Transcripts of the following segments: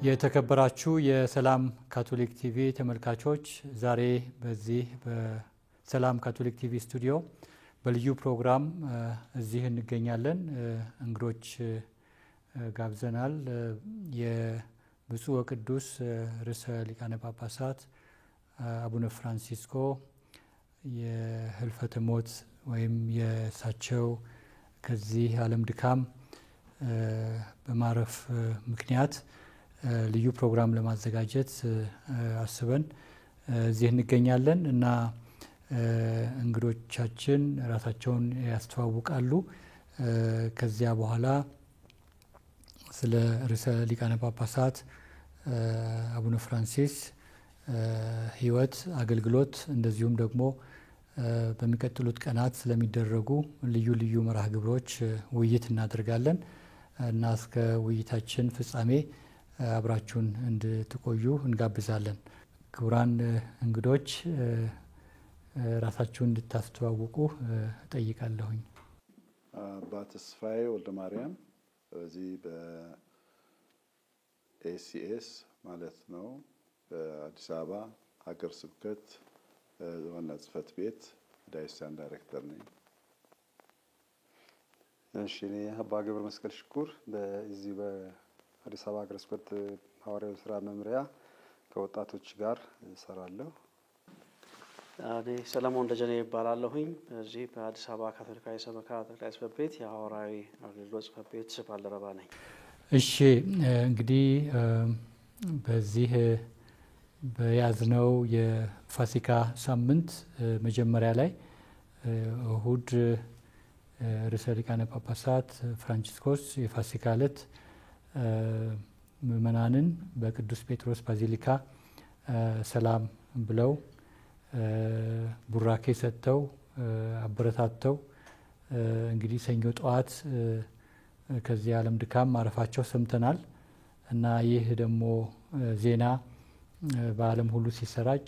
የተከበራችሁ የሰላም ካቶሊክ ቲቪ ተመልካቾች ዛሬ በዚህ በሰላም ካቶሊክ ቲቪ ስቱዲዮ በልዩ ፕሮግራም እዚህ እንገኛለን። እንግዶች ጋብዘናል። የብፁዕ ወቅዱስ ርዕሰ ሊቃነ ጳጳሳት አቡነ ፍራንሲስኮ የህልፈተ ሞት ወይም የእሳቸው ከዚህ ዓለም ድካም በማረፍ ምክንያት ልዩ ፕሮግራም ለማዘጋጀት አስበን እዚህ እንገኛለን እና እንግዶቻችን ራሳቸውን ያስተዋውቃሉ። ከዚያ በኋላ ስለ ርዕሰ ሊቃነ ጳጳሳት አቡነ ፍራንሲስ ህይወት፣ አገልግሎት እንደዚሁም ደግሞ በሚቀጥሉት ቀናት ስለሚደረጉ ልዩ ልዩ መርሃ ግብሮች ውይይት እናደርጋለን እና እስከ ውይይታችን ፍጻሜ አብራችሁን እንድትቆዩ እንጋብዛለን። ክቡራን እንግዶች ራሳችሁን እንድታስተዋውቁ እጠይቃለሁኝ። አባ ተስፋዬ ወልደ ማርያም በዚህ በኤሲኤስ ማለት ነው በአዲስ አበባ ሀገረ ስብከት ዋና ጽሕፈት ቤት ዳይሬክተር ዳይሬክተር ነኝ። እሺ እኔ አባ ገብረ መስቀል ሽኩር በዚህ በአዲስ አበባ ሀገረ ስብከት ሐዋርያዊ ስራ መምሪያ ከወጣቶች ጋር እሰራለሁ። እኔ ሰለሞን ደጀኔ ይባላለሁኝ በዚህ በአዲስ አበባ ካቶሊካዊ ሰበካ ጠቅላይ ጽሕፈት ቤት የሐዋርያዊ አገልግሎት ጽሕፈት ቤት ባልደረባ ነኝ። እሺ እንግዲህ በዚህ በያዝነው የፋሲካ ሳምንት መጀመሪያ ላይ እሁድ ርዕሰ ሊቃነ ጳጳሳት ፍራንቺስኮስ የፋሲካ ዕለት ምእመናንን በቅዱስ ጴጥሮስ ባዚሊካ ሰላም ብለው ቡራኬ ሰጥተው አበረታተው እንግዲህ ሰኞ ጠዋት ከዚህ ዓለም ድካም ማረፋቸው ሰምተናል እና ይህ ደግሞ ዜና በዓለም ሁሉ ሲሰራጭ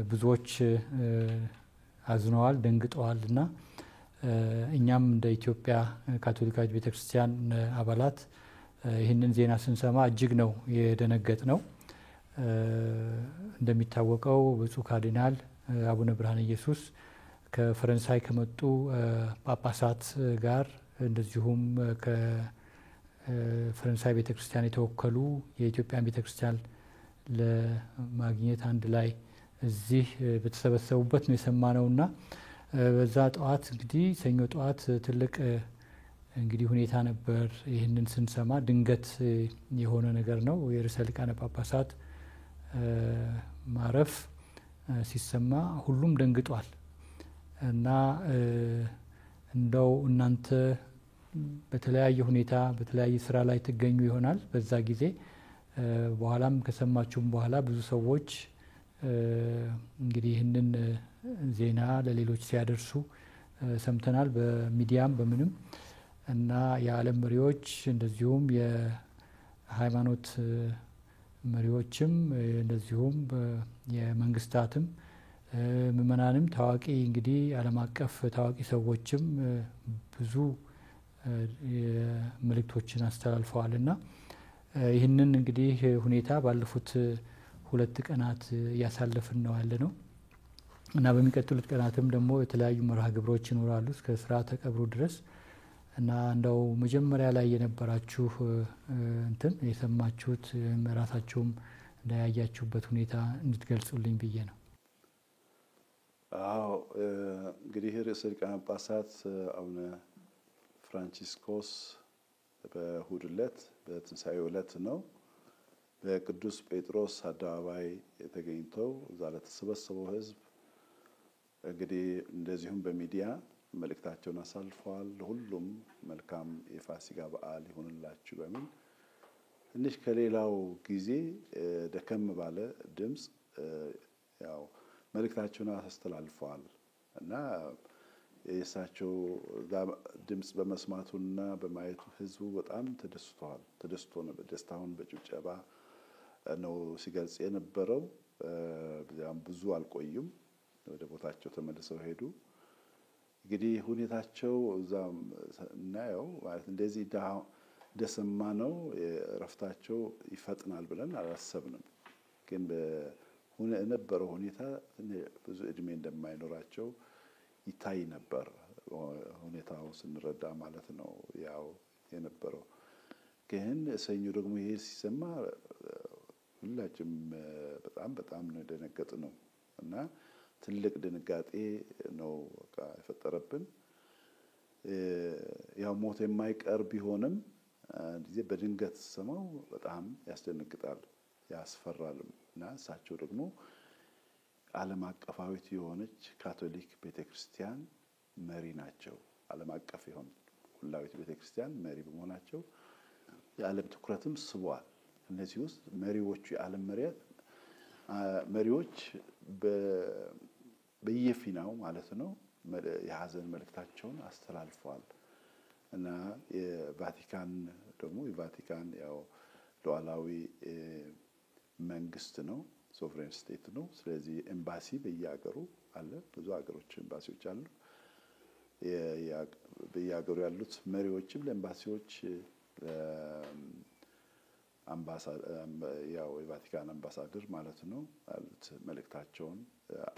ብዙዎች አዝነዋል፣ ደንግጠዋል እና እኛም እንደ ኢትዮጵያ ካቶሊካዊት ቤተክርስቲያን አባላት ይህንን ዜና ስንሰማ እጅግ ነው የደነገጥ ነው። እንደሚታወቀው ብፁዕ ካርዲናል አቡነ ብርሃነ ኢየሱስ ከፈረንሳይ ከመጡ ጳጳሳት ጋር እንደዚሁም ከፈረንሳይ ቤተክርስቲያን የተወከሉ የኢትዮጵያን ቤተክርስቲያን ለማግኘት አንድ ላይ እዚህ በተሰበሰቡበት ነው የሰማነውና በዛ ጠዋት እንግዲህ ሰኞ ጠዋት ትልቅ እንግዲህ ሁኔታ ነበር። ይህንን ስንሰማ ድንገት የሆነ ነገር ነው። የርዕሰ ሊቃነ ጳጳሳት ማረፍ ሲሰማ ሁሉም ደንግጧል እና እንደው እናንተ በተለያየ ሁኔታ በተለያየ ስራ ላይ ትገኙ ይሆናል በዛ ጊዜ። በኋላም ከሰማችሁም በኋላ ብዙ ሰዎች እንግዲህ ይህንን ዜና ለሌሎች ሲያደርሱ ሰምተናል በሚዲያም በምንም እና የዓለም መሪዎች እንደዚሁም የሃይማኖት መሪዎችም እንደዚሁም የመንግስታትም ምእመናንም ታዋቂ እንግዲህ ዓለም አቀፍ ታዋቂ ሰዎችም ብዙ መልእክቶችን አስተላልፈዋል እና ይህንን እንግዲህ ሁኔታ ባለፉት 2 ቀናት እያሳለፍን ነው ያለነው እና በሚቀጥሉት ቀናትም ደግሞ የተለያዩ መርሃ ግብሮች ይኖራሉ እስከ ስርዓተ ቀብሩ ድረስ እና እንደው መጀመሪያ ላይ የነበራችሁ እንትን የሰማችሁት ራሳችሁም እንዳያያችሁበት ሁኔታ እንድትገልጹልኝ ብዬ ነው። አዎ እንግዲህ ርዕሰ ሊቃነ ጳጳሳት አቡነ ፍራንቺስኮስ በእሁድ ዕለት በትንሣኤው ዕለት ነው በቅዱስ ጴጥሮስ አደባባይ ተገኝተው እዛ ለተሰበሰበው ሕዝብ እንግዲህ እንደዚሁም በሚዲያ መልእክታቸውን አሳልፈዋል። ሁሉም መልካም የፋሲካ በዓል ይሁንላችሁ በሚል ትንሽ ከሌላው ጊዜ ደከም ባለ ድምፅ ያው መልእክታቸውን አስተላልፈዋል እና የእሳቸው ድምፅ በመስማቱና በማየቱ ህዝቡ በጣም ተደስቶ ነበር። ደስታውን በጭብጨባ ነው ሲገልጽ የነበረው። በዚያም ብዙ አልቆዩም፣ ወደ ቦታቸው ተመልሰው ሄዱ። እንግዲህ ሁኔታቸው እዛም እናየው ማለት እንደዚህ እንደሰማነው እረፍታቸው ይፈጥናል ብለን አላሰብንም። ግን የነበረው ሁኔታ ብዙ እድሜ እንደማይኖራቸው ይታይ ነበር፣ ሁኔታው ስንረዳ ማለት ነው። ያው የነበረው ግን ሰኞ ደግሞ ይሄ ሲሰማ ሁላችንም በጣም ነው የደነገጥነው እና ትልቅ ድንጋጤ ነው በቃ የፈጠረብን። ያው ሞት የማይቀር ቢሆንም ጊዜ በድንገት ስሰማው በጣም ያስደነግጣል፣ ያስፈራልም እና እሳቸው ደግሞ ዓለም አቀፋዊት የሆነች ካቶሊክ ቤተክርስቲያን መሪ ናቸው። ዓለም አቀፍ የሆነ ሁላዊት ቤተክርስቲያን መሪ በመሆናቸው የዓለም ትኩረትም ስቧል። እነዚህ ውስጥ መሪዎቹ የዓለም መሪዎች በየፊናው ማለት ነው የሐዘን መልእክታቸውን አስተላልፈዋል እና የቫቲካን ያው ሉዓላዊ መንግስት ነው፣ ሶቨሬን ስቴት ነው። ስለዚህ ኤምባሲ በየሀገሩ አለ፣ ብዙ ሀገሮች ኤምባሲዎች አሉ። በየሀገሩ ያሉት መሪዎችም ለኤምባሲዎች ያው የቫቲካን አምባሳደር ማለት ነው አሉት መልእክታቸውን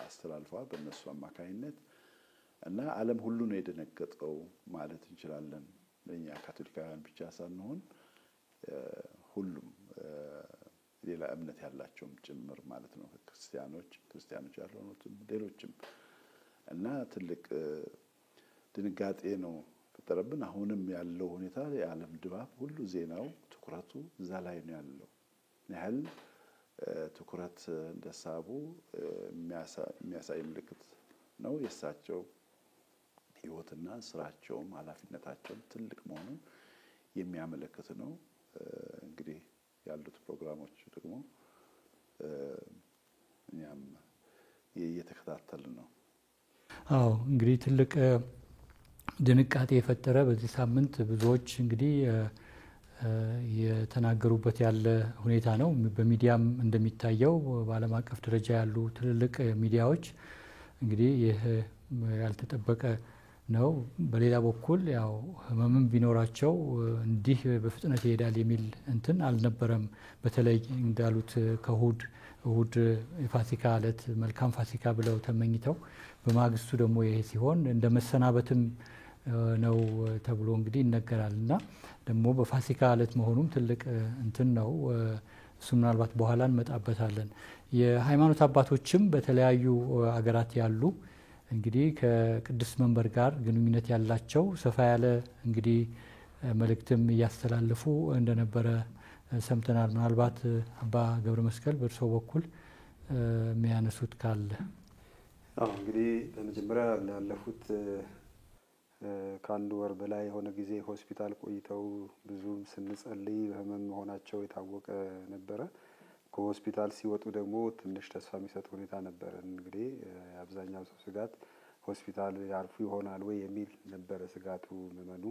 አስተላልፈዋል በእነሱ አማካኝነት እና ዓለም ሁሉ ነው የደነገጠው ማለት እንችላለን። ለኛ ካቶሊካውያን ብቻ ሳንሆን ሁሉም ሌላ እምነት ያላቸውም ጭምር ማለት ነው፣ ክርስቲያኖች ያልሆኑትም ሌሎችም እና ትልቅ ድንጋጤ ነው ፈጠረብን። አሁንም ያለው ሁኔታ የዓለም ድባብ ሁሉ ዜናው ትኩረቱ እዛ ላይ ነው ያለው። ያህል ትኩረት እንደሳቡ የሚያሳይ ምልክት ነው። የእሳቸው ህይወትና ስራቸውም ኃላፊነታቸውም ትልቅ መሆኑን የሚያመለክት ነው። እንግዲህ ያሉት ፕሮግራሞች ደግሞ እኛም እየተከታተልን ነው። አዎ እንግዲህ ትልቅ ድንቃጤ የፈጠረ በዚህ ሳምንት ብዙዎች እንግዲህ የተናገሩበት ያለ ሁኔታ ነው። በሚዲያም እንደሚታየው በዓለም አቀፍ ደረጃ ያሉ ትልልቅ ሚዲያዎች እንግዲህ ይህ ያልተጠበቀ ነው። በሌላ በኩል ያው ህመምም ቢኖራቸው እንዲህ በፍጥነት ይሄዳል የሚል እንትን አልነበረም። በተለይ እንዳሉት እሁድ የፋሲካ ዕለት መልካም ፋሲካ ብለው ተመኝተው በማግስቱ ደግሞ ይሄ ሲሆን እንደ መሰናበትም ነው ተብሎ እንግዲህ ይነገራል እና ደግሞ በፋሲካ ዕለት መሆኑም ትልቅ እንትን ነው። እሱ ምናልባት በኋላ እንመጣበታለን። የሃይማኖት አባቶችም በተለያዩ አገራት ያሉ እንግዲህ ከቅድስት መንበር ጋር ግንኙነት ያላቸው ሰፋ ያለ እንግዲህ መልእክትም እያስተላለፉ እንደነበረ ሰምተናል። ምናልባት አባ ገብረ መስቀል በእርስዎ በኩል የሚያነሱት ካለ? እንግዲህ በመጀመሪያ ላለፉት ከአንድ ወር በላይ የሆነ ጊዜ ሆስፒታል ቆይተው ብዙም ስንጸልይ በህመም መሆናቸው የታወቀ ነበረ። ከሆስፒታል ሲወጡ ደግሞ ትንሽ ተስፋ የሚሰጥ ሁኔታ ነበረ። እንግዲህ አብዛኛው ሰው ስጋት ሆስፒታል ያርፉ ይሆናል ወይ የሚል ነበረ ስጋቱ። ምዕመኑ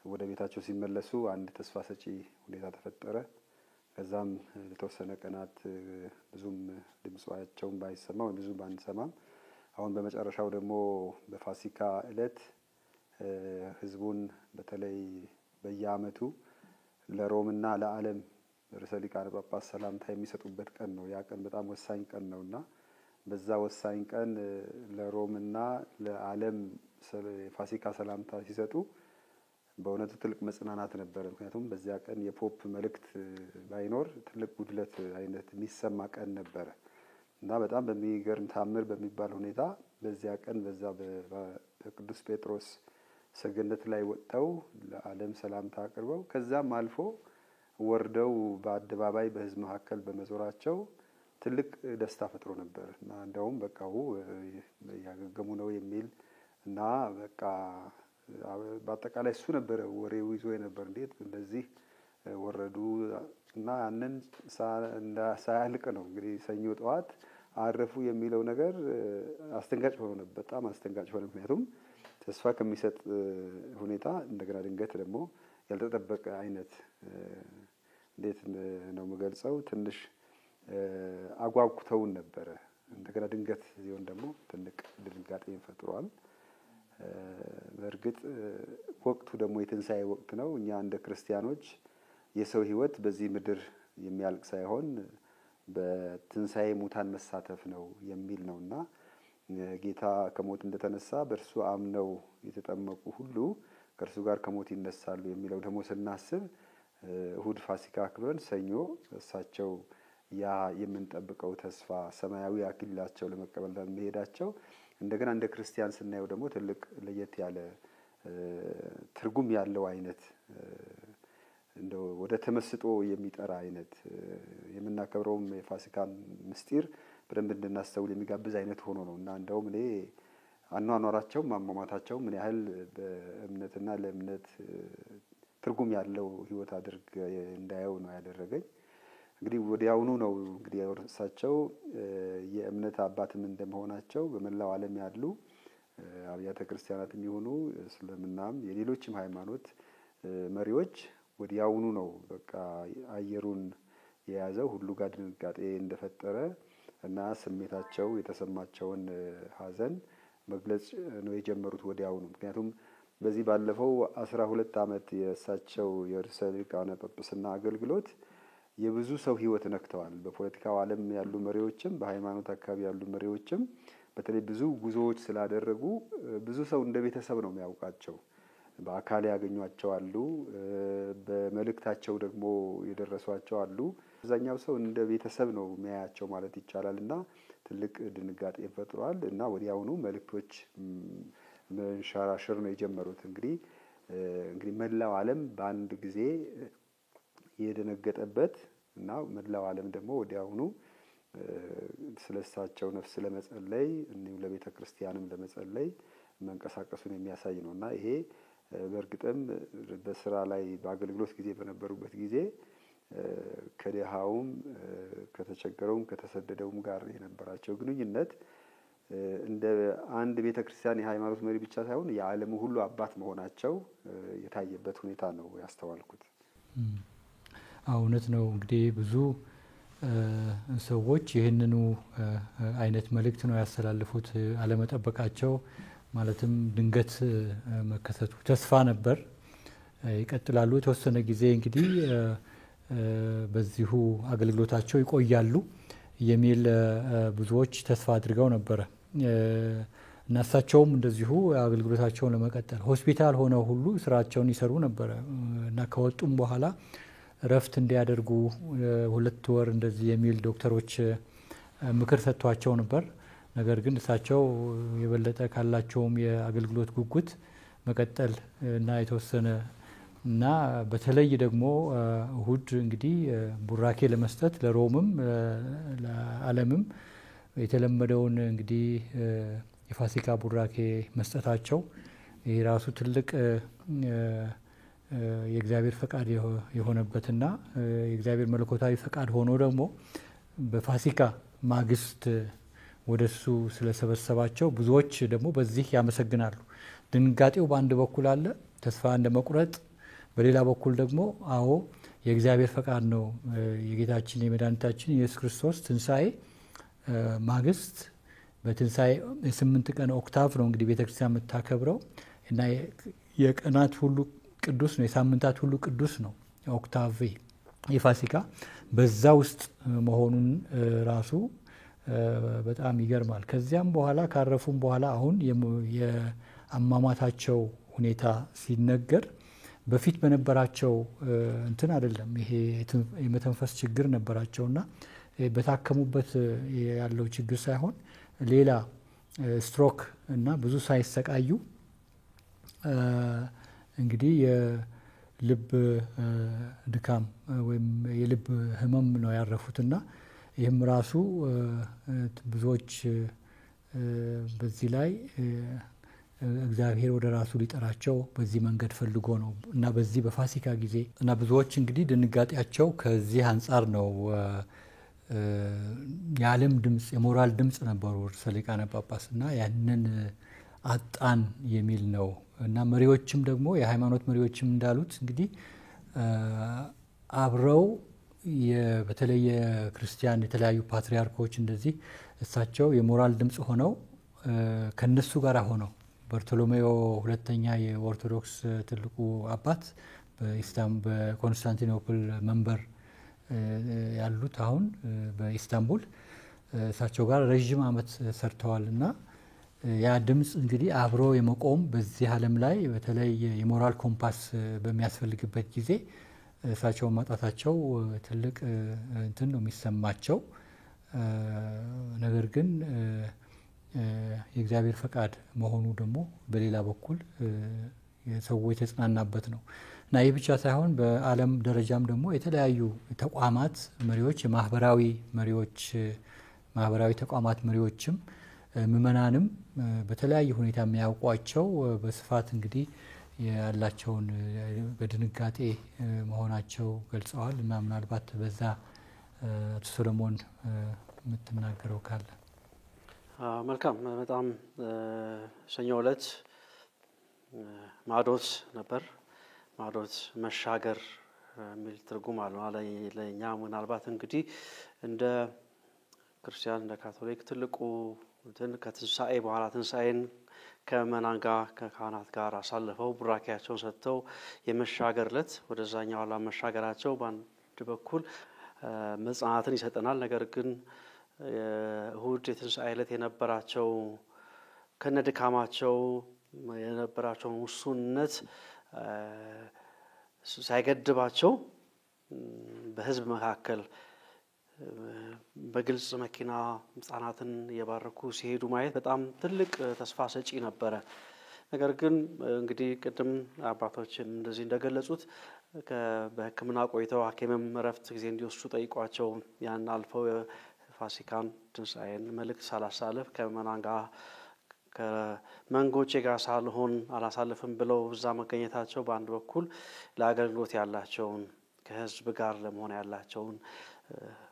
ወደ ቤታቸው ሲመለሱ አንድ ተስፋ ሰጪ ሁኔታ ተፈጠረ። ከዛም ለተወሰነ ቀናት ብዙም ድምጻቸውን ባይሰማ ወይ ብዙም ባንሰማም አሁን በመጨረሻው ደግሞ በፋሲካ ዕለት ህዝቡን በተለይ በየዓመቱ ለሮምና ለዓለም ርዕሰ ሊቃነ ጳጳስ ሰላምታ የሚሰጡበት ቀን ነው። ያ ቀን በጣም ወሳኝ ቀን ነውና በዛ ወሳኝ ቀን ለሮምና ለዓለም የፋሲካ ሰላምታ ሲሰጡ በእውነቱ ትልቅ መጽናናት ነበረ። ምክንያቱም በዚያ ቀን የፖፕ መልእክት ባይኖር ትልቅ ጉድለት አይነት የሚሰማ ቀን ነበረ እና በጣም በሚገርም ታምር በሚባል ሁኔታ በዚያ ቀን በዛ በቅዱስ ጴጥሮስ ሰገነት ላይ ወጥተው ለዓለም ሰላምታ አቅርበው ከዛም አልፎ ወርደው በአደባባይ በህዝብ መካከል በመዞራቸው ትልቅ ደስታ ፈጥሮ ነበር እና እንደውም በቃው ያገገሙ ነው የሚል እና በቃ በአጠቃላይ እሱ ነበረ ወሬው ይዞ የነበር። እንዴት እንደዚህ ወረዱ እና ያንን ሳያልቅ ነው እንግዲህ ሰኞ ጠዋት አረፉ የሚለው ነገር አስደንጋጭ ሆኖ ነበር። በጣም አስደንጋጭ ሆነ። ምክንያቱም ተስፋ ከሚሰጥ ሁኔታ እንደገና ድንገት ደግሞ ያልተጠበቀ አይነት እንዴት ነው የምገልጸው፣ ትንሽ አጓጉተውን ነበረ። እንደገና ድንገት ሲሆን ደግሞ ትልቅ ድንጋጤ ፈጥሯል በእርግጥ ወቅቱ ደግሞ የትንሣኤ ወቅት ነው። እኛ እንደ ክርስቲያኖች የሰው ሕይወት በዚህ ምድር የሚያልቅ ሳይሆን በትንሣኤ ሙታን መሳተፍ ነው የሚል ነውና ጌታ ከሞት እንደተነሳ በእርሱ አምነው የተጠመቁ ሁሉ ከእርሱ ጋር ከሞት ይነሳሉ የሚለው ደግሞ ስናስብ እሁድ ፋሲካ አክብረን ሰኞ እሳቸው ያ የምንጠብቀው ተስፋ ሰማያዊ አክሊላቸው ለመቀበል መሄዳቸው እንደገና እንደ ክርስቲያን ስናየው ደግሞ ትልቅ ለየት ያለ ትርጉም ያለው አይነት እንደው ወደ ተመስጦ የሚጠራ አይነት የምናከብረውም የፋሲካን ምስጢር በደንብ እንድናስተውል የሚጋብዝ አይነት ሆኖ ነው እና እንደውም እኔ አኗኗራቸው ማሟሟታቸው ምን ያህል በእምነትና ለእምነት ትርጉም ያለው ሕይወት አድርግ እንዳየው ነው ያደረገኝ። እንግዲህ ወዲያውኑ ነው እንግዲህ እርሳቸው የእምነት አባትም እንደመሆናቸው በመላው ዓለም ያሉ አብያተ ክርስቲያናትም ይሁኑ እስልምናም የሌሎችም ሃይማኖት መሪዎች ወዲያውኑ ነው በቃ አየሩን የያዘው ሁሉ ጋር ድንጋጤ እንደፈጠረ እና ስሜታቸው የተሰማቸውን ሐዘን መግለጽ ነው የጀመሩት ወዲያውኑ። ምክንያቱም በዚህ ባለፈው 12 ዓመት የእሳቸው የርዕሰ ሊቃነ ጳጳስና አገልግሎት የብዙ ሰው ሕይወት ነክተዋል። በፖለቲካው ዓለም ያሉ መሪዎችም በሃይማኖት አካባቢ ያሉ መሪዎችም በተለይ ብዙ ጉዞዎች ስላደረጉ ብዙ ሰው እንደ ቤተሰብ ነው የሚያውቃቸው። በአካል ያገኟቸው አሉ፣ በመልእክታቸው ደግሞ የደረሷቸው አሉ። አብዛኛው ሰው እንደ ቤተሰብ ነው የሚያያቸው ማለት ይቻላል እና ትልቅ ድንጋጤን ፈጥሯል እና ወዲያውኑ መልእክቶች መንሸራሸር ነው የጀመሩት። እንግዲህ መላው ዓለም በአንድ ጊዜ የደነገጠበት እና መላው ዓለም ደግሞ ወዲያውኑ ስለሳቸው ነፍስ ለመጸለይ እንዲሁም ለቤተ ክርስቲያንም ለመጸለይ መንቀሳቀሱን የሚያሳይ ነው እና ይሄ በእርግጥም በስራ ላይ በአገልግሎት ጊዜ በነበሩበት ጊዜ ከደሃውም ከተቸገረውም ከተሰደደውም ጋር የነበራቸው ግንኙነት እንደ አንድ ቤተ ክርስቲያን የሃይማኖት መሪ ብቻ ሳይሆን የዓለሙ ሁሉ አባት መሆናቸው የታየበት ሁኔታ ነው ያስተዋልኩት። እውነት ነው። እንግዲህ ብዙ ሰዎች ይህንኑ አይነት መልእክት ነው ያስተላልፉት። አለመጠበቃቸው ማለትም ድንገት መከሰቱ ተስፋ ነበር። ይቀጥላሉ የተወሰነ ጊዜ እንግዲህ በዚሁ አገልግሎታቸው ይቆያሉ የሚል ብዙዎች ተስፋ አድርገው ነበረ እና እሳቸውም እንደዚሁ አገልግሎታቸውን ለመቀጠል ሆስፒታል ሆነው ሁሉ ስራቸውን ይሰሩ ነበረ እና ከወጡም በኋላ እረፍት እንዲያደርጉ 2 ወር እንደዚህ የሚል ዶክተሮች ምክር ሰጥቷቸው ነበር። ነገር ግን እሳቸው የበለጠ ካላቸውም የአገልግሎት ጉጉት መቀጠል እና የተወሰነ እና በተለይ ደግሞ እሁድ እንግዲህ ቡራኬ ለመስጠት ለሮምም ለዓለምም የተለመደውን እንግዲህ የፋሲካ ቡራኬ መስጠታቸው ይሄ ራሱ ትልቅ የእግዚአብሔር ፈቃድ የሆነበትና የእግዚአብሔር መለኮታዊ ፈቃድ ሆኖ ደግሞ በፋሲካ ማግስት ወደሱ ስለሰበሰባቸው ብዙዎች ደግሞ በዚህ ያመሰግናሉ። ድንጋጤው በአንድ በኩል አለ፣ ተስፋ እንደመቁረጥ፣ በሌላ በኩል ደግሞ አዎ የእግዚአብሔር ፈቃድ ነው። የጌታችን የመድኃኒታችን ኢየሱስ ክርስቶስ ትንሣኤ ማግስት በትንሣኤ የ8 ቀን ኦክታቭ ነው እንግዲህ ቤተክርስቲያን የምታከብረው እና የቀናት ሁሉ ቅዱስ ነው፣ የሳምንታት ሁሉ ቅዱስ ነው ኦክታቭ የፋሲካ በዛ ውስጥ መሆኑን ራሱ በጣም ይገርማል። ከዚያም በኋላ ካረፉም በኋላ አሁን የአሟሟታቸው ሁኔታ ሲነገር በፊት በነበራቸው እንትን አይደለም። ይሄ የመተንፈስ ችግር ነበራቸውና በታከሙበት ያለው ችግር ሳይሆን ሌላ ስትሮክ እና ብዙ ሳይሰቃዩ እንግዲህ የልብ ድካም ወይም የልብ ህመም ነው ያረፉትና ይህም ራሱ ብዙዎች በዚህ ላይ እግዚአብሔር ወደ ራሱ ሊጠራቸው በዚህ መንገድ ፈልጎ ነው እና በዚህ በፋሲካ ጊዜ እና ብዙዎች እንግዲህ ድንጋጤያቸው ከዚህ አንጻር ነው። የዓለም ድምፅ የሞራል ድምፅ ነበሩ ርዕሰ ሊቃነ ጳጳስ እና ያንን አጣን የሚል ነው እና መሪዎችም ደግሞ የሃይማኖት መሪዎችም እንዳሉት እንግዲህ አብረው በተለይ የክርስቲያን የተለያዩ ፓትሪያርኮች እንደዚህ እሳቸው የሞራል ድምፅ ሆነው ከነሱ ጋር ሆነው በርቶሎሜዮ ሁለተኛ የኦርቶዶክስ ትልቁ አባት በኮንስታንቲኖፕል መንበር ያሉት አሁን በኢስታንቡል እሳቸው ጋር ረጅም ዓመት ሰርተዋልና ያ ድምጽ እንግዲህ አብሮ የመቆም በዚህ ዓለም ላይ በተለይ የሞራል ኮምፓስ በሚያስፈልግበት ጊዜ እሳቸውን ማጣታቸው ትልቅ እንትን ነው የሚሰማቸው። ነገር ግን የእግዚአብሔር ፈቃድ መሆኑ ደግሞ በሌላ በኩል የሰዎች የተጽናናበት ነው እና ይህ ብቻ ሳይሆን በዓለም ደረጃም ደግሞ የተለያዩ ተቋማት መሪዎች የማህበራዊ መሪዎች ማህበራዊ ተቋማት መሪዎችም ምእመናንም በተለያየ ሁኔታ የሚያውቋቸው በስፋት እንግዲህ ያላቸውን በድንጋጤ መሆናቸው ገልጸዋል እና ምናልባት በዛ አቶ ሰሎሞን የምትናገረው ካለ? መልካም። በጣም ሰኞ ዕለት ማዶት ነበር። ማዶት መሻገር የሚል ትርጉም አለው ለኛ። ምናልባት እንግዲህ እንደ ክርስቲያን እንደ ካቶሊክ ትልቁ ከትንሳኤ በኋላ ትንሳኤን ከምእመናን ጋር ከካህናት ጋር አሳልፈው ቡራኬያቸውን ሰጥተው የመሻገር ዕለት ወደዛኛው ዓለም መሻገራቸው በአንድ በኩል መጽናናትን ይሰጠናል። ነገር ግን እሁድ የትንሳኤ ዕለት የነበራቸው ከነድካማቸው የነበራቸው ውሱንነት ሳይገድባቸው በህዝብ መካከል በግልጽ መኪና ህፃናትን እየባረኩ ሲሄዱ ማየት በጣም ትልቅ ተስፋ ሰጪ ነበረ። ነገር ግን እንግዲህ ቅድም አባቶችም እንደዚህ እንደገለጹት በሕክምና ቆይተው ሐኪምም እረፍት ጊዜ እንዲወስዱ ጠይቋቸው ያን አልፈው ፋሲካን ትንሳኤን መልእክት ሳላሳልፍ ከምእመናን ጋር ከመንጎቼ ጋር ሳልሆን አላሳልፍም ብለው እዛ መገኘታቸው በአንድ በኩል ለአገልግሎት ያላቸውን ከህዝብ ጋር ለመሆን ያላቸውን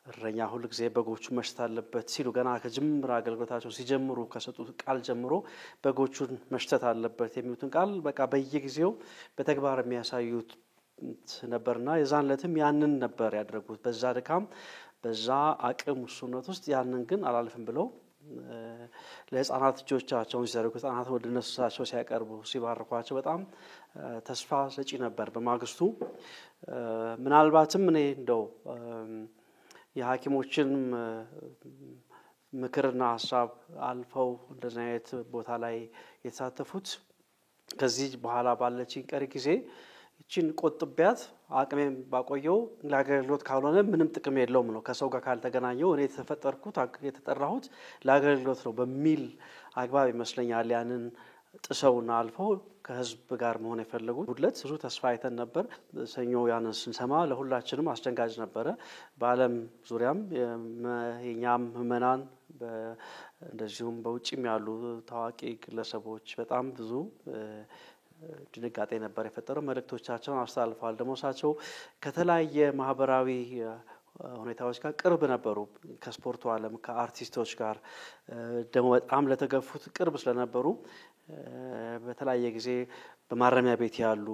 እረኛ ሁሉ ጊዜ በጎቹ መሽተት አለበት ሲሉ ገና ከጅምር አገልግሎታቸው ሲጀምሩ ከሰጡት ቃል ጀምሮ በጎቹን መሽተት አለበት የሚሉትን ቃል በቃ በየጊዜው በተግባር የሚያሳዩት ነበርና የዛን ዕለትም ያንን ነበር ያደረጉት። በዛ ድካም በዛ አቅም ውስንነት ውስጥ ያንን ግን አላልፍም ብለው ለህፃናት እጆቻቸውን ሲዘረጉ ህፃናት ወደ እነሱሳቸው ሲያቀርቡ ሲባርኳቸው በጣም ተስፋ ሰጪ ነበር። በማግስቱ ምናልባትም እኔ እንደው የሐኪሞችን ምክርና ሐሳብ አልፈው እንደዚህ አይነት ቦታ ላይ የተሳተፉት ከዚህ በኋላ ባለችኝ ቀሪ ጊዜ እቺን ቆጥቢያት አቅሜን ባቆየው ለአገልግሎት ካልሆነ ምንም ጥቅም የለውም ነው። ከሰው ጋር ካልተገናኘው እኔ የተፈጠርኩት የተጠራሁት ለአገልግሎት ነው በሚል አግባብ ይመስለኛል ያንን ጥሰውና አልፈው ከህዝብ ጋር መሆን የፈለጉት። ሁለት ብዙ ተስፋ አይተን ነበር። ሰኞ ያንን ስንሰማ ለሁላችንም አስደንጋጭ ነበረ። በዓለም ዙሪያም የኛም ምእመናን እንደዚሁም በውጭም ያሉ ታዋቂ ግለሰቦች በጣም ብዙ ድንጋጤ ነበር የፈጠረው። መልእክቶቻቸውን አስተላልፈዋል። ደግሞ እሳቸው ከተለያየ ማህበራዊ ሁኔታዎች ጋር ቅርብ ነበሩ። ከስፖርቱ ዓለም ከአርቲስቶች ጋር ደግሞ በጣም ለተገፉት ቅርብ ስለነበሩ በተለያየ ጊዜ በማረሚያ ቤት ያሉ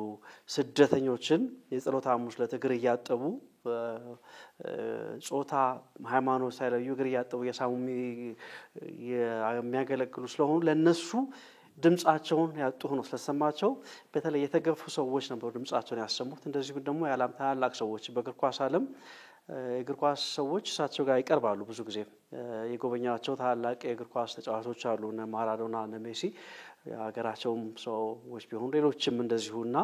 ስደተኞችን የጸሎት ሐሙስ ለእግር እያጠቡ ጾታ ሃይማኖት ሳይለዩ እግር እያጠቡ የሳሙ የሚያገለግሉ ስለሆኑ ለነሱ ድምጻቸውን ያጡ ሆኖ ስለሰማቸው በተለይ የተገፉ ሰዎች ነበሩ ድምጻቸውን ያሰሙት። እንደዚሁ ደግሞ የዓለም ታላላቅ ሰዎች በእግር ኳስ ዓለም የእግር ኳስ ሰዎች እሳቸው ጋር ይቀርባሉ። ብዙ ጊዜ የጎበኛቸው ታላላቅ የእግር ኳስ ተጫዋቾች አሉ እነ ማራዶና እነ ሜሲ የሀገራቸውም ሰዎች ቢሆኑ ሌሎችም እንደዚሁና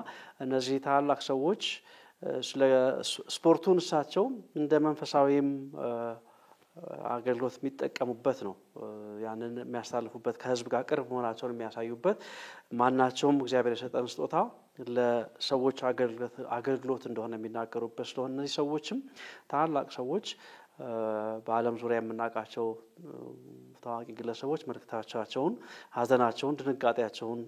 እነዚህ ታላላቅ ሰዎች ስለ ስፖርቱን እሳቸው እንደ መንፈሳዊም አገልግሎት የሚጠቀሙበት ነው። ያንን የሚያስተላልፉበት ከህዝብ ጋር ቅርብ መሆናቸውን የሚያሳዩበት ማናቸውም እግዚአብሔር የሰጠን ስጦታ ለሰዎች አገልግሎት እንደሆነ የሚናገሩበት ስለሆነ እነዚህ ሰዎችም ታላላቅ ሰዎች በዓለም ዙሪያ የምናውቃቸው ታዋቂ ግለሰቦች መልእክታቸውን ሀዘናቸውን ድንጋጤያቸውን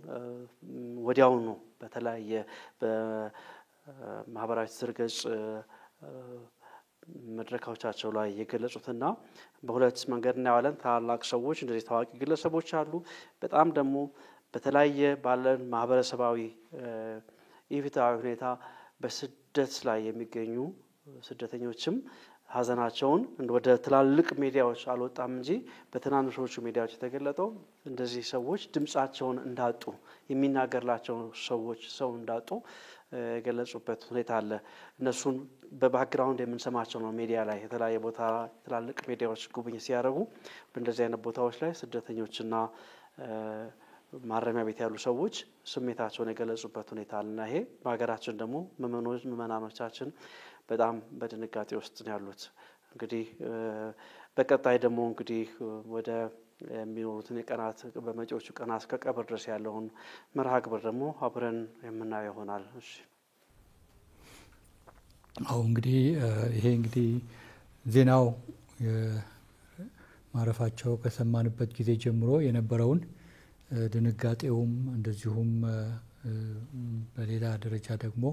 ወዲያውኑ በተለያየ በማህበራዊ ትስስር ገጽ መድረካዎቻቸው ላይ የገለጹትና በሁለት መንገድ እናያለን። ታላላቅ ሰዎች እንደዚህ ታዋቂ ግለሰቦች አሉ። በጣም ደግሞ በተለያየ ባለን ማህበረሰባዊ ኢፍትሐዊ ሁኔታ በስደት ላይ የሚገኙ ስደተኞችም ሀዘናቸውን ወደ ትላልቅ ሚዲያዎች አልወጣም እንጂ በትናንሾቹ ሚዲያዎች የተገለጠው እንደዚህ ሰዎች ድምጻቸውን እንዳጡ የሚናገርላቸው ሰዎች ሰው እንዳጡ የገለጹበት ሁኔታ አለ። እነሱን በባክግራውንድ የምንሰማቸው ነው። ሚዲያ ላይ የተለያየ ቦታ ትላልቅ ሚዲያዎች ጉብኝት ሲያደርጉ በእንደዚህ አይነት ቦታዎች ላይ ስደተኞችና ማረሚያ ቤት ያሉ ሰዎች ስሜታቸውን የገለጹበት ሁኔታ አለና ይሄ በሀገራችን ደግሞ ምዕመናኖቻችን በጣም በድንጋጤ ውስጥ ነው ያሉት። እንግዲህ በቀጣይ ደግሞ እንግዲህ ወደ የሚኖሩትን የቀናት በመጪዎቹ ቀናት ከቀብር ድረስ ያለውን መርሃ ግብር ደግሞ አብረን የምናየው ይሆናል። እሺ እንግዲህ ይሄ እንግዲህ ዜናው ማረፋቸው ከሰማንበት ጊዜ ጀምሮ የነበረውን ድንጋጤውም እንደዚሁም በሌላ ደረጃ ደግሞ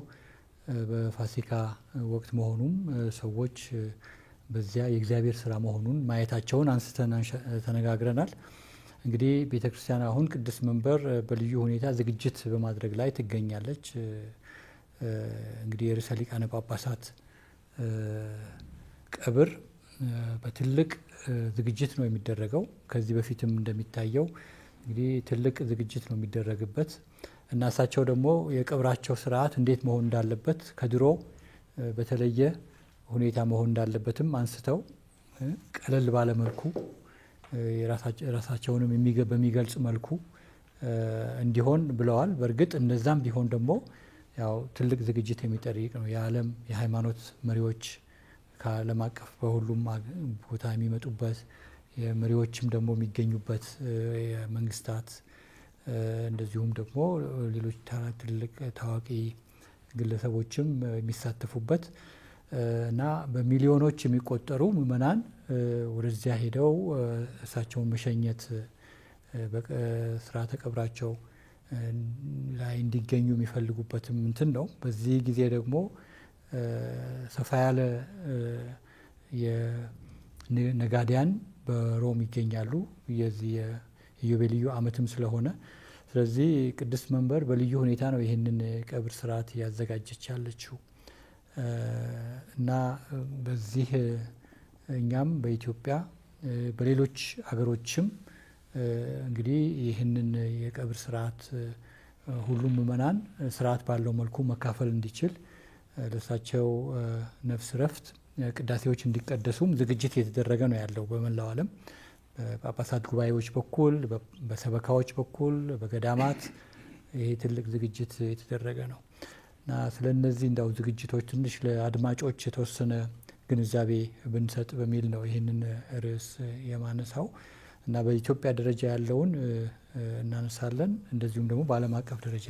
በፋሲካ ወቅት መሆኑም ሰዎች በዚያ የእግዚአብሔር ስራ መሆኑን ማየታቸውን አንስተን ተነጋግረናል። እንግዲህ ቤተክርስቲያን አሁን ቅድስት መንበር በልዩ ሁኔታ ዝግጅት በማድረግ ላይ ትገኛለች። እንግዲህ የርዕሰ ሊቃነ ጳጳሳት ቀብር በትልቅ ዝግጅት ነው የሚደረገው። ከዚህ በፊትም እንደሚታየው እንግዲህ ትልቅ ዝግጅት ነው የሚደረግበት እና እሳቸው ደግሞ የቀብራቸው ስርዓት እንዴት መሆን እንዳለበት ከድሮ በተለየ ሁኔታ መሆን እንዳለበትም አንስተው ቀለል ባለ መልኩ የራሳቸውንም በሚገልጽ መልኩ እንዲሆን ብለዋል። በእርግጥ እንደዛም ቢሆን ደግሞ ያው ትልቅ ዝግጅት የሚጠይቅ ነው። የዓለም የሃይማኖት መሪዎች ከዓለም አቀፍ በሁሉም ቦታ የሚመጡበት የመሪዎችም ደግሞ የሚገኙበት የመንግስታት እንደዚሁም ደግሞ ሌሎች ትልቅ ታዋቂ ግለሰቦችም የሚሳተፉበት እና በሚሊዮኖች የሚቆጠሩ ምዕመናን ወደዚያ ሄደው እሳቸውን መሸኘት በስርዓተ ቀብራቸው ላይ እንዲገኙ የሚፈልጉበትም እንትን ነው። በዚህ ጊዜ ደግሞ ሰፋ ያለ የነጋዴያን በሮም ይገኛሉ። የዚህ የኢዮቤልዩ ዓመትም ስለሆነ ስለዚህ ቅድስት መንበር በልዩ ሁኔታ ነው ይህንን ቀብር ስርዓት ያዘጋጀች ያለችው እና በዚህ እኛም በኢትዮጵያ በሌሎች ሀገሮችም እንግዲህ ይህንን የቀብር ስርዓት ሁሉም ምዕመናን ስርዓት ባለው መልኩ መካፈል እንዲችል ለእሳቸው ነፍስ ረፍት ቅዳሴዎች እንዲቀደሱም ዝግጅት የተደረገ ነው ያለው በመላው ዓለም በጳጳሳት ጉባኤዎች በኩል በሰበካዎች በኩል በገዳማት ይሄ ትልቅ ዝግጅት የተደረገ ነው እና ስለነዚህ እንዳው ዝግጅቶች ትንሽ ለአድማጮች የተወሰነ ግንዛቤ ብንሰጥ በሚል ነው ይህንን ርዕስ የማነሳው እና በኢትዮጵያ ደረጃ ያለውን እናነሳለን። እንደዚሁም ደግሞ በዓለም አቀፍ ደረጃ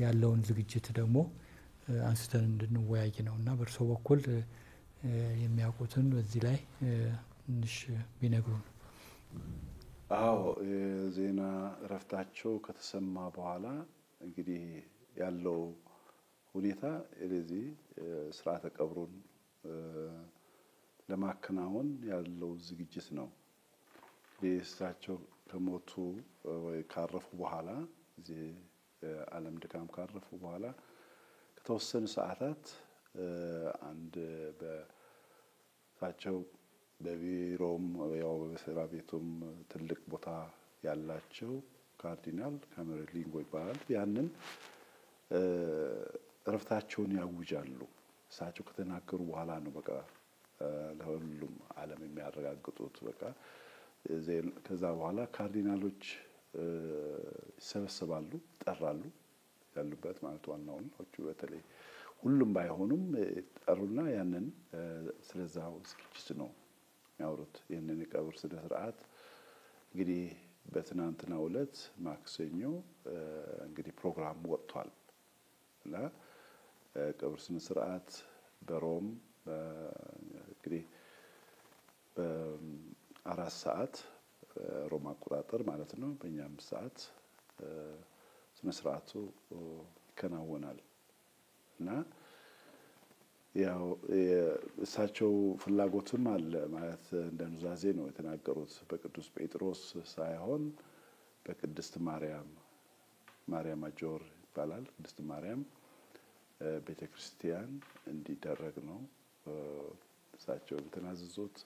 ያለውን ዝግጅት ደግሞ አንስተን እንድንወያይ ነው እና በእርሶ በኩል የሚያውቁትን በዚህ ላይ ትንሽ ቢነግሩን። የዜና እረፍታቸው ከተሰማ በኋላ እንግዲህ ያለው ሁኔታ ለዚህ ስርዓተ ቀብሩን ለማከናወን ያለው ዝግጅት ነው። እሳቸው ከሞቱ ወይ ካረፉ በኋላ እዚህ ዓለም ድካም ካረፉ በኋላ ከተወሰኑ ሰዓታት አንድ በእሳቸው በቢሮም ያው በስራ ቤቱም ትልቅ ቦታ ያላቸው ካርዲናል ካሜሬሊንጎ ይባላል። ያንን እረፍታቸውን ያውጃሉ። እሳቸው ከተናገሩ በኋላ ነው በቃ ለሁሉም ዓለም የሚያረጋግጡት። በቃ ከዛ በኋላ ካርዲናሎች ይሰበሰባሉ፣ ይጠራሉ ያሉበት ማለት ዋናውን በተለይ ሁሉም ባይሆኑም ጠሩና ያንን ስለዛው ዝግጅት ነው የሚያወሩት። ይህንን የቀብር ስነ ስርዓት እንግዲህ በትናንትናው ዕለት ማክሰኞ እንግዲህ ፕሮግራም ወጥቷል እና ቀብር ስነ ስርዓት በሮም እንግዲህ በ4 ሰዓት ሮም አቆጣጠር ማለት ነው በእኛ 5 ሰዓት ስነ ስርዓቱ ይከናወናል እና ያው እሳቸው ፍላጎትም አለ ማለት እንደ ኑዛዜ ነው የተናገሩት። በቅዱስ ጴጥሮስ ሳይሆን በቅድስት ማርያም ማጆር ይባላል ቅድስት ማርያም ቤተክርስቲያን እንዲደረግ ነው እሳቸው ተናዝዞት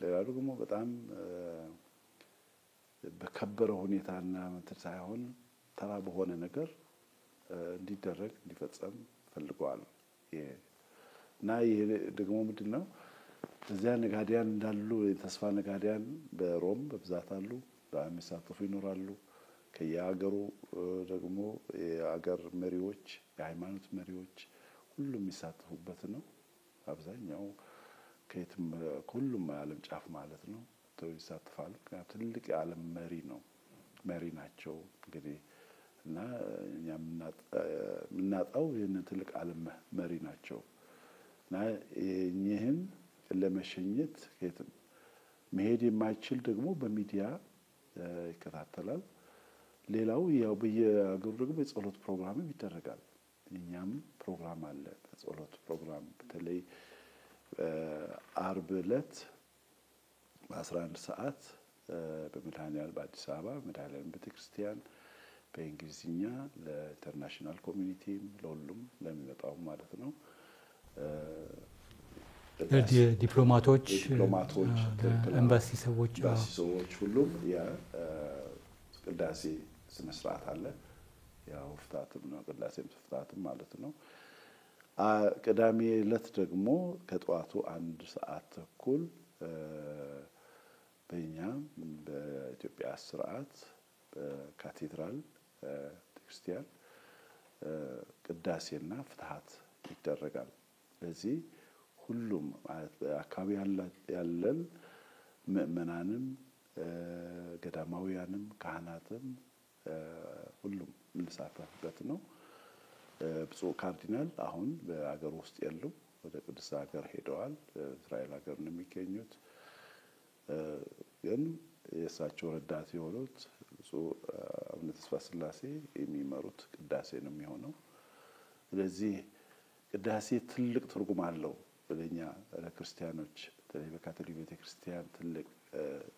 ሌላው ደግሞ በጣም በከበረ ሁኔታና እንትን ሳይሆን ተራ በሆነ ነገር እንዲደረግ እንዲፈጸም ፈልገዋል። እና ይሄ ደግሞ ምንድነው እዚያ ነጋዴያን እንዳሉ የተስፋ ነጋዴያን በሮም በብዛት አሉ፣ በሚሳተፉ ይኖራሉ። ከየሀገሩ ደግሞ የሀገር መሪዎች፣ የሃይማኖት መሪዎች ሁሉም የሚሳተፉበት ነው። አብዛኛው ከሁሉም የዓለም ጫፍ ማለት ነው ይሳተፋሉ። ምክንያቱም ትልቅ የዓለም መሪ ናቸው እንግዲህ እና እኛ የምናጣው ይህንን ትልቅ ዓለም መሪ ናቸው እና ይህን ለመሸኘት መሄድ የማይችል ደግሞ በሚዲያ ይከታተላል። ሌላው ያው በየሀገሩ ደግሞ የጸሎት ፕሮግራም ይደረጋል። እኛም ፕሮግራም አለ፣ የጸሎት ፕሮግራም በተለይ አርብ ዕለት በ11 ሰዓት በመድኃኔዓለም በአዲስ አበባ መድኃኔዓለም ቤተክርስቲያን በእንግሊዝኛ ለኢንተርናሽናል ኮሚኒቲም ለሁሉም ለሚመጣው ማለት ነው ዲፕሎማቶች፣ ኤምባሲ ሰዎች ሁሉም የቅዳሴ ስነ ስርዓት አለ። ያው ፍታትም ነው ቅዳሴም ፍታትም ማለት ነው። ቅዳሜ ዕለት ደግሞ ከጠዋቱ 1 ሰዓት ተኩል በእኛ በኢትዮጵያ ስርዓት በካቴድራል ቤተክርስቲያን ቅዳሴና ፍትሐት ይደረጋል። ስለዚህ ሁሉም አካባቢ ያለን ምእመናንም ገዳማውያንም ካህናትም ሁሉም የምንሳተፍበት ነው። ብፁዕ ካርዲናል አሁን በአገር ውስጥ ያሉ ወደ ቅድስት ሀገር ሄደዋል። እስራኤል ሀገር ነው የሚገኙት። ግን የእሳቸው ረዳት የሆኑት ብፁዕ አቡነ ተስፋ ስላሴ የሚመሩት ቅዳሴ ነው የሚሆነው። ስለዚህ ቅዳሴ ትልቅ ትርጉም አለው ለኛ ለክርስቲያኖች። በተለይ በካቶሊክ ቤተክርስቲያን ትልቅ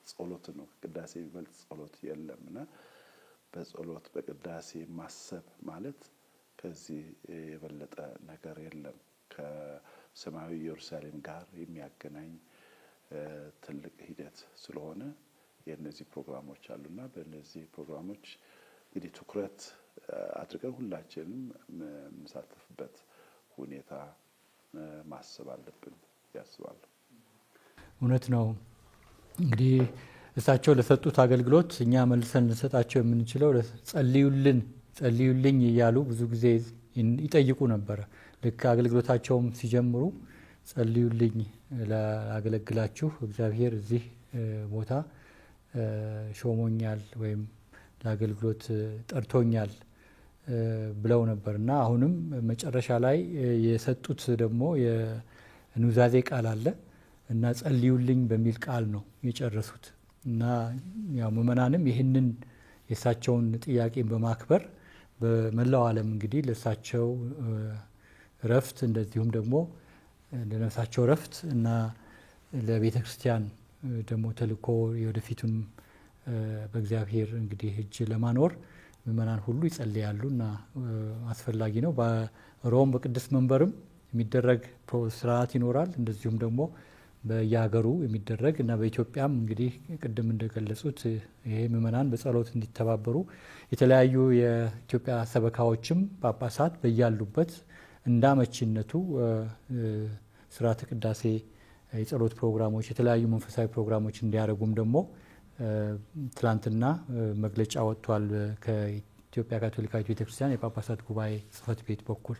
ጸሎት ነው። ቅዳሴ የሚበልጥ ጸሎት የለምና በጸሎት በቅዳሴ ማሰብ ማለት ከዚህ የበለጠ ነገር የለም። ከሰማያዊ ኢየሩሳሌም ጋር የሚያገናኝ ትልቅ ሂደት ስለሆነ የነዚህ ፕሮግራሞች አሉና በእነዚህ ፕሮግራሞች እንግዲህ ትኩረት አድርገን ሁላችንም የምንሳተፍበት ሁኔታ ማሰብ አለብን ያስባሉ። እውነት ነው። እንግዲህ እሳቸው ለሰጡት አገልግሎት እኛ መልሰን ልንሰጣቸው የምንችለው ጸልዩልኝ እያሉ ብዙ ጊዜ ይጠይቁ ነበረ። ልክ አገልግሎታቸውም ሲጀምሩ ጸልዩልኝ ላገለግላችሁ እግዚአብሔር እዚህ ቦታ ሾሞኛል ወይም ለአገልግሎት ጠርቶኛል ብለው ነበርና አሁንም መጨረሻ ላይ የሰጡት ደግሞ የኑዛዜ ቃል አለ እና ጸልዩልኝ በሚል ቃል ነው የጨረሱት። እና ያው ምእመናንም ይህንን የእሳቸውን ጥያቄ በማክበር በመላው ዓለም እንግዲህ ለእሳቸው ረፍት እንደዚሁም ደግሞ ለነፍሳቸው ረፍት እና ለቤተ ክርስቲያን ደግሞ ተልእኮ የወደፊቱም በእግዚአብሔር እንግዲህ እጅ ለማኖር ምእመናን ሁሉ ይጸልያሉ እና አስፈላጊ ነው። በሮም በቅድስት መንበርም የሚደረግ ስርዓት ይኖራል። እንደዚሁም ደግሞ በየሀገሩ የሚደረግ እና በኢትዮጵያም እንግዲህ ቅድም እንደገለጹት ይሄ ምእመናን በጸሎት እንዲተባበሩ የተለያዩ የኢትዮጵያ ሰበካዎችም ጳጳሳት በያሉበት እንዳመቺነቱ ስርዓተ ቅዳሴ፣ የጸሎት ፕሮግራሞች፣ የተለያዩ መንፈሳዊ ፕሮግራሞች እንዲያደርጉም ደግሞ ትላንትና መግለጫ ወጥቷል ከኢትዮጵያ ካቶሊካዊት ቤተክርስቲያን የጳጳሳት ጉባኤ ጽሕፈት ቤት በኩል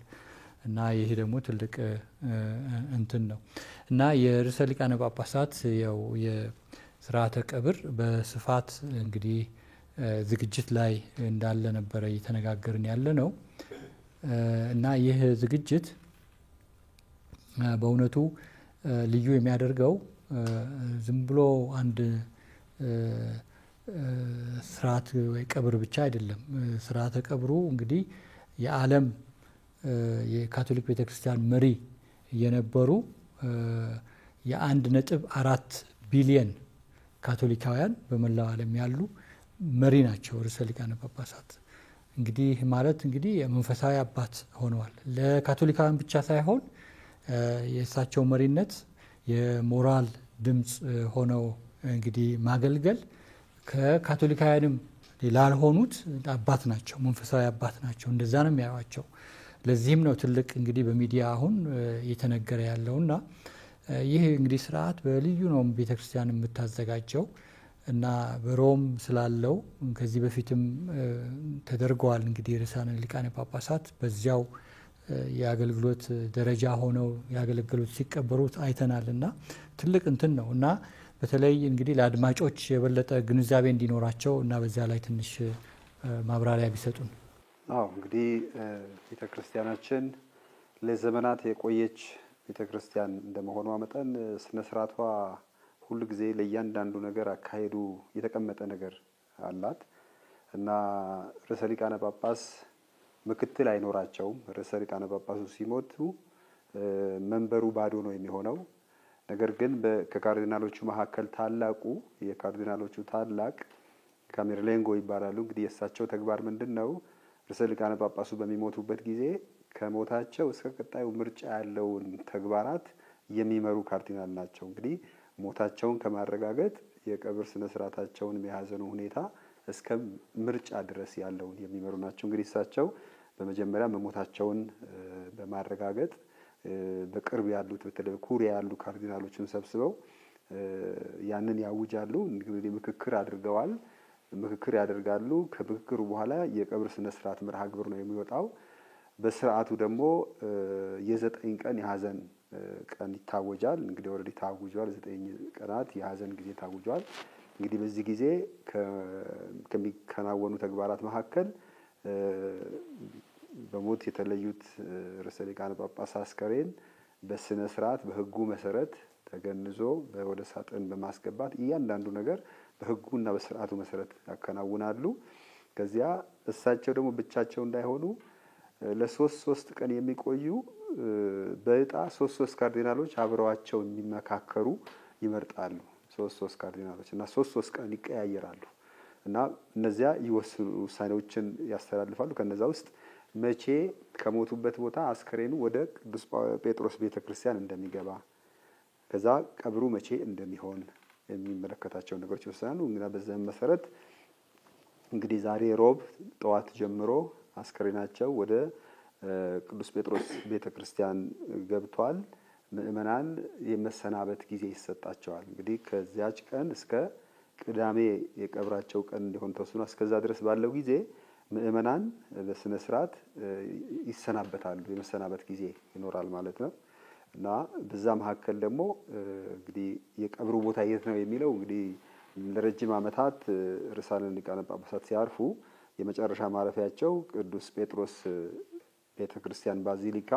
እና ይሄ ደግሞ ትልቅ እንትን ነው እና የርዕሰ ሊቃነ ጳጳሳት ያው የስርዓተ ቀብር በስፋት እንግዲህ ዝግጅት ላይ እንዳለ ነበረ እየተነጋገርን ያለ ነው እና ይህ ዝግጅት በእውነቱ ልዩ የሚያደርገው ዝም ብሎ አንድ ስርዓት ወይ ቀብር ብቻ አይደለም። ስርዓተ ቀብሩ እንግዲህ የዓለም የካቶሊክ ቤተክርስቲያን መሪ የነበሩ የ1.4 ቢሊየን ካቶሊካውያን በመላው ዓለም ያሉ መሪ ናቸው ርዕሰ ሊቃነ ጳጳሳት። እንግዲህ ማለት እንግዲህ የመንፈሳዊ አባት ሆነዋል። ለካቶሊካውያን ብቻ ሳይሆን የእሳቸው መሪነት የሞራል ድምፅ ሆነው እንግዲህ ማገልገል ከካቶሊካውያንም ላልሆኑት አባት ናቸው፣ መንፈሳዊ አባት ናቸው። እንደዛ ነው የሚያዩዋቸው። ለዚህም ነው ትልቅ እንግዲህ በሚዲያ አሁን እየተነገረ ያለውና ይህ እንግዲህ ስርዓት በልዩ ነው ቤተክርስቲያን የምታዘጋጀው እና በሮም ስላለው ከዚህ በፊትም ተደርገዋል። እንግዲህ ርዕሳነ ሊቃነ ጳጳሳት በዚያው የአገልግሎት ደረጃ ሆነው ያገለገሉት ሲቀበሩት አይተናል እና ትልቅ እንትን ነው እና በተለይ እንግዲህ ለአድማጮች የበለጠ ግንዛቤ እንዲኖራቸው እና በዚያ ላይ ትንሽ ማብራሪያ ቢሰጡን። አዎ እንግዲህ ቤተክርስቲያናችን ለዘመናት የቆየች ቤተክርስቲያን እንደመሆኗ መጠን ስነ ስርዓቷ ሁሉ ጊዜ ለእያንዳንዱ ነገር አካሄዱ የተቀመጠ ነገር አላት እና ርዕሰ ሊቃነ ጳጳስ ምክትል አይኖራቸውም። ርዕሰ ሊቃነ ጳጳሱ ሲሞቱ መንበሩ ባዶ ነው የሚሆነው። ነገር ግን ከካርዲናሎቹ መካከል ታላቁ የካርዲናሎቹ ታላቅ ካሜርሌንጎ ይባላሉ። እንግዲህ የእሳቸው ተግባር ምንድን ነው? ርዕሰ ሊቃነ ጳጳሱ በሚሞቱበት ጊዜ ከሞታቸው እስከ ቀጣዩ ምርጫ ያለውን ተግባራት የሚመሩ ካርዲናል ናቸው። እንግዲህ ሞታቸውን ከማረጋገጥ የቀብር ስነ ስርዓታቸውን የያዘኑ ሁኔታ እስከ ምርጫ ድረስ ያለውን የሚመሩ ናቸው። እንግዲህ እሳቸው በመጀመሪያ መሞታቸውን በማረጋገጥ በቅርብ ያሉት በተለይ ኩሪያ ያሉ ካርዲናሎችን ሰብስበው ያንን ያውጃሉ። እንግዲህ ምክክር አድርገዋል። ምክክር ያደርጋሉ። ከምክክሩ በኋላ የቀብር ስነ ስርዓት መርሃ ግብር ነው የሚወጣው። በስርዓቱ ደግሞ የ9 ቀን የሀዘን ቀን ይታወጃል። እንግዲህ ኦልሬዲ ታውጇል። 9 ቀናት የሀዘን ጊዜ ታውጇል። እንግዲህ በዚህ ጊዜ ከሚከናወኑ ተግባራት መካከል በሞት የተለዩት ርዕሰ ሊቃነ ጳጳስ አስከሬን በስነ ስርዓት በሕጉ መሰረት ተገንዞ ወደ ሳጥን በማስገባት እያንዳንዱ ነገር በሕጉና በስርዓቱ መሰረት ያከናውናሉ። ከዚያ እሳቸው ደግሞ ብቻቸው እንዳይሆኑ ለ3 ቀን የሚቆዩ በእጣ 3 ካርዲናሎች አብረዋቸው የሚመካከሩ ይመርጣሉ። 3 ካርዲናሎች እና 3 ቀን ይቀያየራሉ እና እነዚያ ውሳኔዎችን ያስተላልፋሉ። ከነዛ ውስጥ መቼ ከሞቱበት ቦታ አስከሬኑ ወደ ቅዱስ ጴጥሮስ ቤተክርስቲያን እንደሚገባ፣ ከዛ ቀብሩ መቼ እንደሚሆን የሚመለከታቸው ነገሮች ይወስናሉ። እና በዛም መሰረት እንግዲህ ዛሬ ሮብ ጠዋት ጀምሮ አስከሬናቸው ወደ ቅዱስ ጴጥሮስ ቤተክርስቲያን ገብቷል። ምእመናን የመሰናበት ጊዜ ይሰጣቸዋል። እንግዲህ ከዚያች ቀን እስከ ቅዳሜ የቀብራቸው ቀን እንዲሆን ተወስኗል። እስከዛ ድረስ ባለው ጊዜ ምእመናን በስነ ስርዓት ይሰናበታሉ። የመሰናበት ጊዜ ይኖራል ማለት ነው እና በዛ መካከል ደግሞ እንግዲህ የቀብሩ ቦታ የት ነው የሚለው እንግዲህ ለረጅም ዓመታት ርዕሳነ ሊቃነ ጳጳሳት ሲያርፉ የመጨረሻ ማረፊያቸው ቅዱስ ጴጥሮስ ቤተክርስቲያን ባዚሊካ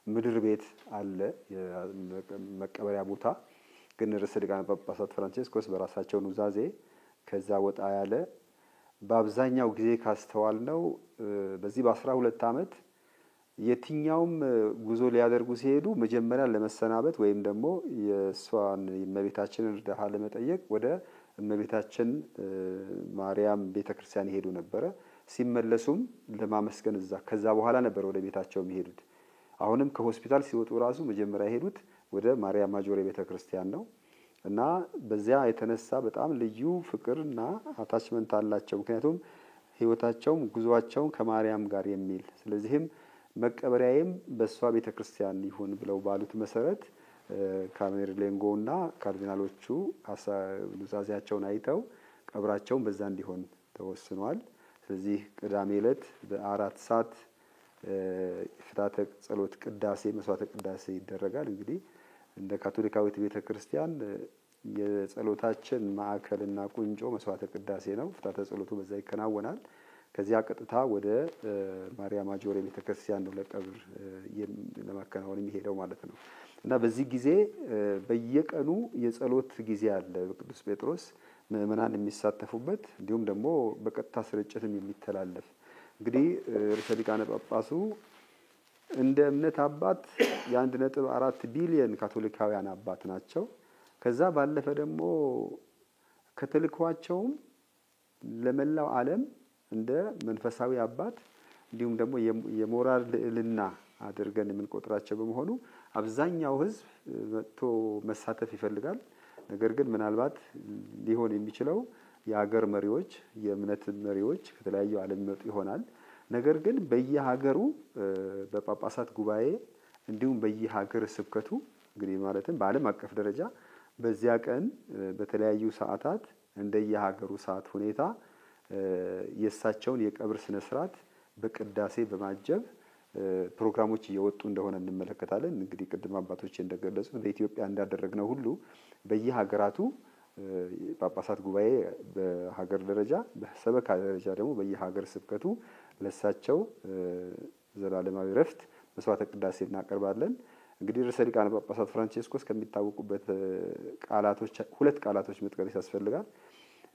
ምድር ቤት አለ መቀበሪያ ቦታ። ግን ርዕሰ ሊቃነ ጳጳሳት ፍራንቼስኮስ በራሳቸው ኑዛዜ ከዛ ወጣ ያለ በአብዛኛው ጊዜ ካስተዋል ነው በዚህ በ12 ዓመት የትኛውም ጉዞ ሊያደርጉ ሲሄዱ መጀመሪያ ለመሰናበት ወይም ደግሞ የሷን እመቤታችንን እርዳታ ለመጠየቅ ወደ እመቤታችን ማርያም ቤተክርስቲያን ይሄዱ ነበረ። ሲመለሱም ለማመስገን ከዛ በኋላ ነበር ወደ ቤታቸው የሚሄዱት። አሁንም ከሆስፒታል ሲወጡ ራሱ መጀመሪያ የሄዱት ወደ ማርያም ማጆሬ ቤተክርስቲያን ነው እና በዚያ የተነሳ በጣም ልዩ ፍቅርና አታችመንት አላቸው። ምክንያቱም ህይወታቸውም ጉዟቸውም ከማርያም ጋር የሚል ስለዚህም መቀበሪያዬም በሷ ቤተክርስቲያን ይሁን ብለው ባሉት መሰረት ካሜርሌንጎና ካርዲናሎቹ ኑዛዜያቸውን አይተው ቀብራቸውን በዛ እንዲሆን ተወስኗል። ስለዚህ ቅዳሜ ዕለት በ4 ሰዓት ፍታተ ጸሎት ቅዳሴ መስዋዕተ ቅዳሴ ይደረጋል። እንግዲህ እንደ ካቶሊካዊት ቤተክርስቲያን የጸሎታችን ማዕከልና ቁንጮ መስዋዕተ ቅዳሴ ነው። ፍታተ ጸሎቱ በዛ ይከናወናል። ከዚያ ቀጥታ ወደ ማርያም ማጆሬ ቤተክርስቲያን ነው ለቀብር ለማከናወን የሚሄደው ማለት ነው እና በዚህ ጊዜ በየቀኑ የጸሎት ጊዜ አለ በቅዱስ ጴጥሮስ ምእመናን የሚሳተፉበት እንዲሁም ደግሞ በቀጥታ ስርጭትም የሚተላለፍ። እንግዲህ ርዕሰ ሊቃነ ጳጳሱ እንደ እምነት አባት የ1.4 ቢሊዮን ካቶሊካውያን አባት ናቸው። ከዛ ባለፈ ደግሞ ከተልኳቸውም ለመላው ዓለም እንደ መንፈሳዊ አባት እንዲሁም ደግሞ የሞራል ልዕልና አድርገን የምንቆጥራቸው በመሆኑ አብዛኛው ህዝብ መጥቶ መሳተፍ ይፈልጋል። ነገር ግን ምናልባት ሊሆን የሚችለው የሀገር መሪዎች፣ የእምነት መሪዎች ከተለያዩ ዓለም መጡ ይሆናል። ነገር ግን በየሀገሩ በጳጳሳት ጉባኤ እንዲሁም በየሀገር ስብከቱ እንግዲህ ማለትም በዓለም አቀፍ ደረጃ በዚያ ቀን በተለያዩ ሰዓታት እንደየሀገሩ ሰዓት ሁኔታ የእሳቸውን የቀብር ስነ ስርዓት በቅዳሴ በማጀብ ፕሮግራሞች እየወጡ እንደሆነ እንመለከታለን። እንግዲህ ቅድም አባቶች እንደገለጹት በኢትዮጵያ እንዳደረግነው ሁሉ በየሀገራቱ ጳጳሳት ጉባኤ በሀገር ደረጃ በሰበካ ደረጃ ደግሞ በየሀገር ስብከቱ ለእሳቸው ዘላለማዊ ረፍት መስዋዕተ ቅዳሴ እናቀርባለን። እንግዲህ ርዕሰ ሊቃነ ጳጳሳት ፍራንቼስኮስ ከሚታወቁበት ቃላቶች ሁለት ቃላቶች መጥቀስ ያስፈልጋል።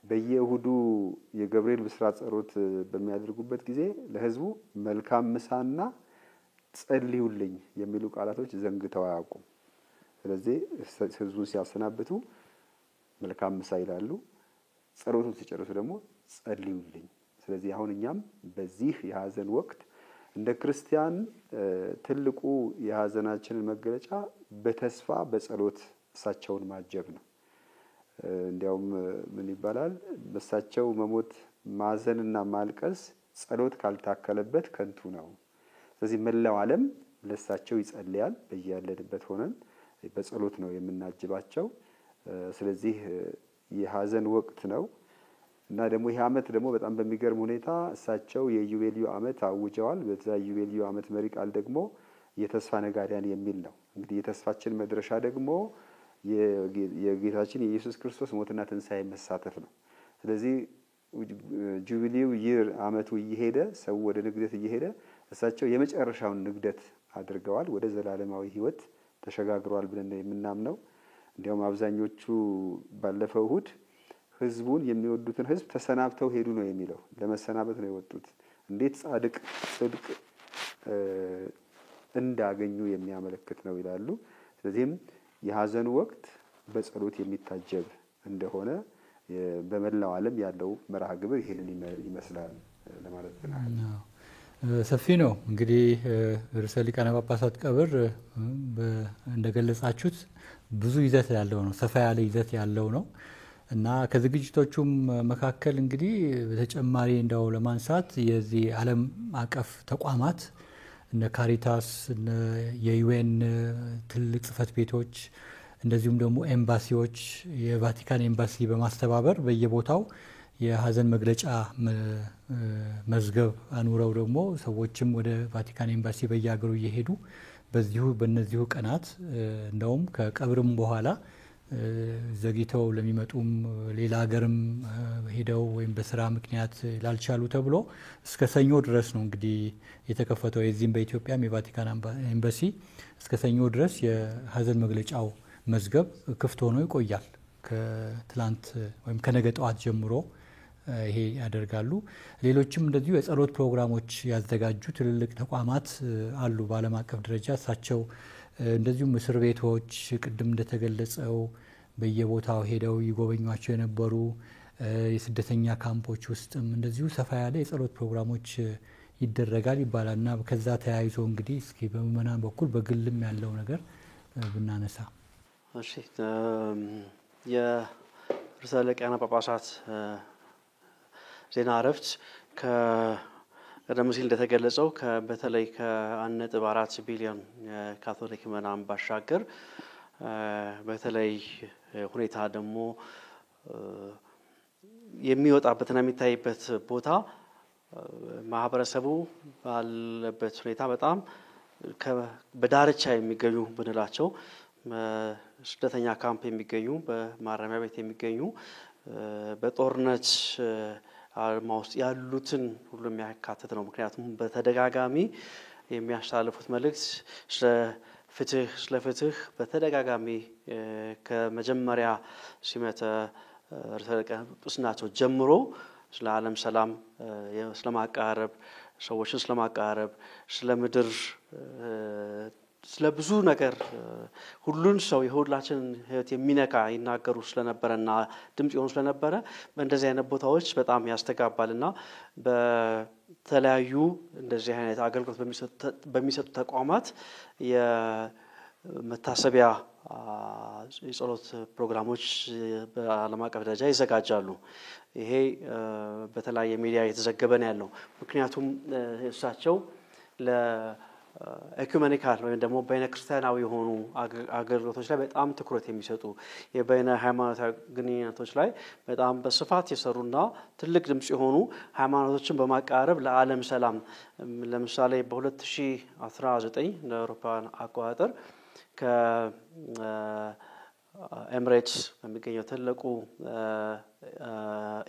በየእሁዱ የገብርኤል ብስራት ጸሎት በሚያደርጉበት ጊዜ ለህዝቡ መልካም ምሳና ጸልዩልኝ የሚሉ ቃላቶች ዘንግተው አያውቁም። ስለዚህ ህዝቡን ሲያሰናብቱ መልካም ምሳ ይላሉ፣ ጸሎቱን ሲጨርሱ ደግሞ ጸልዩልኝ። ስለዚህ አሁን እኛም በዚህ የሀዘን ወቅት እንደ ክርስቲያን ትልቁ የሀዘናችንን መገለጫ በተስፋ በጸሎት እሳቸውን ማጀብ ነው። እንዲያውም ምን ይባላል? በእሳቸው መሞት ማዘንና ማልቀስ ጸሎት ካልታከለበት ከንቱ ነው። ስለዚህ መላው ዓለም ለእሳቸው ይጸልያል። በያለንበት ሆነን በጸሎት ነው የምናጅባቸው። ስለዚህ የሀዘን ወቅት ነው እና ደግሞ ይህ ዓመት ደግሞ በጣም በሚገርም ሁኔታ እሳቸው የዩቤልዩ ዓመት አውጀዋል። በዛ ዩቤልዩ ዓመት መሪ ቃል ደግሞ የተስፋ ነጋሪያን የሚል ነው። እንግዲህ የተስፋችን መድረሻ ደግሞ የጌታችን የኢየሱስ ክርስቶስ ሞትና ትንሣኤ መሳተፍ ነው። ስለዚህ ጁቢሊው ይር ዓመቱ እየሄደ ሰው ወደ ንግደት እየሄደ እሳቸው የመጨረሻውን ንግደት አድርገዋል። ወደ ዘላለማዊ ሕይወት ተሸጋግረዋል ብለን ነው የምናምነው። እንዲያውም አብዛኞቹ ባለፈው እሁድ ህዝቡን የሚወዱትን ህዝብ ተሰናብተው ሄዱ ነው የሚለው። ለመሰናበት ነው የወጡት። እንዴት ጻድቅ ጽድቅ እንዳገኙ የሚያመለክት ነው ይላሉ። ስለዚህም የሀዘኑ ወቅት በጸሎት የሚታጀብ እንደሆነ በመላው ዓለም ያለው መርሃ ግብር ይሄንን ይመስላል ለማለት ነው። ሰፊ ነው። እንግዲህ ርዕሰ ሊቃነ ጳጳሳት ቀብር እንደገለጻችሁት ብዙ ይዘት ያለው ነው፣ ሰፋ ያለ ይዘት ያለው ነው እና ከዝግጅቶቹም መካከል እንግዲህ በተጨማሪ እንደው ለማንሳት የዚህ ዓለም አቀፍ ተቋማት እነ ካሪታስ፣ እነ የዩኤን ትልቅ ጽህፈት ቤቶች እንደዚሁም ደግሞ ኤምባሲዎች የቫቲካን ኤምባሲ በማስተባበር በየቦታው የሀዘን መግለጫ መዝገብ አኑረው ደግሞ ሰዎችም ወደ ቫቲካን ኤምባሲ በየሀገሩ እየሄዱ በእነዚሁ ቀናት እንደውም ከቀብርም በኋላ ዘግይተው ለሚመጡም ሌላ ሀገርም ሄደው ወይም በስራ ምክንያት ላልቻሉ ተብሎ እስከ ሰኞ ድረስ ነው እንግዲህ የተከፈተው። የዚህም በኢትዮጵያም የቫቲካን ኤምባሲ እስከ ሰኞ ድረስ የሀዘን መግለጫው መዝገብ ክፍት ሆኖ ይቆያል። ከትላንት ወይም ከነገ ጠዋት ጀምሮ ይሄ ያደርጋሉ። ሌሎችም እንደዚሁ የጸሎት ፕሮግራሞች ያዘጋጁ ትልልቅ ተቋማት አሉ በዓለም አቀፍ ደረጃ። እሳቸው እንደዚሁም እስር ቤቶች ቅድም እንደተገለጸው በየቦታው ሄደው ይጎበኟቸው የነበሩ የስደተኛ ካምፖች ውስጥም እንደዚሁ ሰፋ ያለ የጸሎት ፕሮግራሞች ይደረጋል ይባላል እና ከዛ ተያይዞ እንግዲህ እስኪ በምእመናን በኩል በግልም ያለው ነገር ብናነሳ። እሺ፣ የርዕሰ ሊቃነ ጳጳሳት ዜና እረፍት ቀደም ሲል እንደተገለጸው በተለይ ከ1.4 ቢሊዮን የካቶሊክ ምዕመናን ባሻገር በተለይ ሁኔታ ደግሞ የሚወጣበትና የሚታይበት ቦታ ማህበረሰቡ ባለበት ሁኔታ በጣም በዳርቻ የሚገኙ ብንላቸው ስደተኛ ካምፕ የሚገኙ፣ በማረሚያ ቤት የሚገኙ፣ በጦርነት አልማ ውስጥ ያሉትን ሁሉ የሚያካትት ነው። ምክንያቱም በተደጋጋሚ የሚያስተላልፉት መልእክት ስለ ፍትህ በተደጋጋሚ ከመጀመሪያ ሲመተ ርዕሰ ሊቃነ ጵጵስናቸው ጀምሮ ስለ ዓለም ሰላም ስለማቃረብ፣ ሰዎችን ስለማቃረብ፣ ስለ ምድር፣ ስለ ብዙ ነገር ሁሉን ሰው የሁላችን ህይወት የሚነካ ይናገሩ ስለነበረና ድምጽ ይሆኑ ስለነበረ በእንደዚህ አይነት ቦታዎች በጣም ያስተጋባልና በተለያዩ እንደዚህ አይነት አገልግሎት በሚሰጡ ተቋማት መታሰቢያ የጸሎት ፕሮግራሞች በዓለም አቀፍ ደረጃ ይዘጋጃሉ። ይሄ በተለያየ ሚዲያ የተዘገበ ነው ያለው። ምክንያቱም እሳቸው ለኤኩሜኒካል ወይም ደግሞ በይነ ክርስቲያናዊ የሆኑ አገልግሎቶች ላይ በጣም ትኩረት የሚሰጡ የበይነ ሃይማኖታዊ ግንኙነቶች ላይ በጣም በስፋት የሰሩና ትልቅ ድምጽ የሆኑ ሃይማኖቶችን በማቀራረብ ለዓለም ሰላም ለምሳሌ በ2019 እንደ አውሮፓውያን አቆጣጠር ከኤምሬትስ በሚገኘው ትልቁ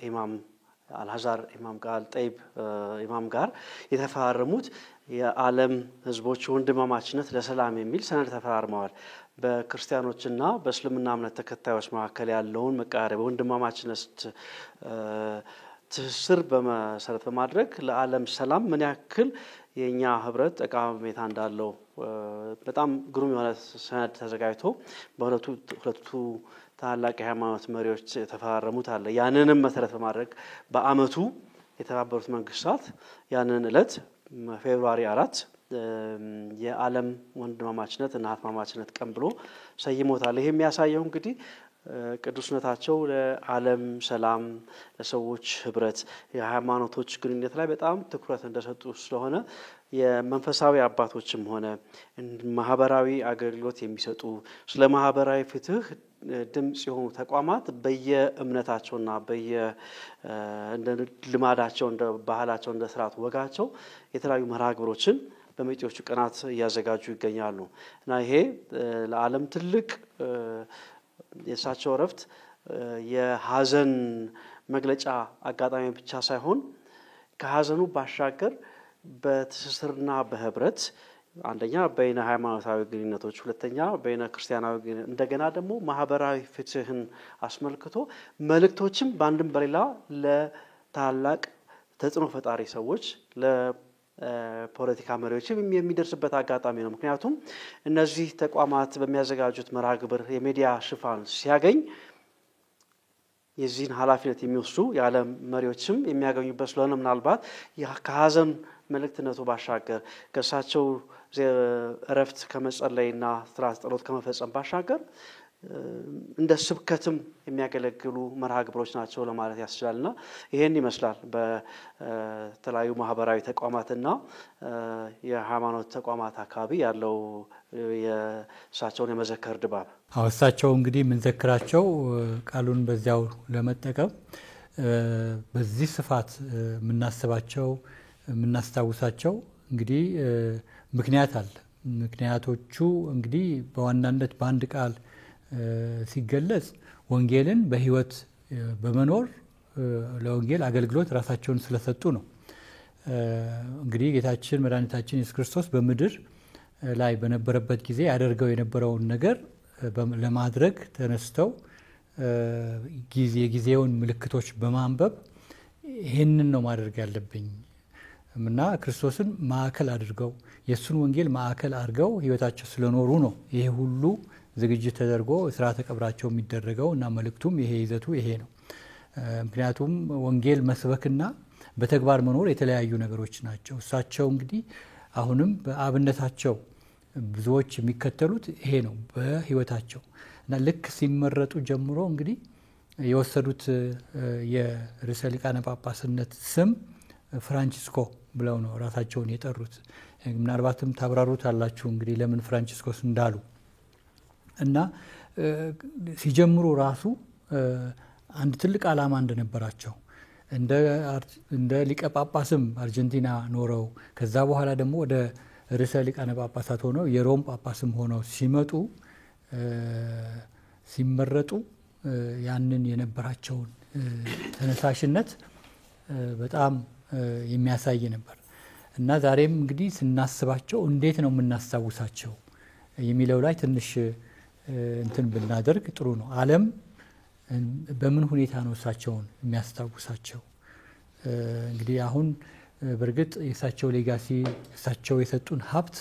ኢማም አልሐዛር ኢማም ጋር ጠይብ ኢማም ጋር የተፈራረሙት የዓለም ህዝቦች ወንድማማችነት ለሰላም የሚል ሰነድ ተፈራርመዋል። በክርስቲያኖችና በእስልምና እምነት ተከታዮች መካከል ያለውን መቀራረብ ወንድማማችነት ትስስር በመሰረት በማድረግ ለዓለም ሰላም ምን ያክል የኛ ህብረት ጠቃሜታ እንዳለው በጣም ግሩም የሆነ ሰነድ ተዘጋጅቶ በሁለቱ ታላቅ የሃይማኖት መሪዎች የተፈራረሙት አለ። ያንንም መሰረት በማድረግ በአመቱ የተባበሩት መንግስታት ያንን እለት ፌብሩዋሪ 4 የዓለም ወንድማማችነት እና እህትማማችነት ቀን ብሎ ሰይሞታል። ይሄ የሚያሳየው እንግዲህ ቅዱስነታቸው ለዓለም ሰላም ለሰዎች ህብረት የሃይማኖቶች ግንኙነት ላይ በጣም ትኩረት እንደሰጡ ስለሆነ የመንፈሳዊ አባቶችም ሆነ ማህበራዊ አገልግሎት የሚሰጡ ስለ ማህበራዊ ፍትህ ድምጽ የሆኑ ተቋማት በየእምነታቸውና እንደ ልማዳቸው እንደ ባህላቸው እንደ ስርዓት ወጋቸው የተለያዩ መርሃ ግብሮችን በመጪዎቹ ቀናት እያዘጋጁ ይገኛሉ እና ይሄ ለዓለም ትልቅ የእሳቸው እረፍት የሐዘን መግለጫ አጋጣሚ ብቻ ሳይሆን ከሐዘኑ ባሻገር በትስስርና በህብረት አንደኛ በይነ ሃይማኖታዊ ግንኙነቶች ሁለተኛ በይነ ክርስቲያናዊ እንደገና ደግሞ ማህበራዊ ፍትህን አስመልክቶ መልእክቶችም በአንድም በሌላ ለታላቅ ተጽዕኖ ፈጣሪ ሰዎች ለፖለቲካ መሪዎችም የሚደርስበት አጋጣሚ ነው። ምክንያቱም እነዚህ ተቋማት በሚያዘጋጁት መርሃ ግብር የሚዲያ ሽፋን ሲያገኝ የዚህን ኃላፊነት የሚወስዱ የዓለም መሪዎችም የሚያገኙበት ስለሆነ ምናልባት ከሐዘን መልእክትነቱ ባሻገር ከእሳቸው እረፍት ከመጸለይና ስርዓተ ጸሎት ከመፈጸም ባሻገር እንደ ስብከትም የሚያገለግሉ መርሃ ግብሮች ናቸው ለማለት ያስችላልና ይሄን ይመስላል በተለያዩ ማህበራዊ ተቋማትና የሃይማኖት ተቋማት አካባቢ ያለው የእሳቸውን የመዘከር ድባብ። እሳቸው እንግዲህ የምንዘክራቸው ቃሉን በዚያው ለመጠቀም በዚህ ስፋት የምናስባቸው የምናስታውሳቸው እንግዲህ ምክንያት አለ። ምክንያቶቹ እንግዲህ በዋናነት በአንድ ቃል ሲገለጽ ወንጌልን በህይወት በመኖር ለወንጌል አገልግሎት ራሳቸውን ስለሰጡ ነው። እንግዲህ ጌታችን መድኃኒታችን ኢየሱስ ክርስቶስ በምድር ላይ በነበረበት ጊዜ ያደርገው የነበረውን ነገር ለማድረግ ተነስተው የጊዜውን ምልክቶች በማንበብ ይህንን ነው ማድረግ ያለብኝ እና ክርስቶስን ማዕከል አድርገው የሱን ወንጌል ማዕከል አድርገው ህይወታቸው ስለኖሩ ነው ይሄ ሁሉ ዝግጅት ተደርጎ ስርዓተ ቀብራቸው የሚደረገው እና መልእክቱም ይሄ ይዘቱ ይሄ ነው። ምክንያቱም ወንጌል መስበክና በተግባር መኖር የተለያዩ ነገሮች ናቸው። እሳቸው እንግዲህ አሁንም በአብነታቸው ብዙዎች የሚከተሉት ይሄ ነው በህይወታቸው እና ልክ ሲመረጡ ጀምሮ እንግዲህ የወሰዱት የርዕሰ ሊቃነ ጳጳስነት ስም ፍራንቺስኮ ብለው ነው ራሳቸውን የጠሩት። ምናልባትም ታብራሩት አላችሁ እንግዲህ ለምን ፍራንቺስኮስ እንዳሉ እና ሲጀምሩ ራሱ አንድ ትልቅ ዓላማ እንደነበራቸው እንደ ሊቀ ጳጳስም አርጀንቲና ኖረው ከዛ በኋላ ደግሞ ወደ ርዕሰ ሊቃነ ጳጳሳት ሆነው የሮም ጳጳስም ሆነው ሲመረጡ ያንን የነበራቸውን ተነሳሽነት በጣም የሚያሳይ ነበር እና ዛሬም እንግዲህ ስናስባቸው እንዴት ነው የምናስታውሳቸው የሚለው ላይ ትንሽ እንትን ብናደርግ ጥሩ ነው። ዓለም በምን ሁኔታ ነው እሳቸውን የሚያስታውሳቸው? እንግዲህ አሁን በእርግጥ የእሳቸው ሌጋሲ እሳቸው የሰጡን ሀብት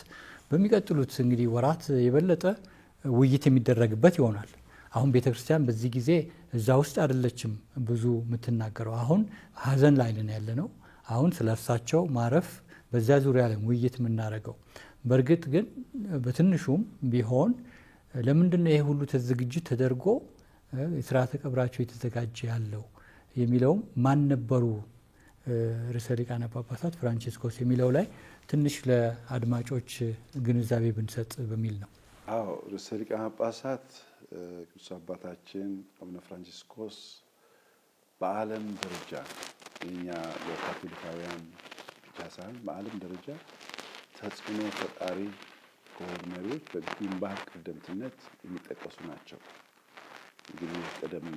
በሚቀጥሉት እንግዲህ ወራት የበለጠ ውይይት የሚደረግበት ይሆናል። አሁን ቤተክርስቲያን በዚህ ጊዜ እዛ ውስጥ አይደለችም ብዙ የምትናገረው። አሁን ሀዘን ላይ ነን ያለነው። አሁን ስለ እሳቸው ማረፍ በዛ ዙሪያ ላይ ውይይት የምናደርገው። በእርግጥ ግን በትንሹም ቢሆን ለምንድነው ይሄ ሁሉ ዝግጅት ተደርጎ ስርዓተ ቀብራቸው የተዘጋጀ ያለው የሚለውም ማን ነበሩ ርዕሰ ሊቃነ ጳጳሳት ፍራንቺስኮስ የሚለው ላይ ትንሽ ለአድማጮች ግንዛቤ ብንሰጥ በሚል ነው። አዎ ርዕሰ ሊቃነ ጳጳሳት ቅዱስ አባታችን አቡነ ፍራንቺስኮስ በዓለም ደረጃ እኛ ለካቶሊካውያን ብቻ ሳይሆን በዓለም ደረጃ ተጽዕኖ ፈጣሪ ከሆኑ መሪዎች በግንባር ቀደምትነት የሚጠቀሱ ናቸው። እንግዲህ ቀደም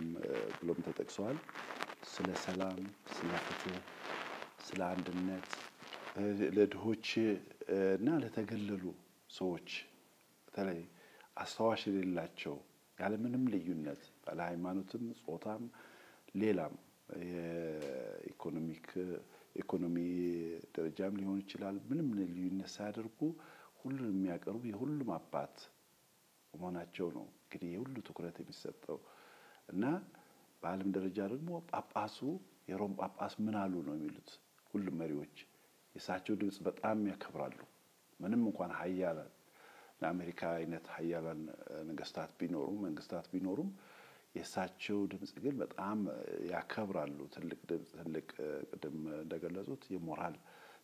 ብሎም ተጠቅሰዋል። ስለ ሰላም፣ ስለ ፍትህ፣ ስለ አንድነት ለድሆች እና ለተገለሉ ሰዎች በተለይ አስተዋሽ የሌላቸው ያለምንም ልዩነት ባለ ሃይማኖትም ጾታም ሌላም ኢኮኖሚ ደረጃም ሊሆን ይችላል ምንም ልዩነት ሳያደርጉ ሁሉንም የሚያቀርቡ የሁሉም አባት መሆናቸው ነው እንግዲህ የሁሉ ትኩረት የሚሰጠው። እና በዓለም ደረጃ ደግሞ ጳጳሱ የሮም ጳጳስ ምን አሉ ነው የሚሉት ሁሉም መሪዎች የሳቸው ድምጽ በጣም ያከብራሉ። ምንም እንኳን ሀያላን ለአሜሪካ አይነት ሀያላን መንግስታት ቢኖሩም የሳቸው ድምጽ ግን በጣም ያከብራሉ። ትልቅ ድምጽ ትልቅ ቅድም እንደገለጹት የሞራል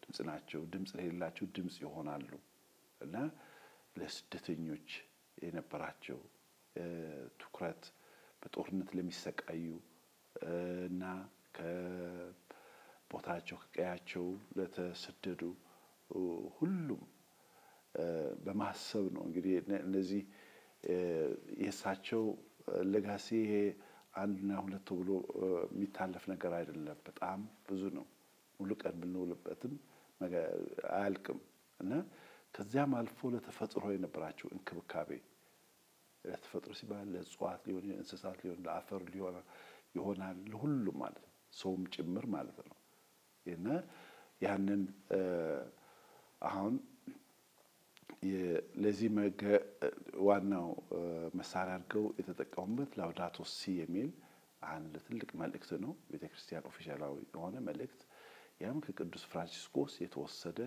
ድምጽ ናቸው። ድምጽ ለሌላቸው ድምጽ ይሆናሉ። እና ለስደተኞች የነበራቸው ትኩረት በጦርነት ለሚሰቃዩ እና ከቦታቸው ከቀያቸው ለተሰደዱ ሁሉም በማሰብ ነው። እንግዲህ እነዚህ የሳቸው ለጋሲ አንድና ሁለት ብሎ የሚታለፍ ነገር አይደለም። በጣም ብዙ ነው። ሙሉ ቀን ብንውልበትም አያልቅም። እና ከዚያም አልፎ ለተፈጥሮ የነበራቸው እንክብካቤ ለተፈጥሮ ሲባል ለእጽዋት ሊሆን እንስሳት ሊሆን ለአፈር ይሆናል ለሁሉም ማለት ነው። ሰውም ጭምር ማለት ነው። እና ያንን አሁን ለዚህ ዋናው መሳሪያ አድርገው የተጠቀሙበት ላውዳቶ ሲ የሚል አንድ ትልቅ መልእክት ነው። ቤተክርስቲያን ኦፊሻላዊ የሆነ መልእክት ያም ከቅዱስ ፍራንቺስኮስ የተወሰደ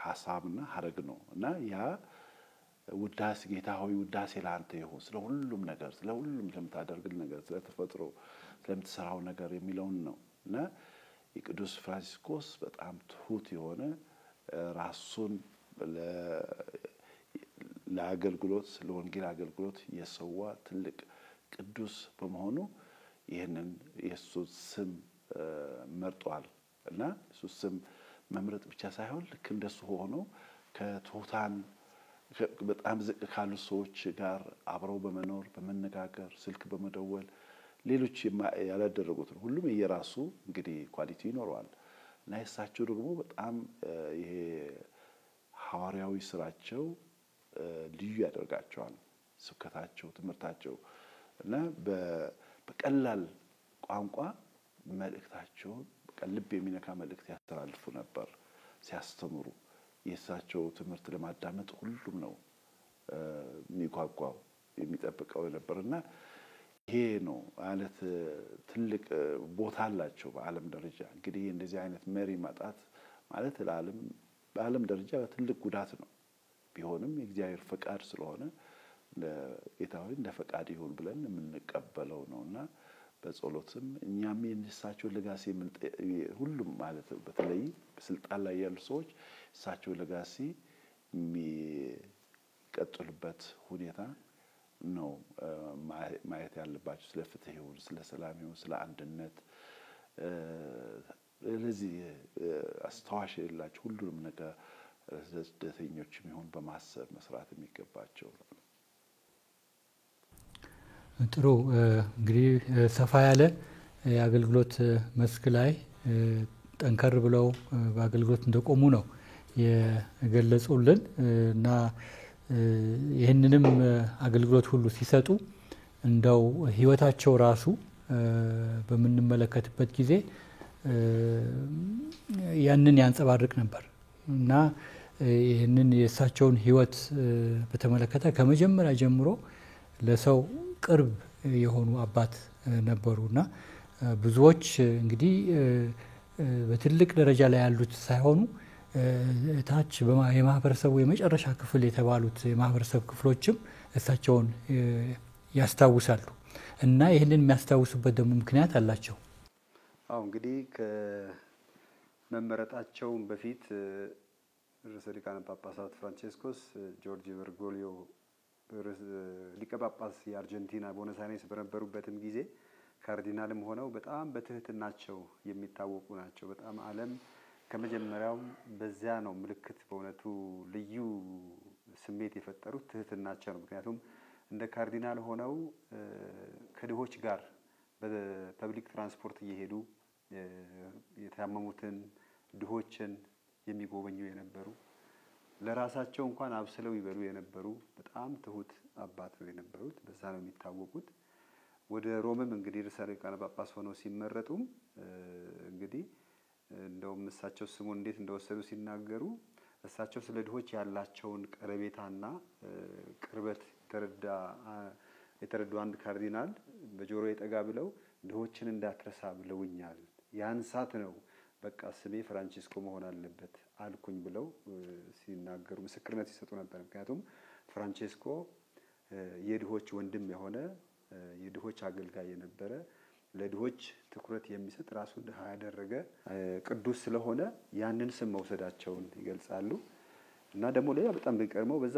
ሐሳብና ሐረግ ነው። እና ያ ውዳሴ ጌታ ሆይ ውዳሴ ላንተ ይሁን ስለ ሁሉም ነገር ስለ ሁሉም ስለምታደርግልን ነገር ስለ ተፈጥሮ ስለምትሰራው ነገር የሚለውን ነው። እና የቅዱስ ፍራንቺስኮስ በጣም ትሁት የሆነ ራሱን ለአገልግሎት ለወንጌል አገልግሎት የሰዋ ትልቅ ቅዱስ በመሆኑ ይህንን የኢየሱስ ስም መርጧል። እና ኢየሱስ ስም መምረጥ ብቻ ሳይሆን ልክ እንደሱ ሆኖ ከትሁታን በጣም ዝቅ ካሉ ሰዎች ጋር አብረው በመኖር በመነጋገር ስልክ በመደወል ሌሎች ያላደረጉትን ሁሉም የራሱ እንግዲህ ኳሊቲ ይኖረዋል። እና የሳቸው ደግሞ በጣም ይሄ ሐዋርያዊ ስራቸው ልዩ ያደርጋቸዋል። ስብከታቸው ትምህርታቸው እና በቀላል ቋንቋ መልእክታቸውን ልብ የሚነካ መልእክት ያስተላልፉ ነበር ሲያስተምሩ። የሳቸው ትምህርት ለማዳመጥ ሁሉም ነው የሚጓጓው የሚጠብቀው ነበርና ይሄ ነው ማለት ትልቅ ቦታ አላቸው በዓለም ደረጃ። እንግዲህ እንደዚህ አይነት መሪ ማጣት ማለት በዓለም ደረጃ ትልቅ ጉዳት ነው። ቢሆንም የእግዚአብሔር ፈቃድ ስለሆነ ጌታዊ እንደ ፈቃድ ይሁን ብለን የምንቀበለው ነውና በጸሎትም እኛም የእሳቸው ለጋሲ ሁሉም ማለት በተለይ በስልጣን ላይ ያሉ ሰዎች እሳቸው ለጋሲ የሚቀጥሉበት ሁኔታ ነው ማየት ያለባቸው። ስለ ፍትህ ይሁን ስለ ሰላም ይሁን ስለ አንድነት ለዚህ አስተዋሽ የሌላቸው ሁሉንም ነገር ስደተኞችም ይሁን በማሰብ መስራት የሚገባቸው ነው። ጥሩ እንግዲህ ሰፋ ያለ የአገልግሎት መስክ ላይ ጠንከር ብለው በአገልግሎት እንደቆሙ ነው የገለጹልን። እና ይህንንም አገልግሎት ሁሉ ሲሰጡ እንደው ህይወታቸው ራሱ በምንመለከትበት ጊዜ ያንን ያንጸባርቅ ነበር። እና ይህንን የእሳቸውን ህይወት በተመለከተ ከመጀመሪያ ጀምሮ ለሰው ቅርብ የሆኑ አባት ነበሩና ብዙዎች እንግዲህ በትልቅ ደረጃ ላይ ያሉት ሳይሆኑ ታች የማህበረሰቡ የመጨረሻ ክፍል የተባሉት የማህበረሰብ ክፍሎችም እሳቸውን ያስታውሳሉ እና ይህንን የሚያስታውሱበት ደግሞ ምክንያት አላቸው። አዎ እንግዲህ ከመመረጣቸውም በፊት ርዕሰ ሊቃነ ጳጳሳት ፍራንቼስኮስ ጆርጅ በርጎሊዮ ሊቀ ጳጳስ የአርጀንቲና ቦነስ አይሬስ በነበሩበትም ጊዜ ካርዲናልም ሆነው በጣም በትህትናቸው የሚታወቁ ናቸው። በጣም ዓለም ከመጀመሪያውም በዚያ ነው ምልክት በእውነቱ ልዩ ስሜት የፈጠሩት ትህትናቸው ነው። ምክንያቱም እንደ ካርዲናል ሆነው ከድሆች ጋር በፐብሊክ ትራንስፖርት እየሄዱ የታመሙትን ድሆችን የሚጎበኙ የነበሩ ለራሳቸው እንኳን አብስለው ይበሉ የነበሩ በጣም ትሁት አባት ነው የነበሩት። በዛ ነው የሚታወቁት። ወደ ሮምም እንግዲህ ርዕሰ ሊቃነ ጳጳስ ሆነው ሲመረጡም እንግዲህ እንደውም እሳቸው ስሙን እንዴት እንደወሰዱ ሲናገሩ እሳቸው ስለ ድሆች ያላቸውን ቀረቤታና ቅርበት የተረዱ አንድ ካርዲናል በጆሮ የጠጋ ብለው ድሆችን እንዳትረሳ ብለውኛል። ያንሳት ነው በቃ ስሜ ፍራንቺስኮ መሆን አለበት አልኩኝ ብለው ሲናገሩ ምስክርነት ይሰጡ ነበር። ምክንያቱም ፍራንቺስኮ የድሆች ወንድም የሆነ የድሆች አገልጋይ የነበረ ለድሆች ትኩረት የሚሰጥ ራሱን ድሃ ያደረገ ቅዱስ ስለሆነ ያንን ስም መውሰዳቸውን ይገልጻሉ። እና ደግሞ ሌላ በጣም ቢቀርመው በዛ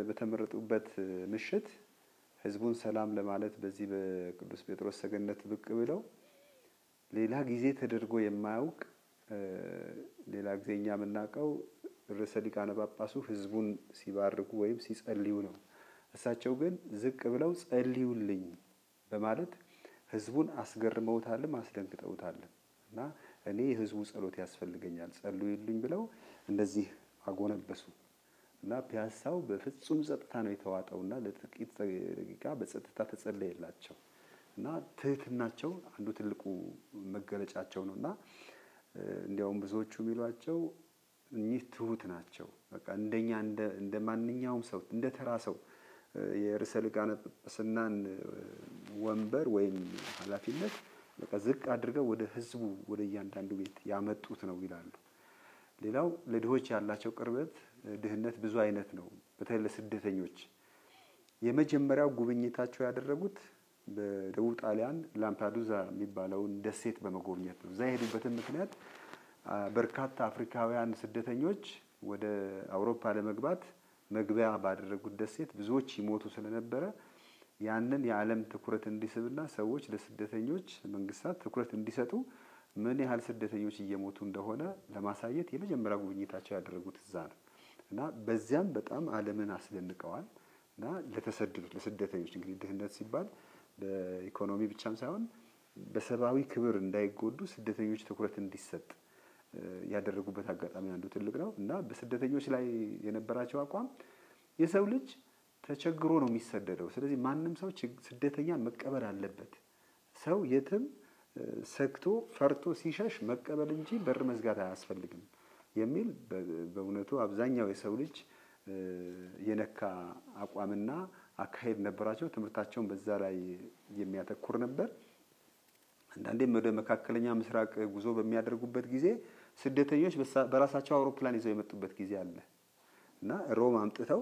በተመረጡበት ምሽት ህዝቡን ሰላም ለማለት በዚህ በቅዱስ ጴጥሮስ ሰገነት ብቅ ብለው ሌላ ጊዜ ተደርጎ የማያውቅ ሌላ ጊዜ እኛ የምናውቀው ርዕሰ ሊቃነ ጳጳሱ ህዝቡን ሲባርኩ ወይም ሲጸልዩ ነው። እሳቸው ግን ዝቅ ብለው ጸልዩልኝ በማለት ህዝቡን አስገርመውታልም አስደንግጠውታልም። እና እኔ የህዝቡ ጸሎት ያስፈልገኛል ጸልዩልኝ ብለው እንደዚህ አጎነበሱ። እና ፒያሳው በፍጹም ጸጥታ ነው የተዋጠውና ለጥቂት ደቂቃ በጸጥታ ተጸለየላቸው። እና ትህትናቸው አንዱ ትልቁ መገለጫቸው ነውና እንዲያውም ብዙዎቹ የሚሏቸው እኚህ ትሁት ናቸው። በቃ እንደኛ እንደ ማንኛውም ሰው እንደ ተራ ሰው የርዕሰ ሊቃነ ጳጳስናን ወንበር ወይም ኃላፊነት በቃ ዝቅ አድርገው ወደ ህዝቡ ወደ እያንዳንዱ ቤት ያመጡት ነው ይላሉ። ሌላው ለድሆች ያላቸው ቅርበት ድህነት ብዙ አይነት ነው። በተለይ ለስደተኞች የመጀመሪያው ጉብኝታቸው ያደረጉት በደቡብ ጣሊያን ላምፓዱዛ የሚባለውን ደሴት በመጎብኘት ነው። እዛ የሄዱበትን ምክንያት በርካታ አፍሪካውያን ስደተኞች ወደ አውሮፓ ለመግባት መግቢያ ባደረጉት ደሴት ብዙዎች ይሞቱ ስለነበረ ያንን የዓለም ትኩረት እንዲስብና ሰዎች ለስደተኞች መንግስታት ትኩረት እንዲሰጡ ምን ያህል ስደተኞች እየሞቱ እንደሆነ ለማሳየት የመጀመሪያ ጉብኝታቸው ያደረጉት እዛ ነው። እና በዚያም በጣም ዓለምን አስደንቀዋል። እና ለተሰደዱት ለስደተኞች እንግዲህ ድህነት ሲባል በኢኮኖሚ ብቻም ሳይሆን በሰብአዊ ክብር እንዳይጎዱ ስደተኞች ትኩረት እንዲሰጥ ያደረጉበት አጋጣሚ አንዱ ትልቅ ነው። እና በስደተኞች ላይ የነበራቸው አቋም የሰው ልጅ ተቸግሮ ነው የሚሰደደው። ስለዚህ ማንም ሰው ስደተኛን መቀበል አለበት። ሰው የትም ሰክቶ ፈርቶ ሲሸሽ መቀበል እንጂ በር መዝጋት አያስፈልግም የሚል በእውነቱ አብዛኛው የሰው ልጅ የነካ አቋምና አካሄድ ነበራቸው። ትምህርታቸውን በዛ ላይ የሚያተኩር ነበር። አንዳንዴም ወደ መካከለኛ ምስራቅ ጉዞ በሚያደርጉበት ጊዜ ስደተኞች በራሳቸው አውሮፕላን ይዘው የመጡበት ጊዜ አለ። እና ሮም አምጥተው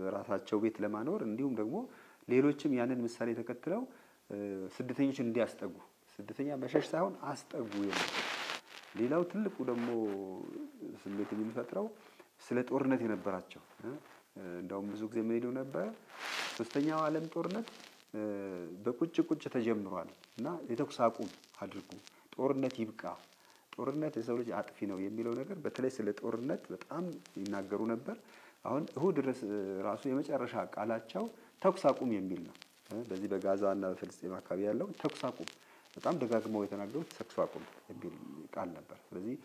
በራሳቸው ቤት ለማኖር እንዲሁም ደግሞ ሌሎችም ያንን ምሳሌ ተከትለው ስደተኞች እንዲያስጠጉ ስደተኛ መሸሽ ሳይሆን አስጠጉ የሚል። ሌላው ትልቁ ደግሞ ስሜት የሚፈጥረው ስለ ጦርነት የነበራቸው እንደውም ብዙ ጊዜ ምን ይሉ ነበር? ሶስተኛው ዓለም ጦርነት በቁጭ ተጀምሯል እና የተኩስ አቁም አድርጉ፣ ጦርነት ይብቃ፣ ጦርነት የሰው ልጅ አጥፊ ነው የሚለው ነገር በተለይ ስለ ጦርነት በጣም ይናገሩ ነበር። አሁን እሁድ ድረስ ራሱ የመጨረሻ ቃላቸው ተኩስ አቁም የሚል ነው። በዚህ በጋዛና በፍልስጤም አካባቢ ያለው ተኩስ አቁም በጣም ደጋግመው የተናገሩት ተኩስ አቁም የሚል ቃል ነበር። ስለዚህ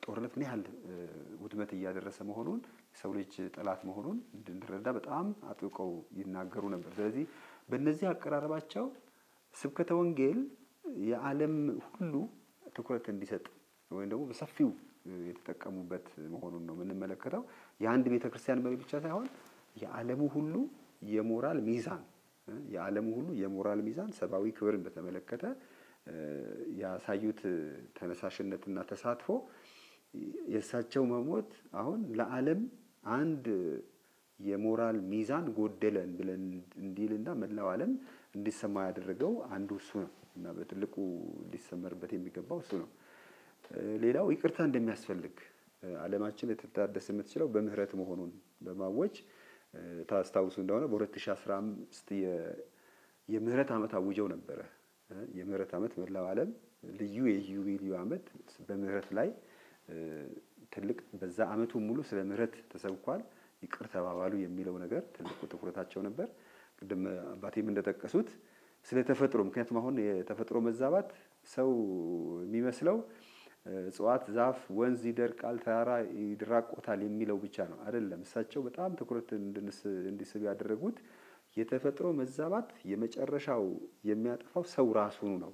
ጦርነት ምን ያህል ውድመት እያደረሰ መሆኑን የሰው ልጅ ጠላት መሆኑን እንድንረዳ በጣም አጥብቀው ይናገሩ ነበር። ስለዚህ በእነዚህ አቀራረባቸው ስብከተ ወንጌል የዓለም ሁሉ ትኩረት እንዲሰጥ ወይም ደግሞ በሰፊው የተጠቀሙበት መሆኑን ነው የምንመለከተው። የአንድ ቤተክርስቲያን መሪ ብቻ ሳይሆን የዓለሙ ሁሉ የሞራል ሚዛን ሰብአዊ ክብርን በተመለከተ ያሳዩት ተነሳሽነትና ተሳትፎ የእሳቸው መሞት አሁን ለዓለም አንድ የሞራል ሚዛን ጎደለን ብለን እንዲልና መላው ዓለም እንዲሰማ ያደረገው አንዱ እሱ ነው እና በትልቁ ሊሰመርበት የሚገባው እሱ ነው። ሌላው ይቅርታ እንደሚያስፈልግ ዓለማችን ልትታደስ የምትችለው በምህረት መሆኑን በማወጅ ታስታውሱ እንደሆነ በ2015 የምህረት ዓመት አውጀው ነበረ። የምህረት ዓመት መላው ዓለም ልዩ የዩቢሊዩ ዓመት በምህረት ላይ ትልቅ በዛ ዓመቱ ሙሉ ስለ ምህረት ተሰብኳል። ይቅር ተባባሉ የሚለው ነገር ትልቁ ትኩረታቸው ነበር። ቅድም አባቴም እንደጠቀሱት ስለ ተፈጥሮ ምክንያቱም አሁን የተፈጥሮ መዛባት ሰው የሚመስለው እጽዋት፣ ዛፍ፣ ወንዝ ይደርቃል፣ ተራራ ይራቆታል የሚለው ብቻ ነው አይደለም። እሳቸው በጣም ትኩረት እንዲስብ ያደረጉት የተፈጥሮ መዛባት የመጨረሻው የሚያጠፋው ሰው ራሱ ነው።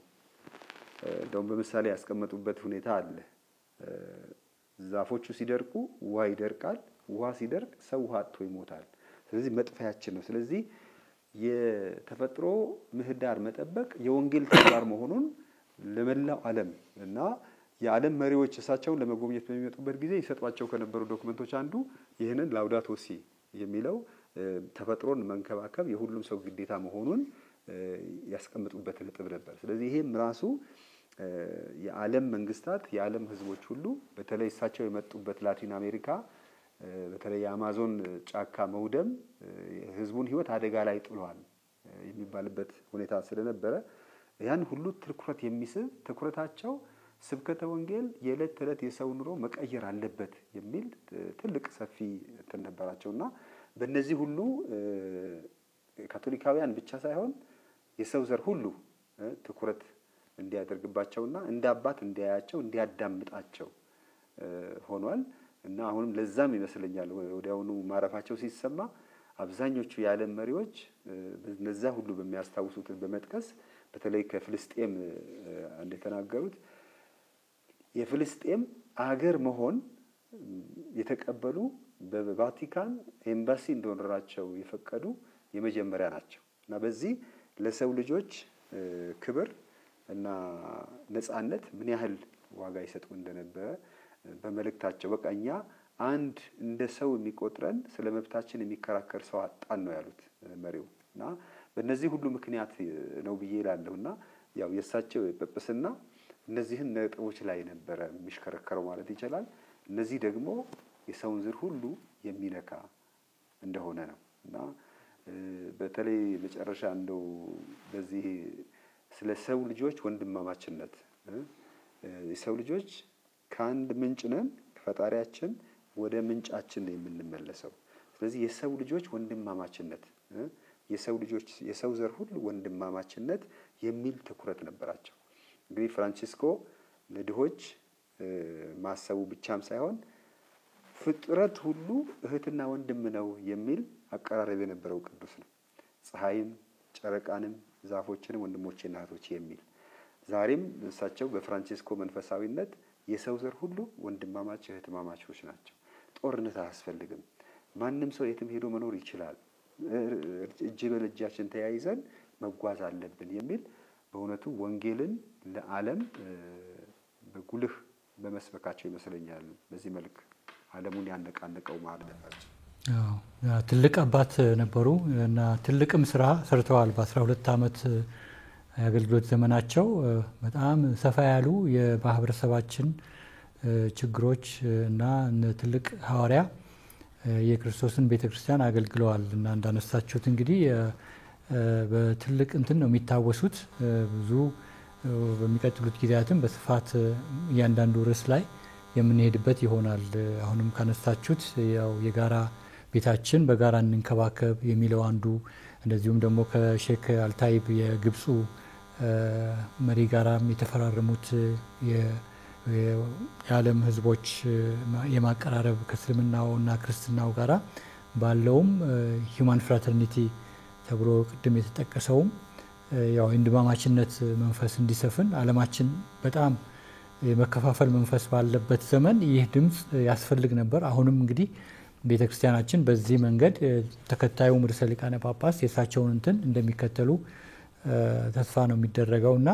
እንደውም በምሳሌ ያስቀመጡበት ሁኔታ አለ። ዛፎቹ ሲደርቁ ውሃ ይደርቃል፣ ውሃ ሲደርቅ ሰው ውሃ አጥቶ ይሞታል። ስለዚህ መጥፊያችን ነው። ስለዚህ የተፈጥሮ ምህዳር መጠበቅ የወንጌል ተግባር መሆኑን ለመላው ዓለም እና የዓለም መሪዎች እሳቸውን ለመጎብኘት በሚመጡበት ጊዜ ይሰጧቸው ከነበሩ ዶክመንቶች አንዱ ይህንን ላውዳቶ ሲ የሚለው ተፈጥሮን መንከባከብ የሁሉም ሰው ግዴታ መሆኑን ያስቀምጡበት ነጥብ ነበር። ስለዚህ ይሄም ራሱ የዓለም መንግስታት የዓለም ህዝቦች ሁሉ በተለይ እሳቸው የመጡበት ላቲን አሜሪካ በተለይ የአማዞን ጫካ መውደም ህዝቡን ህይወት አደጋ ላይ ጥሏል የሚባልበት ሁኔታ ስለነበረ ያን ሁሉ ትኩረት የሚስብ ትኩረታቸው ስብከተ ወንጌል የዕለት ተዕለት የሰው ኑሮ መቀየር አለበት የሚል ትልቅ ሰፊ እንትን ነበራቸውና በእነዚህ ሁሉ ካቶሊካውያን ብቻ ሳይሆን የሰው ዘር ሁሉ ትኩረት እንዲያደርግባቸውና እንደ አባት እንዲያያቸው እንዲያዳምጣቸው ሆኗል። እና አሁንም ለዛም ይመስለኛል ወዲያውኑ ማረፋቸው ሲሰማ አብዛኞቹ የዓለም መሪዎች በነዛ ሁሉ በሚያስታውሱት በመጥቀስ በተለይ ከፍልስጤም እንደተናገሩት የፍልስጤም አገር መሆን የተቀበሉ በቫቲካን ኤምባሲ እንደሆነራቸው የፈቀዱ የመጀመሪያ ናቸው እና በዚህ ለሰው ልጆች ክብር እና ነፃነት ምን ያህል ዋጋ ይሰጡ እንደነበረ በመልእክታቸው በቃ እኛ አንድ እንደ ሰው የሚቆጥረን ስለ መብታችን የሚከራከር ሰው አጣን ነው ያሉት መሪው እና በእነዚህ ሁሉ ምክንያት ነው ብዬ እላለሁና ያው የእሳቸው ጵጵስና እነዚህን ነጥቦች ላይ ነበረ የሚሽከረከረው ማለት ይችላል። እነዚህ ደግሞ የሰውን ዘር ሁሉ የሚነካ እንደሆነ ነው እና በተለይ መጨረሻ እንደው በዚህ ስለ ሰው ልጆች ወንድማማችነት የሰው ልጆች ከአንድ ምንጭ ነን ከፈጣሪያችን ወደ ምንጫችን ነው የምንመለሰው። ስለዚህ የሰው ልጆች ወንድማማችነት የሰው ልጆች የሰው ዘር ሁሉ ወንድማማችነት የሚል ትኩረት ነበራቸው። እንግዲህ ፍራንቺስኮ ለድሆች ማሰቡ ብቻም ሳይሆን ፍጥረት ሁሉ እህትና ወንድም ነው የሚል አቀራረብ የነበረው ቅዱስ ነው። ፀሐይም ጨረቃንም ዛፎችንም ወንድሞቼና እህቶቼ የሚል ዛሬም እሳቸው በፍራንቺስኮ መንፈሳዊነት የሰው ዘር ሁሉ ወንድማማች እህትማማቾች ናቸው። ጦርነት አያስፈልግም። ማንም ሰው የትም ሄዶ መኖር ይችላል። እጅ በእጃችን ተያይዘን መጓዝ አለብን የሚል በእውነቱ ወንጌልን ለዓለም በጉልህ በመስበካቸው ይመስለኛል በዚህ መልክ ዓለሙን ያነቃነቀው ማለት ናቸው። ትልቅ አባት ነበሩ እና ትልቅም ስራ ሰርተዋል። በ12 ዓመት የአገልግሎት ዘመናቸው በጣም ሰፋ ያሉ የማህበረሰባችን ችግሮች እና ትልቅ ሐዋርያ የክርስቶስን ቤተክርስቲያን አገልግለዋል እና እንዳነሳችሁት እንግዲህ በትልቅ እንትን ነው የሚታወሱት። ብዙ በሚቀጥሉት ጊዜያትም በስፋት እያንዳንዱ ርዕስ ላይ የምንሄድበት ይሆናል። አሁንም ካነሳችሁት ያው የጋራ ቤታችን በጋራ እንንከባከብ የሚለው አንዱ እንደዚሁም ደግሞ ከሼክ አልታይብ የግብፁ መሪ ጋራም የተፈራረሙት የዓለም ህዝቦች የማቀራረብ ከእስልምናውና ክርስትናው ጋራ ባለውም ሂውማን ፍራተርኒቲ ተብሎ ቅድም የተጠቀሰውም ያው ወንድማማችነት መንፈስ እንዲሰፍን ዓለማችን በጣም የመከፋፈል መንፈስ ባለበት ዘመን ይህ ድምጽ ያስፈልግ ነበር። አሁንም እንግዲህ ቤተክርስቲያናችን በዚህ መንገድ ተከታዩ ርዕሰ ሊቃነ ጳጳስ የእሳቸውን እንትን እንደሚከተሉ ተስፋ ነው የሚደረገውና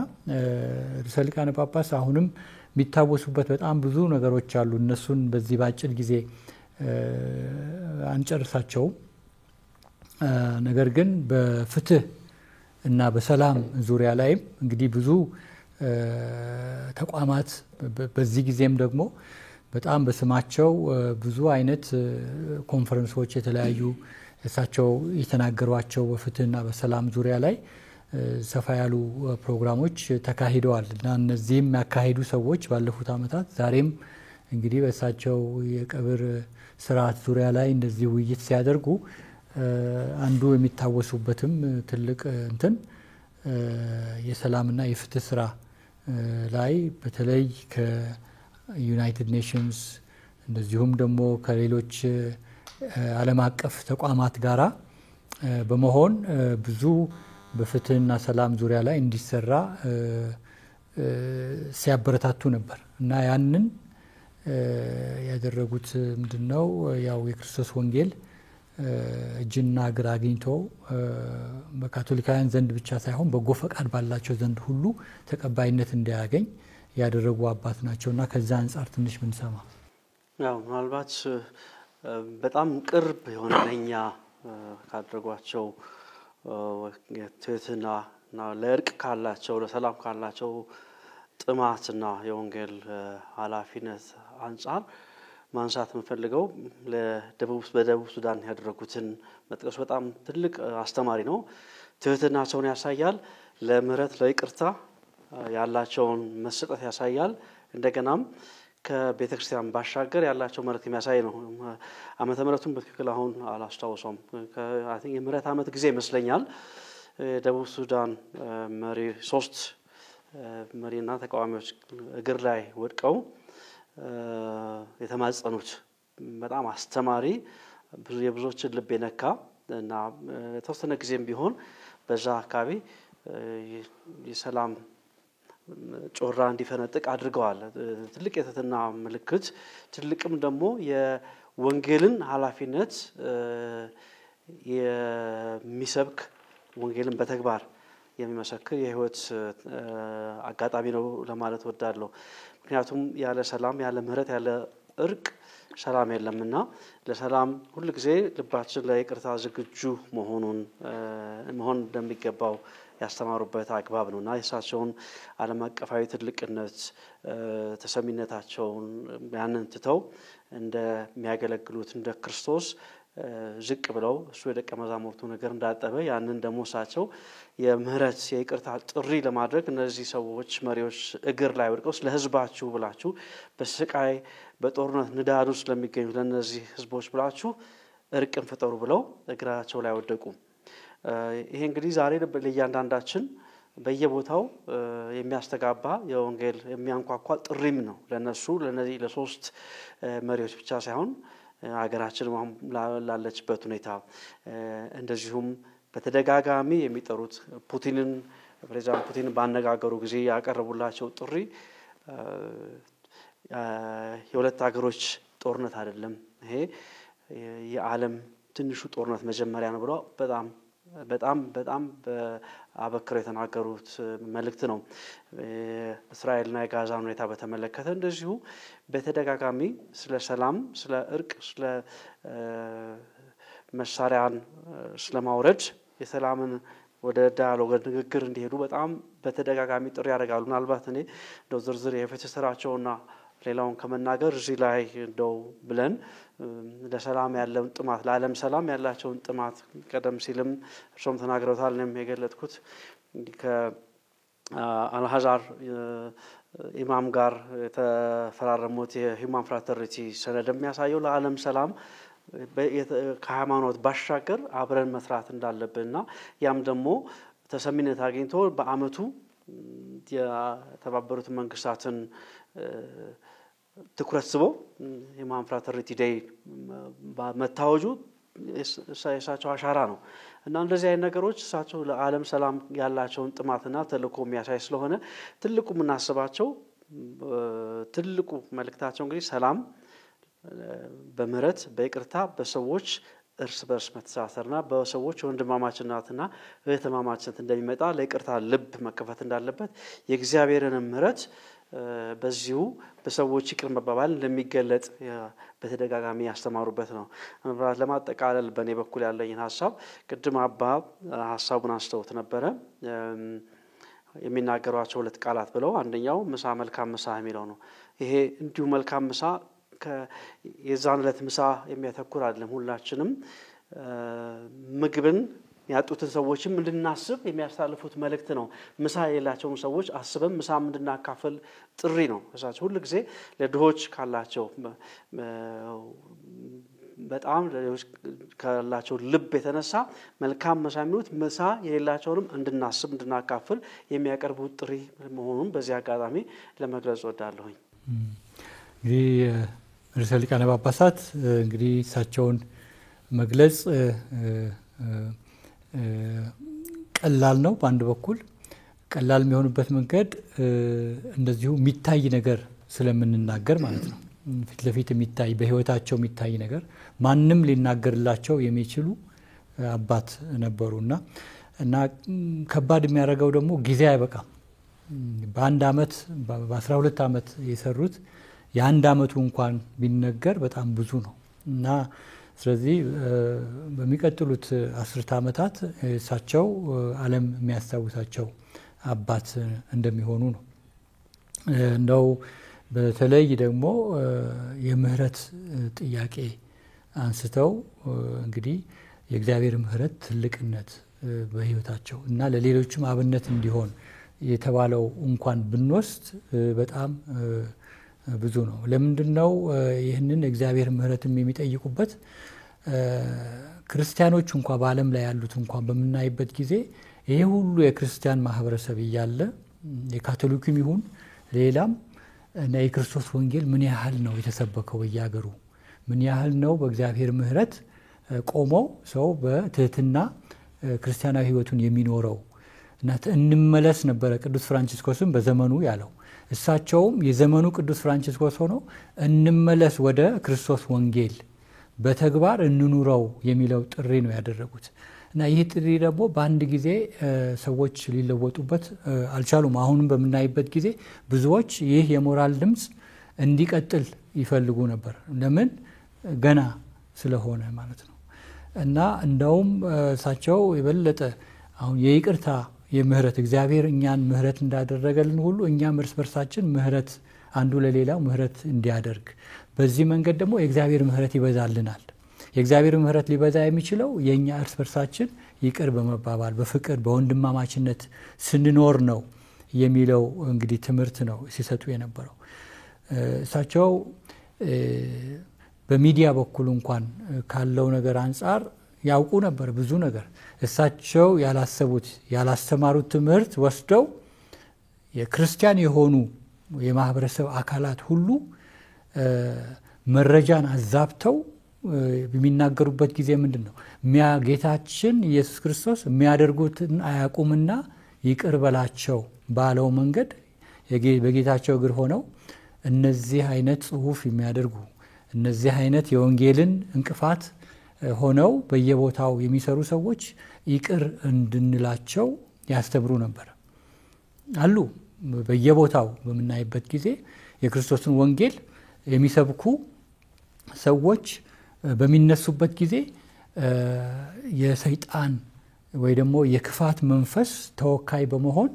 ርዕሰ ሊቃነ ጳጳስ አሁንም የሚታወሱበት በጣም ብዙ ነገሮች አሉ። እነሱን በዚህ ባጭር ጊዜ አንጨርሳቸውም። ነገር ግን በፍትህ እና በሰላም ዙሪያ ላይም እንግዲህ ብዙ ተቋማት በዚህ ጊዜም ደግሞ በጣም በስማቸው ብዙ አይነት ኮንፈረንሶች የተለያዩ እሳቸው የተናገሯቸው በፍትህና በሰላም ዙሪያ ላይ ሰፋ ያሉ ፕሮግራሞች ተካሂደዋል እና እነዚህም ያካሄዱ ሰዎች ባለፉት ዓመታት ዛሬም እንግዲህ በእሳቸው የቀብር ስርዓት ዙሪያ ላይ እንደዚህ ውይይት ሲያደርጉ አንዱ የሚታወሱበትም ትልቅ እንትን የሰላምና የፍትህ ስራ ላይ በተለይ ከዩናይትድ ኔሽንስ እንደዚሁም ደግሞ ከሌሎች ዓለም አቀፍ ተቋማት ጋራ በመሆን ብዙ በፍትህና ሰላም ዙሪያ ላይ እንዲሰራ ሲያበረታቱ ነበር እና ያንን ያደረጉት ምንድነው ያው የክርስቶስ ወንጌል እጅና እግር አግኝቶ በካቶሊካውያን ዘንድ ብቻ ሳይሆን በጎ ፈቃድ ባላቸው ዘንድ ሁሉ ተቀባይነት እንዲያገኝ ያደረጉ አባት ናቸውና ከዛ አንፃር ትንሽ ብንሰማ ያው ምናልባት በጣም ቅርብ የሆነ ለኛ ካደረጓቸው ትህትናና ለእርቅ ካላቸው ለሰላም ካላቸው ጥማትና የወንጌል ኃላፊነት አንፃር ማንሳት የምፈልገው በደቡብ ሱዳን ያደረጉትን መጥቀስ በጣም ትልቅ አስተማሪ ነው። ትህትናቸውን ያሳያል። ለምህረት ለይቅርታ ያላቸውን መስጠት ያሳያል። እንደገናም ከቤተክርስቲያን ባሻገር ያላቸው መልእክት የሚያሳይ ነው። ዓመተ ምህረቱን በትክክል አሁን አላስታውሰውም። አይ ቲንክ የምህረት ዓመት ጊዜ ይመስለኛል። ደቡብ ሱዳን መሪ 3 መሪና ተቃዋሚዎች እግር ላይ ወድቀው የተማጸኑት በጣም አስተማሪ ብዙ የብዙዎችን ልብ የነካ እና የተወሰነ ጊዜም ቢሆን በዛ አካባቢ የሰላም ጮራ እንዲፈነጥቅ አድርገዋል። ትልቅ የትህትና ምልክት ትልቅም ደግሞ የወንጌልን ኃላፊነት የሚሰብክ ወንጌልን በተግባር የሚመሰክር የህይወት አጋጣሚ ነው ለማለት ወዳለሁ። ምክንያቱም ያለ ሰላም ያለ ምህረት ያለ እርቅ ሰላም የለምና ለሰላም ሁሉ ጊዜ ልባችን ለይቅርታ ዝግጁ መሆን እንደሚገባው ያስተማሩበት አግባብ ነውና የእሳቸውን ዓለም አቀፋዊ ትልቅነት ተሰሚነታቸውን ያንን ትተው እንደሚያገለግሉት እንደ ክርስቶስ ዝቅ ብለው እሱ የደቀ መዛሙርቱ ነገር እንዳጠበ ያንን ደግሞ እሳቸው የምህረት የይቅርታ ጥሪ ለማድረግ እነዚህ ሰዎች መሪዎች እግር ላይ ወድቀው ለህዝባችሁ ብላችሁ በስቃይ በጦርነት ንዳድ ውስጥ ለሚገኙ ለነዚህ ህዝቦች ብላችሁ እርቅን ፍጠሩ ብለው እግራቸው ላይ ወደቁ። ይሄ እንግዲህ ዛሬ ለእያንዳንዳችን በየቦታው የሚያስተጋባ የወንጌል የሚያንኳኳ ጥሪም ነው። ለነዚህ ለሶስት መሪዎች ብቻ ሳይሆን ሀገራችን ላለችበት ሁኔታ እንደዚሁም በተደጋጋሚ የሚጠሩት ፕሬዝዳንት ፑቲን ባነጋገሩ ጊዜ ያቀረቡላቸው ጥሪ የሁለት ሀገሮች ጦርነት አይደለም፣ ይሄ የዓለም ትንሹ ጦርነት መጀመሪያ ነው ብለው በጣም በአበክረው የተናገሩት መልእክት ነው። እስራኤልና የጋዛን ሁኔታ በተመለከተ እንደዚሁ በተደጋጋሚ ስለ ሰላም፣ ስለ እርቅ፣ ስለ መሳሪያን ስለማውረድ የሰላምን ወደ ዳያሎግ ንግግር እንዲሄዱ በጣም በተደጋጋሚ ጥሪ ያደርጋሉ። ምናልባት እኔ እንደው ዝርዝር የፍትህ ስራቸውና ሌላውን ከመናገር እዚህ ላይ እንደው ብለን ለሰላም ያለውን ጥማት ለዓለም ሰላም ያላቸውን ጥማት ቀደም ሲልም እርሶም ተናግረውታል። እኔም የገለጥኩት ከአልሐዛር ኢማም ጋር የተፈራረሙት የሂውማን ፍራተርኒቲ ሰነድ የሚያሳየው ለዓለም ሰላም ከሃይማኖት ባሻገር አብረን መስራት እንዳለብንና ያም ደግሞ ተሰሚነት አግኝቶ በአመቱ የተባበሩት መንግስታትን ትኩረት ስቦ ሂውማን ፍራተርኒቲ ዴይ መታወጁ የእሳቸው አሻራ ነው እና እንደዚህ አይነት ነገሮች እሳቸው ለዓለም ሰላም ያላቸውን ጥማትና ተልእኮ የሚያሳይ ስለሆነ ትልቁ የምናስባቸው ትልቁ መልእክታቸው እንግዲህ ሰላም በምህረት በይቅርታ በሰዎች እርስ በርስ መተሳሰርና በሰዎች ወንድማማችነትና እህትማማችነት እንደሚመጣ ለይቅርታ ልብ መከፈት እንዳለበት የእግዚአብሔርን ምሕረት በዚሁ በሰዎች ይቅር መባባል እንደሚገለጥ በተደጋጋሚ ያስተማሩበት ነው። ለማጠቃለል በእኔ በኩል ያለኝን ሀሳብ ቅድም አባ ሀሳቡን አንስተውት ነበረ። የሚናገሯቸው 2 ቃላት ብለው አንደኛው ምሳ መልካም ምሳ የሚለው ነው። ይሄ እንዲሁ መልካም ምሳ የዛን ዕለት ምሳ የሚያተኩር አይደለም። ሁላችንም ምግብን ያጡትን ሰዎችም እንድናስብ የሚያስተላልፉት መልእክት ነው። ምሳ የሌላቸውን ሰዎች አስበን ምሳ እንድናካፍል ጥሪ ነው። እሳቸው ሁሉ ጊዜ ለድሆች ካላቸው በጣም ለድሆች ካላቸው ልብ የተነሳ መልካም ምሳ የሚሉት ምሳ የሌላቸውንም እንድናስብ እንድናካፍል የሚያቀርቡት ጥሪ መሆኑን በዚህ አጋጣሚ ለመግለጽ ወዳለሁኝ። እንግዲህ ርዕሰ ሊቃነ ጳጳሳት እንግዲህ እሳቸውን መግለጽ ቀላል ነው። በአንድ በኩል ቀላል የሚሆንበት መንገድ እንደዚሁ የሚታይ ነገር ስለምንናገር ማለት ነው። ፊት ለፊት የሚታይ በህይወታቸው የሚታይ ነገር ማንም ሊናገርላቸው የሚችሉ አባት ነበሩና እና ከባድ የሚያደርገው ደግሞ ጊዜ አይበቃም። በአንድ አመት በ12 አመት የሰሩት የአንድ አመቱ እንኳን ቢነገር በጣም ብዙ ነው እና ስለዚህ በሚቀጥሉት 10 አመታት እሳቸው ዓለም የሚያስታውሳቸው አባት እንደሚሆኑ ነው። እንደው በተለይ ደግሞ የምህረት ጥያቄ አንስተው እንግዲህ የእግዚአብሔር ምህረት ትልቅነት በህይወታቸው እና ለሌሎችም አብነት እንዲሆን የተባለው እንኳን ብንወስድ በጣም ብዙ ነው። ለምንድነው ይህንን እግዚአብሔር ምህረትም የሚጠይቁበት? ክርስቲያኖች እንኳን በዓለም ላይ ያሉት እንኳን በምናይበት ጊዜ ይሄ ሁሉ የክርስቲያን ማህበረሰብ እያለ የካቶሊኩም ይሁን ሌላም እና የክርስቶስ ወንጌል ምን ያህል ነው የተሰበከው በየሀገሩ? ምን ያህል ነው በእግዚአብሔር ምህረት ቆመው ሰው በትህትና ክርስቲያናዊ ህይወቱን የሚኖረው? እና እንመለስ ነበረ ቅዱስ ፍራንቺስኮስም በዘመኑ ያለው። እሳቸውም የዘመኑ ቅዱስ ፍራንቺስኮስ ሆነው እንመለስ ወደ ክርስቶስ ወንጌል በተግባር እንኑረው የሚለው ጥሪ ነው ያደረጉት። እና ይህ ጥሪ ደግሞ በአንድ ጊዜ ሰዎች ሊለወጡበት አልቻሉም። አሁንም በምናይበት ጊዜ ብዙዎች ይህ የሞራል ድምጽ እንዲቀጥል ይፈልጉ ነበር። ለምን? ገና ስለሆነ ማለት ነው። እና እንደውም እሳቸው የበለጠ አሁን የይቅርታ የምህረት እግዚአብሔር እኛን ምህረት እንዳደረገልን ሁሉ እኛም እርስ በርሳችን ምህረት አንዱ ለሌላው ምህረት እንዲያደርግ በዚህ መንገድ ደግሞ የእግዚአብሔር ምህረት ይበዛልናል። የእግዚአብሔር ምህረት ሊበዛ የሚችለው የኛ እርስ በርሳችን ይቅር በመባባል በፍቅር በወንድማማችነት ስንኖር ነው የሚለው እንግዲህ ትምህርት ነው ሲሰጡ የነበረው። እሳቸው በሚዲያ በኩል እንኳን ካለው ነገር አንፃር ያውቁ ነበር ብዙ ነገር። እሳቸው ያላሰቡት ያላስተማሩት ትምህርት ወስደው የክርስቲያን የሆኑ የማህበረሰብ አካላት ሁሉ መረጃን አዛብተው በሚናገሩበት ጊዜ ምንድነው ጌታችን ኢየሱስ ክርስቶስ የሚያደርጉትን አያውቁምና ይቅር በላቸው ባለው መንገድ በጌታቸው እግር ሆነው እነዚህ አይነት ጽሁፍ የሚያደርጉ እነዚህ አይነት የወንጌልን እንቅፋት ሆነው በየቦታው የሚሰሩ ሰዎች ይቅር እንድንላቸው ያስተምሩ ነበር አሉ። በየቦታው በመናይበት ጊዜ የክርስቶስን ወንጌል የሚሰብኩ ሰዎች በሚነሱበት ጊዜ የሰይጣን ወይ ደግሞ የክፋት መንፈስ ተወካይ በመሆን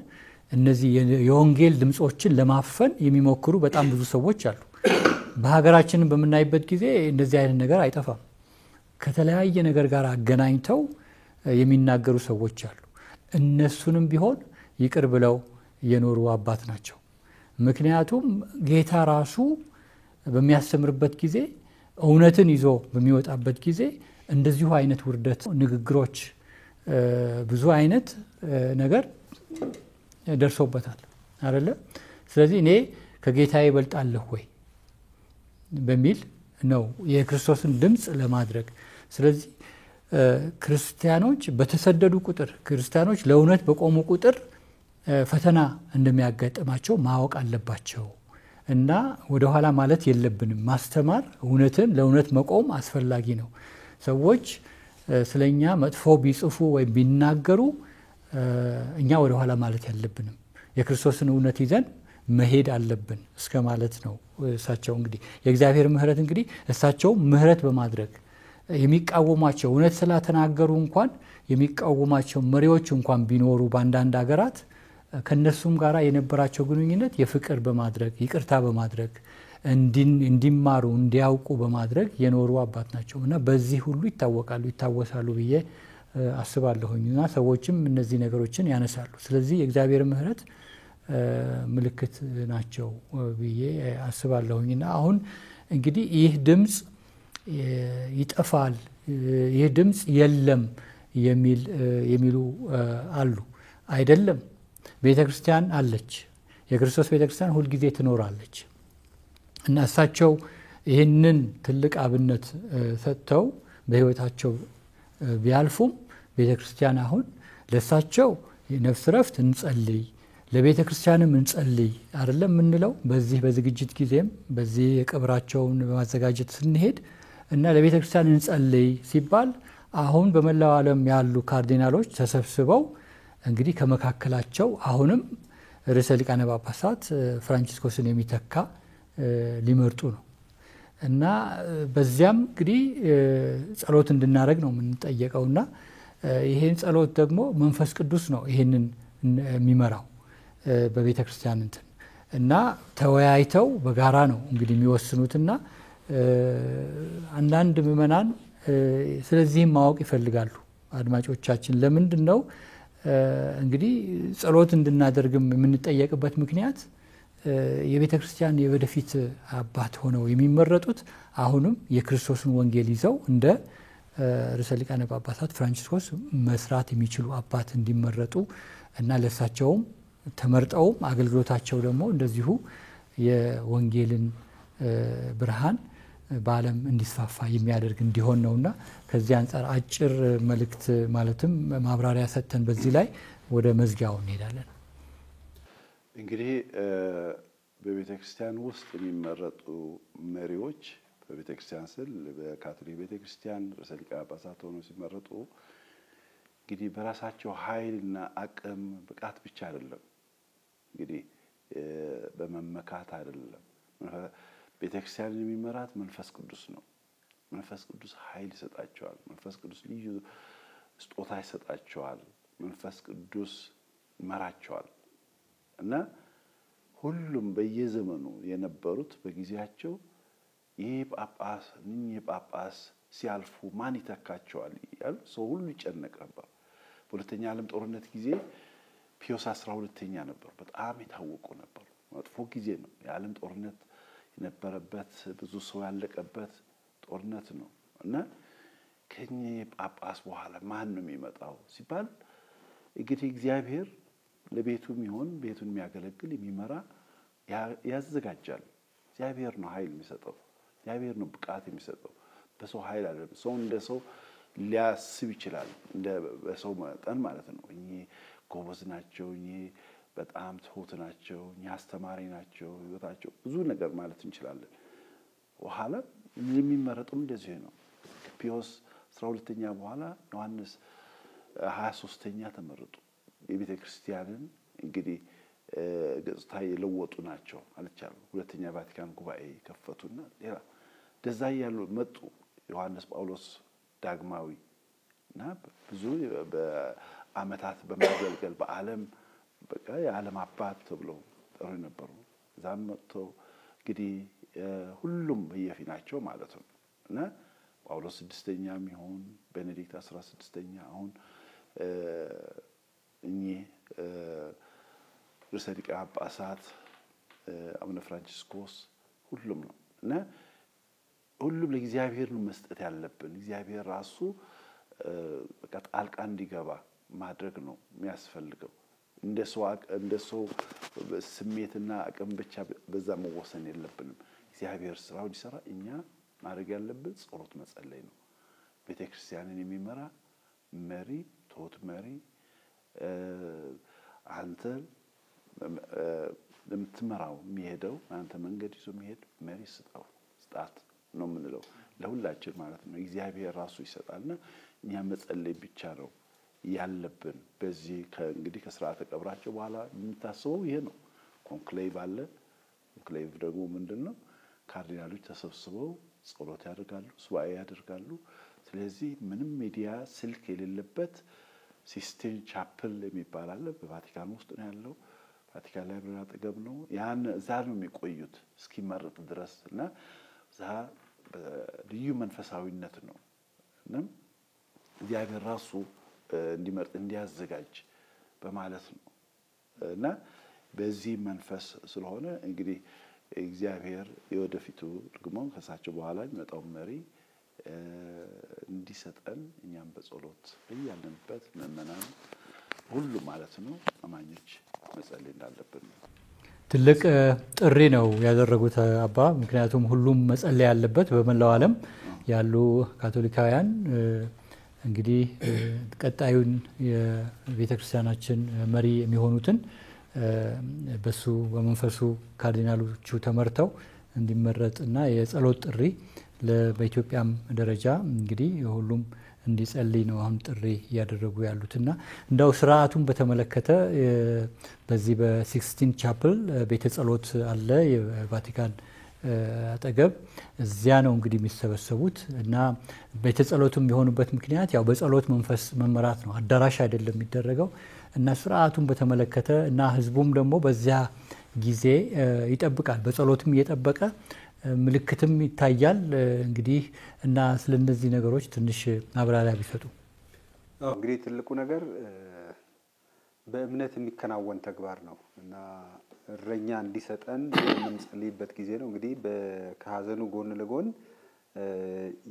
እነዚህ የወንጌል ድምጾችን ለማፈን የሚሞክሩ በጣም ብዙ ሰዎች አሉ። በሀገራችን በመናይበት ጊዜ እንደዚህ አይነት ነገር አይጠፋም። ከተለያየ ነገር ጋር አገናኝተው የሚናገሩ ሰዎች አሉ። እነሱንም ቢሆን ይቅር ብለው የኖሩ አባት ናቸው። ምክንያቱም ጌታ ራሱ በሚያስተምርበት ጊዜ እውነትን ይዞ በሚወጣበት ጊዜ እንደዚሁ አይነት ውርደት ንግግሮች ብዙ አይነት ነገር ደርሶበታል አይደለ? ስለዚህ እኔ ከጌታዬ እበልጣለሁ ወይ በሚል ነው የክርስቶስን ድምጽ ለማድረግ። ስለዚህ ክርስቲያኖች በተሰደዱ ቁጥር ክርስቲያኖች ለእውነት በቆሙ ቁጥር ፈተና እንደሚያጋጥማቸው ማወቅ አለባቸው እና ወደ ኋላ ማለት የለብንም። ማስተማር እውነትን ለእውነት መቆም አስፈላጊ ነው። ሰዎች ስለኛ መጥፎ ቢጽፉ ወይም ቢናገሩ እኛ ወደ ኋላ ማለት ያለብንም የክርስቶስን እውነት ይዘን መሄድ አለብን እስከ ማለት ነው። እሳቸው እንግዲህ የእግዚአብሔር ምህረት እንግዲህ እሳቸው ምህረት በማድረግ የሚቃወሟቸው እውነት ስላተናገሩ እንኳን የሚቃወሟቸው መሪዎች እንኳን ቢኖሩ በአንዳንድ ሀገራት ከነሱም ጋራ የነበራቸው ግንኙነት የፍቅር በማድረግ ይቅርታ በማድረግ እንዲማሩ እንዲያውቁ በማድረግ የኖሩ አባት ናቸው እና በዚህ ሁሉ ይታወሳሉ ብዬ አስባለሁኝና ሰዎችም እነዚህ ነገሮችን ያነሳሉ። ስለዚህ የእግዚአብሔር ምህረት ምልክት ናቸው ብዬ አስባለሁኝና አሁን እንግዲህ ይህ ድምጽ ይጠፋል፣ ይህ ድምጽ የለም የሚሉ አሉ። አይደለም፣ ቤተክርስቲያን አለች። የክርስቶስ ቤተክርስቲያን ሁል ጊዜ ትኖራለች እና እሳቸው ይህንን ትልቅ አብነት ሰጥተው በህይወታቸው ቢያልፉም ቤተክርስቲያን አሁን ለእሳቸው የነፍስ ረፍት እንጸልይ፣ ለቤተክርስቲያንም እንጸልይ አይደለም የምንለው። በዚህ በዝግጅት ጊዜም በዚህ የቀብራቸውን በማዘጋጀት ስንሄድ እና ለቤተክርስቲያን እንጸልይ ሲባል አሁን በመላው ዓለም ያሉ ካርዲናሎች ተሰብስበው እንግዲህ ከመካከላቸው አሁንም ርዕሰ ሊቃነ ጳጳሳት ፍራንቺስኮስን የሚተካ ሊመርጡ ነው እና በዚያም እንግዲህ ጸሎት እንድናደርግ ነው የምንጠየቀውና ይሄን ጸሎት ደግሞ መንፈስ ቅዱስ ነው ይሄንን የሚመራው በቤተ ክርስቲያን እና ተወያይተው በጋራ ነው እንግዲህ የሚወስኑትና አንዳንድ ምእመናን ስለዚህም ማወቅ ይፈልጋሉ። አድማጮቻችን ለምንድን ነው እንግዲህ ጸሎት እንድናደርግም የምንጠየቅበት ምክንያት የቤተ ክርስቲያን የወደፊት አባት ሆነው የሚመረጡት አሁንም የክርስቶስን ወንጌል ይዘው እንደ ርዕሰ ሊቃነ ጳጳሳት ፍራንቺስኮስ መስራት የሚችሉ አባት እንዲመረጡ እና ለሳቸውም ተመርጠውም አገልግሎታቸው ደግሞ እንደዚሁ የወንጌልን ብርሃን በዓለም እንዲስፋፋ የሚያደርግ እንዲሆን ነውና ከዚህ አንፃር አጭር መልእክት ማለትም ማብራሪያ ሰጥተን በዚህ ላይ ወደ መዝጊያው እንሄዳለን። እንግዲህ በቤተ ክርስቲያን ውስጥ የሚመረጡ መሪዎች በቤተ ክርስቲያን ስል በካቶሊክ ቤተ ክርስቲያን ርዕሰ ሊቃነ ጳጳሳት ሆነው ሲመረጡ እንግዲህ በራሳቸው ኃይልና አቅም ብቃት ብቻ አይደለም፣ እንግዲህ በመመካት አይደለም። ቤተ ክርስቲያንን የሚመራት መንፈስ ቅዱስ ነው። መንፈስ ቅዱስ ኃይል ይሰጣቸዋል። መንፈስ ቅዱስ ልዩ ስጦታ ይሰጣቸዋል። መንፈስ ቅዱስ ይመራቸዋል እና ሁሉም በየዘመኑ የነበሩት በጊዜያቸው ይህ ጳጳስ ሲያልፉ ማን ይተካቸዋል እያሉ ሰው ሁሉ ይጨነቅ ነበር። በሁለተኛ ዓለም ጦርነት ጊዜ ፒዮስ 12ኛ ነበር። በጣም የታወቁ ነበር። መጥፎ ጊዜ ነው። የዓለም ጦርነት የነበረበት ብዙ ሰው ያለቀበት ጦርነት ነው እና ከኚህ ጳጳስ በኋላ ማን ነው የሚመጣው ሲባል እንግዲህ እግዚአብሔር ለቤቱም ይሁን ቤቱን የሚያገለግል የሚመራ ያዘጋጃል። እግዚአብሔር ነው ኃይል የሚሰጠው። እግዚአብሔር ነው ብቃት የሚሰጠው። በሰው ኃይል አይደለም። ሰው እንደ ሰው ሊያስብ ይችላል፣ እንደ በሰው መጠን ማለት ነው። እኚህ ጎበዝ ናቸው፣ እኚህ በጣም ትሁት ናቸው፣ እኚህ አስተማሪ ናቸው፣ ህይወታቸው ብዙ ነገር ማለት እንችላለን። በኋላ የሚመረጡም እንደዚህ ነው። ፒዮስ 12ኛ በኋላ ዮሐንስ 23ኛ ተመረጡ። የቤተ ክርስቲያንን እንግዲህ ገጽታ የለወጡ ናቸው አልቻለም። ሁለተኛ ቫቲካን ጉባኤ ከፈቱና ሌላ ደዛ ያሉ መጡ። ዮሐንስ ጳውሎስ ዳግማዊ እና ብዙ በአመታት በማገልገል በዓለም በቃ የዓለም አባት ተብለው ጠሩ ነበሩ። እዛም መጥተው እንግዲህ ሁሉም በየፊናቸው ማለት ነው እና ጳውሎስ 6ኛም ይሁን ቤኔዲክት 16ኛ አሁን እኚህ ርዕሰ ሊቃነ ጳጳሳት አቡነ ፍራንቺስኮስ ሁሉም ነው እና ሁሉም ለእግዚአብሔር ነው መስጠት ያለብን። እግዚአብሔር ራሱ በቃ ጣልቃ እንዲገባ ማድረግ ነው የሚያስፈልገው። እንደ ሰው ስሜትና አቅም ብቻ በዛ መወሰን የለብንም። እግዚአብሔር ስራው እንዲሰራ እኛ ማድረግ ያለብን ጸሎት መጸለይ ነው። ቤተክርስቲያንን የሚመራ መሪ ትሁት መሪ አንተ ለምትመራው የሚሄደው አንተ መንገድ ይዞ የሚሄድ መሪ ስጣት ነው የምንለው ለሁላችን ማለት ነው። እግዚአብሔር ራሱ ይሰጣልና እኛ መጸለይ ብቻ ነው ያለብን። በዚህ እንግዲህ ከስርዓተ ቀብራቸው በኋላ የምታስበው ይሄ ነው። ኮንክሌቭ አለ። ኮንክሌቭ ደግሞ ምንድነው? ካርዲናሎች ተሰብስበው ጸሎት ያደርጋሉ፣ ሱባኤ ያደርጋሉ። ስለዚህ ምንም ሚዲያ ስልክ የሌለበት ሲስቲን ቻፕል የሚባል አለ። በቫቲካን ውስጥ ነው ያለው። ቫቲካን ላይብረሪ አጠገብ ነው። ያን እዛ ነው የሚቆዩት እስኪመረጥ ድረስ እና እዛ ልዩ መንፈሳዊነት ነው እና እግዚአብሔር ራሱ እንዲመርጥ እንዲያዘጋጅ በማለት ነው እና በዚህ መንፈስ ስለሆነ እንግዲህ እግዚአብሔር የወደፊቱ ደግሞ ከሳቸው በኋላ የሚመጣው መሪ እንዲሰጠን እኛም በጸሎት ያለንበት ምእመናን ሁሉ ማለት ነው አማኞች መጸለይ እንዳለብን ነው። ትልቅ ጥሪ ነው ያደረጉት አባ። ምክንያቱም ሁሉም መጸለይ ያለበት በመላው ዓለም ያሉ ካቶሊካውያን እንግዲህ ቀጣዩን የቤተክርስቲያናችን መሪ የሚሆኑትን በሱ በመንፈሱ ካርዲናሎቹ ተመርተው እንዲመረጥና የጸሎት ጥሪ በኢትዮጵያም ደረጃ እንግዲህ ሁሉም እንዲጸልይ ነው አሁን ጥሪ እያደረጉ ያሉትና እንደው ስርዓቱን በተመለከተ በዚህ በሲክስቲን ቻፕል ቤተ ጸሎት አለ የቫቲካን አጠገብ እዚያ ነው እንግዲህ የሚሰበሰቡት እና ቤተ ጸሎቱ የሚሆኑበት ምክንያት ያው በጸሎት መንፈስ መመራት ነው። አዳራሽ አይደለም የሚደረገው እና ስርዓቱን በተመለከተ እና ህዝቡም ደግሞ በዚያ ጊዜ ይጠብቃል። በጸሎትም እየጠበቀ ምልክትም ይታያል እንግዲህ እና ስለነዚህ ነገሮች ትንሽ ማብራሪያ ቢሰጡ። እንግዲህ ትልቁ ነገር በእምነት የሚከናወን ተግባር ነው እና እረኛ እንዲሰጠን የምንጸልይበት ጊዜ ነው። እንግዲህ ከሀዘኑ ጎን ለጎን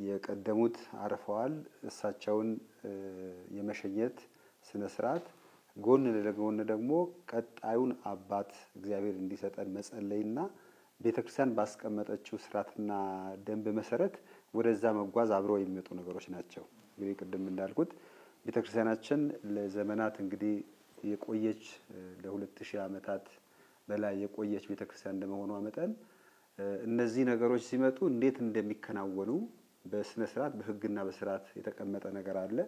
የቀደሙት አርፈዋል። እሳቸውን የመሸኘት ስነ ስርዓት ጎን ለጎን ደግሞ ቀጣዩን አባት እግዚአብሔር እንዲሰጠን መጸለይና ቤተክርስቲያን ባስቀመጠችው ስርዓትና ደንብ መሰረት ወደዛ መጓዝ አብረው የሚመጡ ነገሮች ናቸው። እንግዲህ ቅድም እንዳልኩት ቤተክርስቲያናችን ለዘመናት እንግዲህ የቆየች ለ2000 ዓመታት በላይ የቆየች ቤተክርስቲያን እንደመሆኗ መጠን እነዚህ ነገሮች ሲመጡ እንዴት እንደሚከናወኑ በስነ ስርዓት በህግና በስርዓት የተቀመጠ ነገር አለ።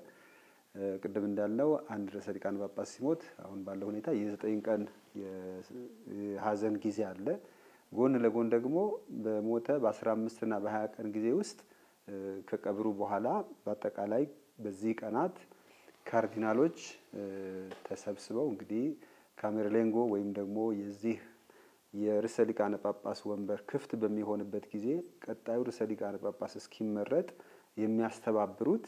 ቅድም እንዳልነው አንድ ርዕሰ ሊቃነ ጳጳስ ሲሞት አሁን ባለው ሁኔታ የ9 ቀን የሀዘን ጊዜ አለ። ጎን ለጎን ደግሞ በሞተ በ15 እና በ20 ቀን ጊዜ ውስጥ ከቀብሩ በኋላ በአጠቃላይ በዚህ ቀናት ካርዲናሎች ተሰብስበው እንግዲህ ካሜርሌንጎ ወይም ደግሞ የዚህ የርዕሰ ሊቃነ ጳጳስ ወንበር ክፍት በሚሆንበት ጊዜ ቀጣዩ ርዕሰ ሊቃነ ጳጳስ እስኪመረጥ የሚያስተባብሩት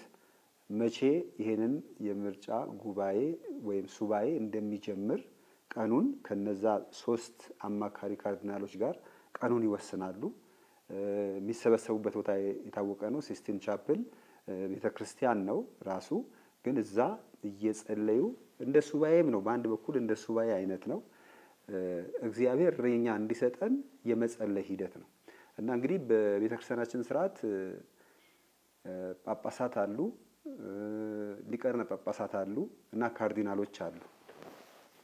መቼ ይሄንን የምርጫ ጉባኤ ወይም ሱባኤ እንደሚጀምር ቀኑን ከነዛ 3 አማካሪ ካርዲናሎች ጋር ቀኑን ይወስናሉ። የሚሰበሰቡበት ቦታ የታወቀ ነው። ሲስቲን ቻፕል ቤተክርስቲያን ነው ራሱ። ግን እዛ እየጸለዩ እንደ ሱባኤም ነው። በአንድ በኩል እንደ ሱባኤ አይነት ነው። እግዚአብሔር እረኛ እንዲሰጠን የመጸለይ ሂደት ነው እና እንግዲህ በቤተክርስቲያናችን ስርዓት ጳጳሳት አሉ፣ ሊቃነ ጳጳሳት አሉ እና ካርዲናሎች አሉ።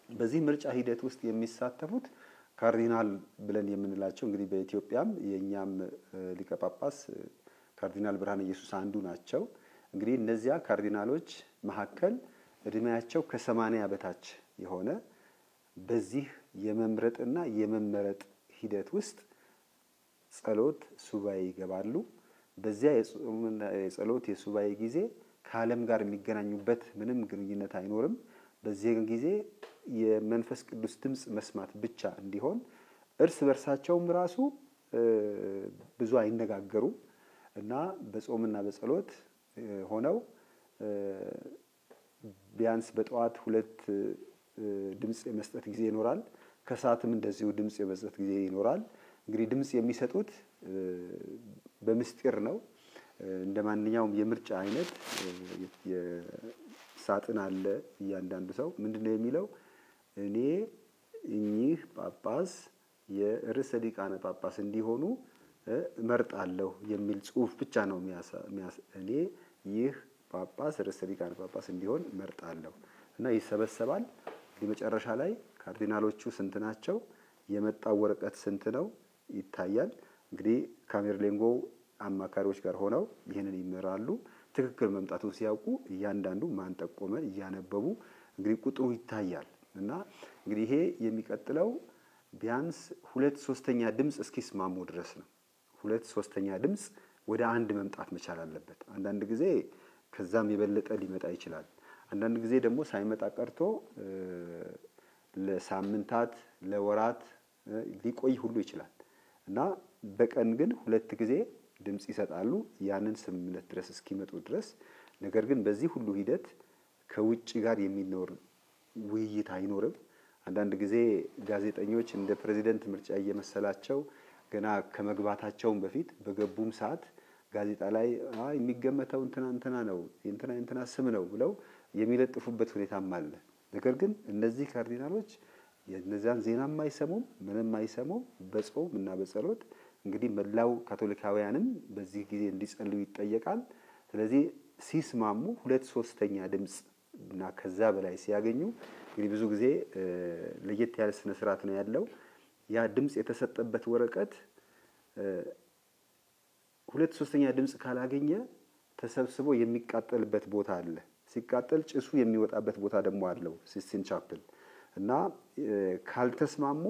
በዚህ ምርጫ ሂደት ውስጥ የሚሳተፉት ካርዲናል ብለን የምንላቸው እንግዲህ በኢትዮጵያም የኛም ሊቀ ጳጳስ ካርዲናል ብርሃነ ኢየሱስ አንዱ ናቸው። እንግዲህ እነዚያ ካርዲናሎች መሐከል እድሜያቸው ከ80 በታች የሆነ በዚህ የመምረጥና የመመረጥ ሂደት ውስጥ ጸሎት ሱባኤ ይገባሉ። በዚያ የጸሎት የሱባኤ ጊዜ ከዓለም ጋር የሚገናኙበት ምንም ግንኙነት አይኖርም። በዚህ ጊዜ የመንፈስ ቅዱስ ድምጽ መስማት ብቻ እንዲሆን እርስ በርሳቸውም ራሱ ብዙ አይነጋገሩም እና በጾምና በጸሎት ሆነው ቢያንስ በጠዋት 2 ድምጽ የመስጠት ጊዜ ይኖራል። ከሰዓትም እንደዚሁ ድምጽ የመስጠት ጊዜ ይኖራል። እንግዲህ ድምጽ የሚሰጡት በምስጢር ነው። እንደማንኛውም የምርጫ አይነት የሳጥን አለ። እያንዳንዱ ሰው ምንድነው የሚለው? እኔ እኚህ ጳጳስ የርዕሰ ሊቃነ ጳጳስ እንዲሆኑ እመርጣለሁ የሚል ጽሑፍ ብቻ ነው እኔ ይህ ጳጳስ ርዕሰ ሊቃነ ጳጳስ እንዲሆን እመርጣለሁ እና ይሰበሰባል። በመጨረሻ ላይ ካርዲናሎቹ ስንት ናቸው፣ የመጣው ወረቀት ስንት ነው ይታያል። እንግዲህ ካሜርሌንጎ አማካሪዎች ጋር ሆነው ይህንን ይመራሉ። ትክክል መምጣቱን ሲያውቁ እያንዳንዱ ማን ጠቆመ እያነበቡ እንግዲህ ቁጥሩ ይታያል። እና እንግዲህ ይሄ የሚቀጥለው ቢያንስ 2/3 ድምጽ እስኪስማሙ ድረስ ነው። 2/3 ድምጽ ወደ አንድ መምጣት መቻል አለበት። አንዳንድ ጊዜ ከዛም የበለጠ ሊመጣ ይችላል። አንዳንድ ጊዜ ደግሞ ሳይመጣ ቀርቶ ለሳምንታት ለወራት ሊቆይ ሁሉ ይችላል። እና በቀን ግን 2 ጊዜ ድምጽ ይሰጣሉ ያንን ስምምነት ድረስ እስኪመጡ ድረስ። ነገር ግን በዚህ ሁሉ ሂደት ከውጭ ጋር የሚኖር ውይይት አይኖርም። አንዳንድ ጊዜ ጋዜጠኞች እንደ ፕሬዚደንት ምርጫ እየመሰላቸው ገና ከመግባታቸውም በፊት በገቡም ሰዓት ጋዜጣ ላይ የሚገመተው እንትና ነው እንትና ስም ነው ብለው የሚለጥፉበት ሁኔታም አለ። ነገር ግን እነዚህ ካርዲናሎች የነዛን ዜናም አይሰሙም ምንም አይሰሙም። በጾም እና በጸሎት እንግዲህ መላው ካቶሊካውያንም በዚህ ጊዜ እንዲጸልዩ ይጠየቃል። ስለዚህ ሲስማሙ 2/3 ድምጽ እና ከዛ በላይ ሲያገኙ እንግዲህ ብዙ ጊዜ ለየት ያለ ስነ ስርዓት ነው ያለው። ያ ድምጽ የተሰጠበት ወረቀት 2/3 ድምጽ ካላገኘ ተሰብስቦ የሚቃጠልበት ቦታ አለ። ሲቃጠል ጭሱ የሚወጣበት ቦታ ደግሞ አለው ሲስቲን ቻፕል። እና ካልተስማሙ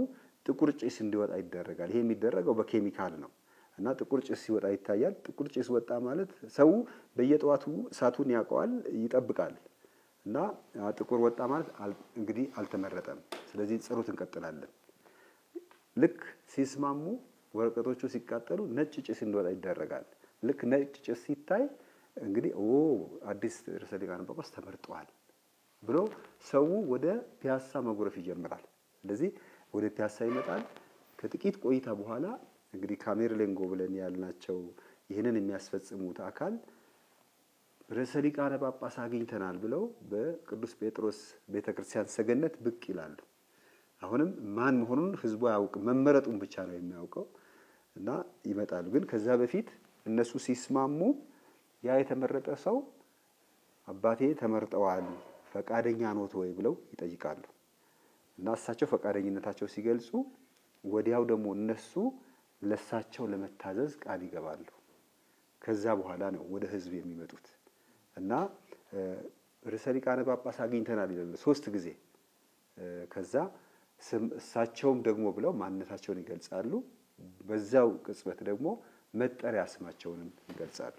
ጥቁር ጭስ እንዲወጣ ይደረጋል። ይሄ የሚደረገው በኬሚካል ነው። እና ጥቁር ጭስ ሲወጣ ይታያል። ጥቁር ጭስ ወጣ ማለት ሰው በየጠዋቱ እሳቱን ያውቀዋል ይጠብቃል። እና ጥቁር ወጣ ማለት እንግዲህ አልተመረጠም። ስለዚህ ጸሎት እንቀጥላለን። ልክ ሲስማሙ ወረቀቶቹ ሲቃጠሉ ነጭ ጭስ እንዲወጣ ይደረጋል። ልክ ነጭ ጭስ ሲታይ እንግዲህ አዲስ ርዕሰ ሊቃነ ጳጳስ ተመርጠዋል ብሎ ሰው ወደ ፒያሳ መጉረፍ ይጀምራል። ስለዚህ ወደ ፒያሳ ይመጣል። ከጥቂት ቆይታ በኋላ እንግዲህ ካሜርሌንጎ ብለን ያልናቸው ይህንን የሚያስፈጽሙት አካል ርዕሰ ሊቃነ ጳጳስ አግኝተናል ብለው በቅዱስ ጴጥሮስ ቤተክርስቲያን ሰገነት ብቅ ይላሉ። አሁንም ማን መሆኑን ህዝቡ አያውቅም፣ መመረጡን ብቻ ነው የሚያውቀው። እና ይመጣሉ። ግን ከዛ በፊት እነሱ ሲስማሙ ያ የተመረጠ ሰው አባቴ ተመርጠዋል ፈቃደኛ ኖት ወይ ብለው ይጠይቃሉ። እና እሳቸው ፈቃደኝነታቸው ሲገልጹ ወዲያው ደግሞ እነሱ ለሳቸው ለመታዘዝ ቃል ይገባሉ። ከዛ በኋላ ነው ወደ ህዝብ የሚመጡት። እና ርዕሰ ሊቃነ ጳጳስ አግኝተናል ይላሉ 3 ጊዜ። ከዛ እሳቸውም ደግሞ ብለው ማንነታቸውን ይገልጻሉ። በዛው ቅጽበት ደግሞ መጠሪያ ስማቸውንም ይገልጻሉ።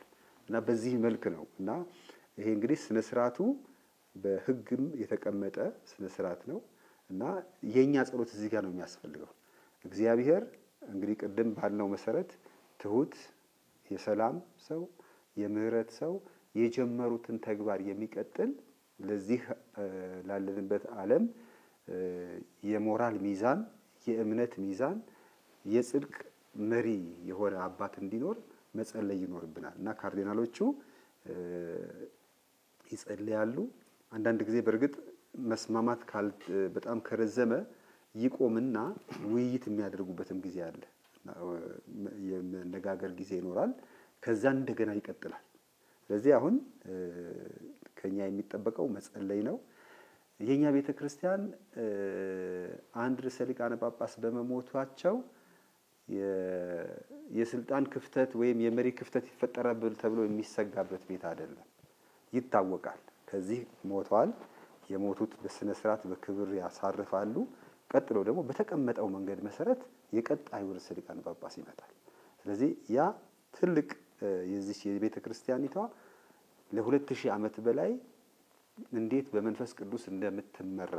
እና በዚህ መልክ ነው። እና ይሄ እንግዲህ ስነ ስርዓቱ በህግም የተቀመጠ ስነ ስርዓት ነው። እና የኛ ጸሎት እዚህ ጋር ነው የሚያስፈልገው። እግዚአብሔር እንግዲህ ቅድም ባልነው መሰረት ትሁት የሰላም ሰው የምህረት ሰው የጀመሩትን ተግባር የሚቀጥል ለዚህ ላለንበት ዓለም የሞራል ሚዛን የእምነት ሚዛን የጽድቅ መሪ የሆነ አባት እንዲኖር መጸለይ ይኖርብናል። እና ካርዲናሎቹ ይጸልያሉ። አንዳንድ ጊዜ በርግጥ መስማማት በጣም ከረዘመ ይቆምና ውይይት የሚያደርጉበትም ጊዜ አለ። የመነጋገር ጊዜ ይኖራል። ከዛ እንደገና ይቀጥላል። ስለዚህ አሁን ከኛ የሚጠበቀው መጸለይ ነው። የኛ ቤተክርስቲያን አንድ ርዕሰ ሊቃነ ጳጳስ በመሞታቸው የስልጣን ክፍተት ወይም የመሪ ክፍተት ይፈጠራል ተብሎ የሚሰጋበት ቤት አይደለም። ይታወቃል። ከዚህ ሞቷል። የሞቱት በስነ ስርዓት በክብር ያሳርፋሉ። ቀጥሎ ደግሞ በተቀመጠው መንገድ መሰረት የቀጣዩ ርዕሰ ሊቃነ ጳጳስ ይመጣል። ስለዚህ ያ ትልቅ የዚህ የቤተክርስቲያኒቷ ለ2000 ዓመት በላይ እንዴት በመንፈስ ቅዱስ እንደምትመራ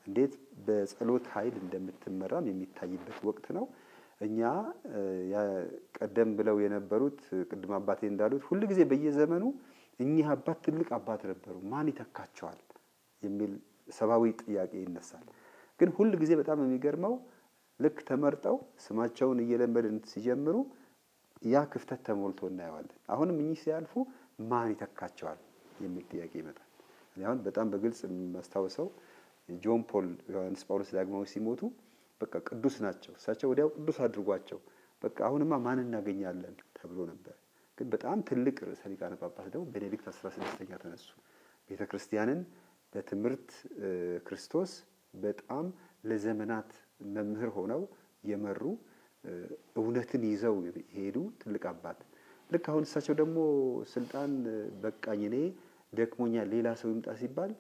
እንዴት በጸሎት ኃይል እንደምትመራም የሚታይበት ወቅት ነው። እኛ ቀደም ብለው የነበሩት ቅድም አባቴ እንዳሉት ሁሉ ጊዜ በየዘመኑ እኚህ አባት ትልቅ አባት ነበሩ ማን ይተካቸዋል የሚል ሰባዊ ጥያቄ ይነሳል። ግን ሁሉ ጊዜ በጣም የሚገርመው ልክ ተመርጠው ስማቸውን እየለመድን ሲጀምሩ ያ ክፍተት ተሞልቶ እናየዋለን። አሁንም እኚህ ሲያልፉ ማን ይተካቸዋል የሚል ጥያቄ ይመጣል። አሁን በጣም በግልጽ የማስታውሰው ጆን ፖል ዮሐንስ ጳውሎስ ዳግማዊ ሲሞቱ በቃ ቅዱስ ናቸው እሳቸው ወዲያው ቅዱስ አድርጓቸው በቃ አሁንማ ማን እናገኛለን ተብሎ ነበር። ግን በጣም ትልቅ ርዕሰ ሊቃነ ጳጳስ ደግሞ ቤኔዲክት 16ኛ ተነሱ። ቤተክርስቲያንን በትምህርት ክርስቶስ በጣም ለዘመናት መምህር ሆነው የመሩ እውነትን ይዘው ሄዱ ትልቅ አባት ልክ አሁን እሳቸው ደግሞ ስልጣን በቃኝ እኔ ደክሞኛል ሌላ ሰው ይምጣ ሲባል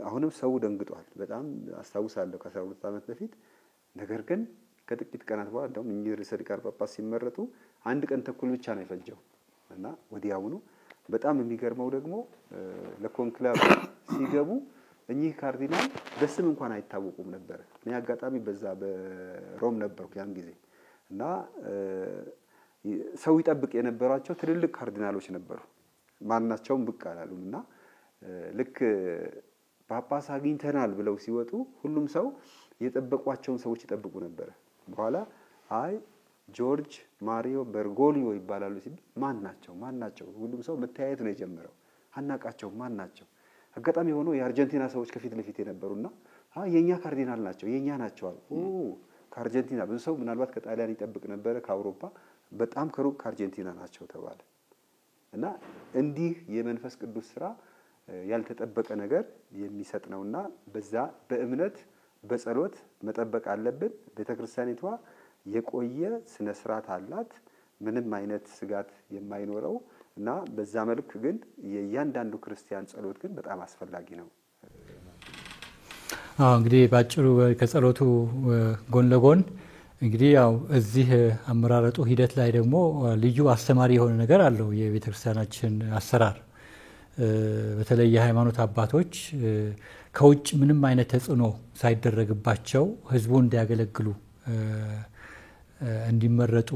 አሁንም ሰው ደንግጧል። በጣም አስታውሳለሁ ከ12 ዓመት በፊት። ነገር ግን ከጥቂት ቀናት በኋላ እንደውም እኚህ ርዕሰ ሊቃነ ጳጳስ ሲመረጡ አንድ ቀን ተኩል ብቻ ነው የፈጀው እና ወዲያውኑ በጣም የሚገርመው ደግሞ ለኮንክላቭ ሲገቡ እኚህ ካርዲናል በስም እንኳን አይታወቁም ነበር። እኔ አጋጣሚ በዛ በሮም ነበርኩ ያን ጊዜ እና ሰው ይጠብቅ የነበራቸው ትልልቅ ካርዲናሎች ነበሩ። ማናቸውም ብቅ አላሉና ልክ ጳጳስ አግኝተናል ብለው ሲወጡ ሁሉም ሰው የጠበቋቸውን ሰዎች ይጠብቁ ነበር። በኋላ አይ ጆርጅ ማሪዮ በርጎሊዮ ይባላሉ ሲባል ማን ናቸው ሁሉም ሰው መተያየት ነው የጀመረው። አናቃቸው ማን ናቸው? አጋጣሚ ሆኖ የአርጀንቲና ሰዎች ከፊት ለፊት የነበሩና የኛ ካርዲናል ናቸው የኛ ናቸው አሉ። ከአርጀንቲና ብዙ ሰው ምናልባት ከጣሊያን ይጠብቅ ነበር ከአውሮፓ በጣም ከሩቅ ከአርጀንቲና ናቸው ተባለ። እና እንዲህ የመንፈስ ቅዱስ ስራ ያልተጠበቀ ነገር የሚሰጥ ነውና በዛ በእምነት በጸሎት መጠበቅ አለብን። ቤተክርስቲያኒቷ የቆየ ስነ ስርዓት አላት ምንም አይነት ስጋት የማይኖረው እና በዛ መልክ ግን የእያንዳንዱ ክርስቲያን ጸሎት ግን በጣም አስፈላጊ ነው። እንግዲህ ባጭሩ ከጸሎቱ ጎን ለጎን እንግዲህ ያው እዚህ አመራረጡ ሂደት ላይ ደግሞ ልዩ አስተማሪ የሆነ ነገር አለው የቤተክርስቲያናችን አሰራር። በተለይ የሃይማኖት አባቶች ከውጭ ምንም አይነት ተጽዕኖ ሳይደረግባቸው ህዝቡን እንዲያገለግሉ እንዲመረጡ